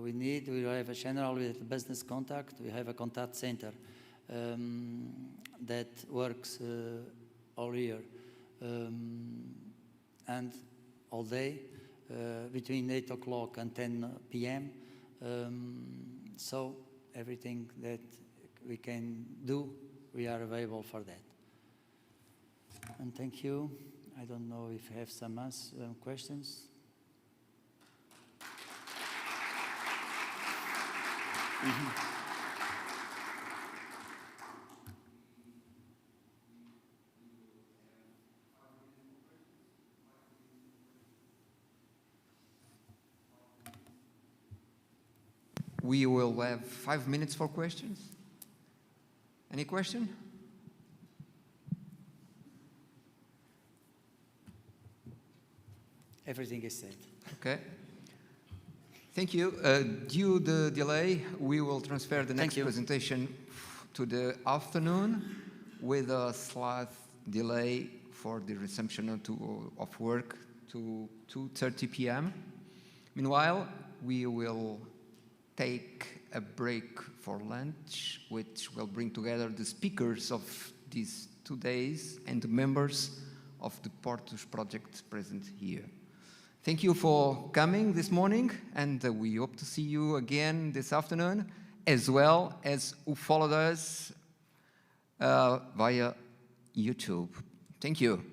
we need. We have a channel with business contact. We have a contact center that works all year and all day between 8 o'clock and 10 p.m. So everything that we can do, we are available for that. And thank you. I don't know if you have some questions. we will have 5 minutes for questions. Any question? Everything is said. Okay. Thank you. Due to the delay, we will transfer the next presentation to the afternoon with a slight delay for the resumption of work to 2:30 p.m. Meanwhile, we will take a break for lunch, which will bring together the speakers of these 2 days and the members of the Portos project present here. Thank you for coming this morning, and we hope to see you again this afternoon, as well as who followed us via YouTube. Thank you.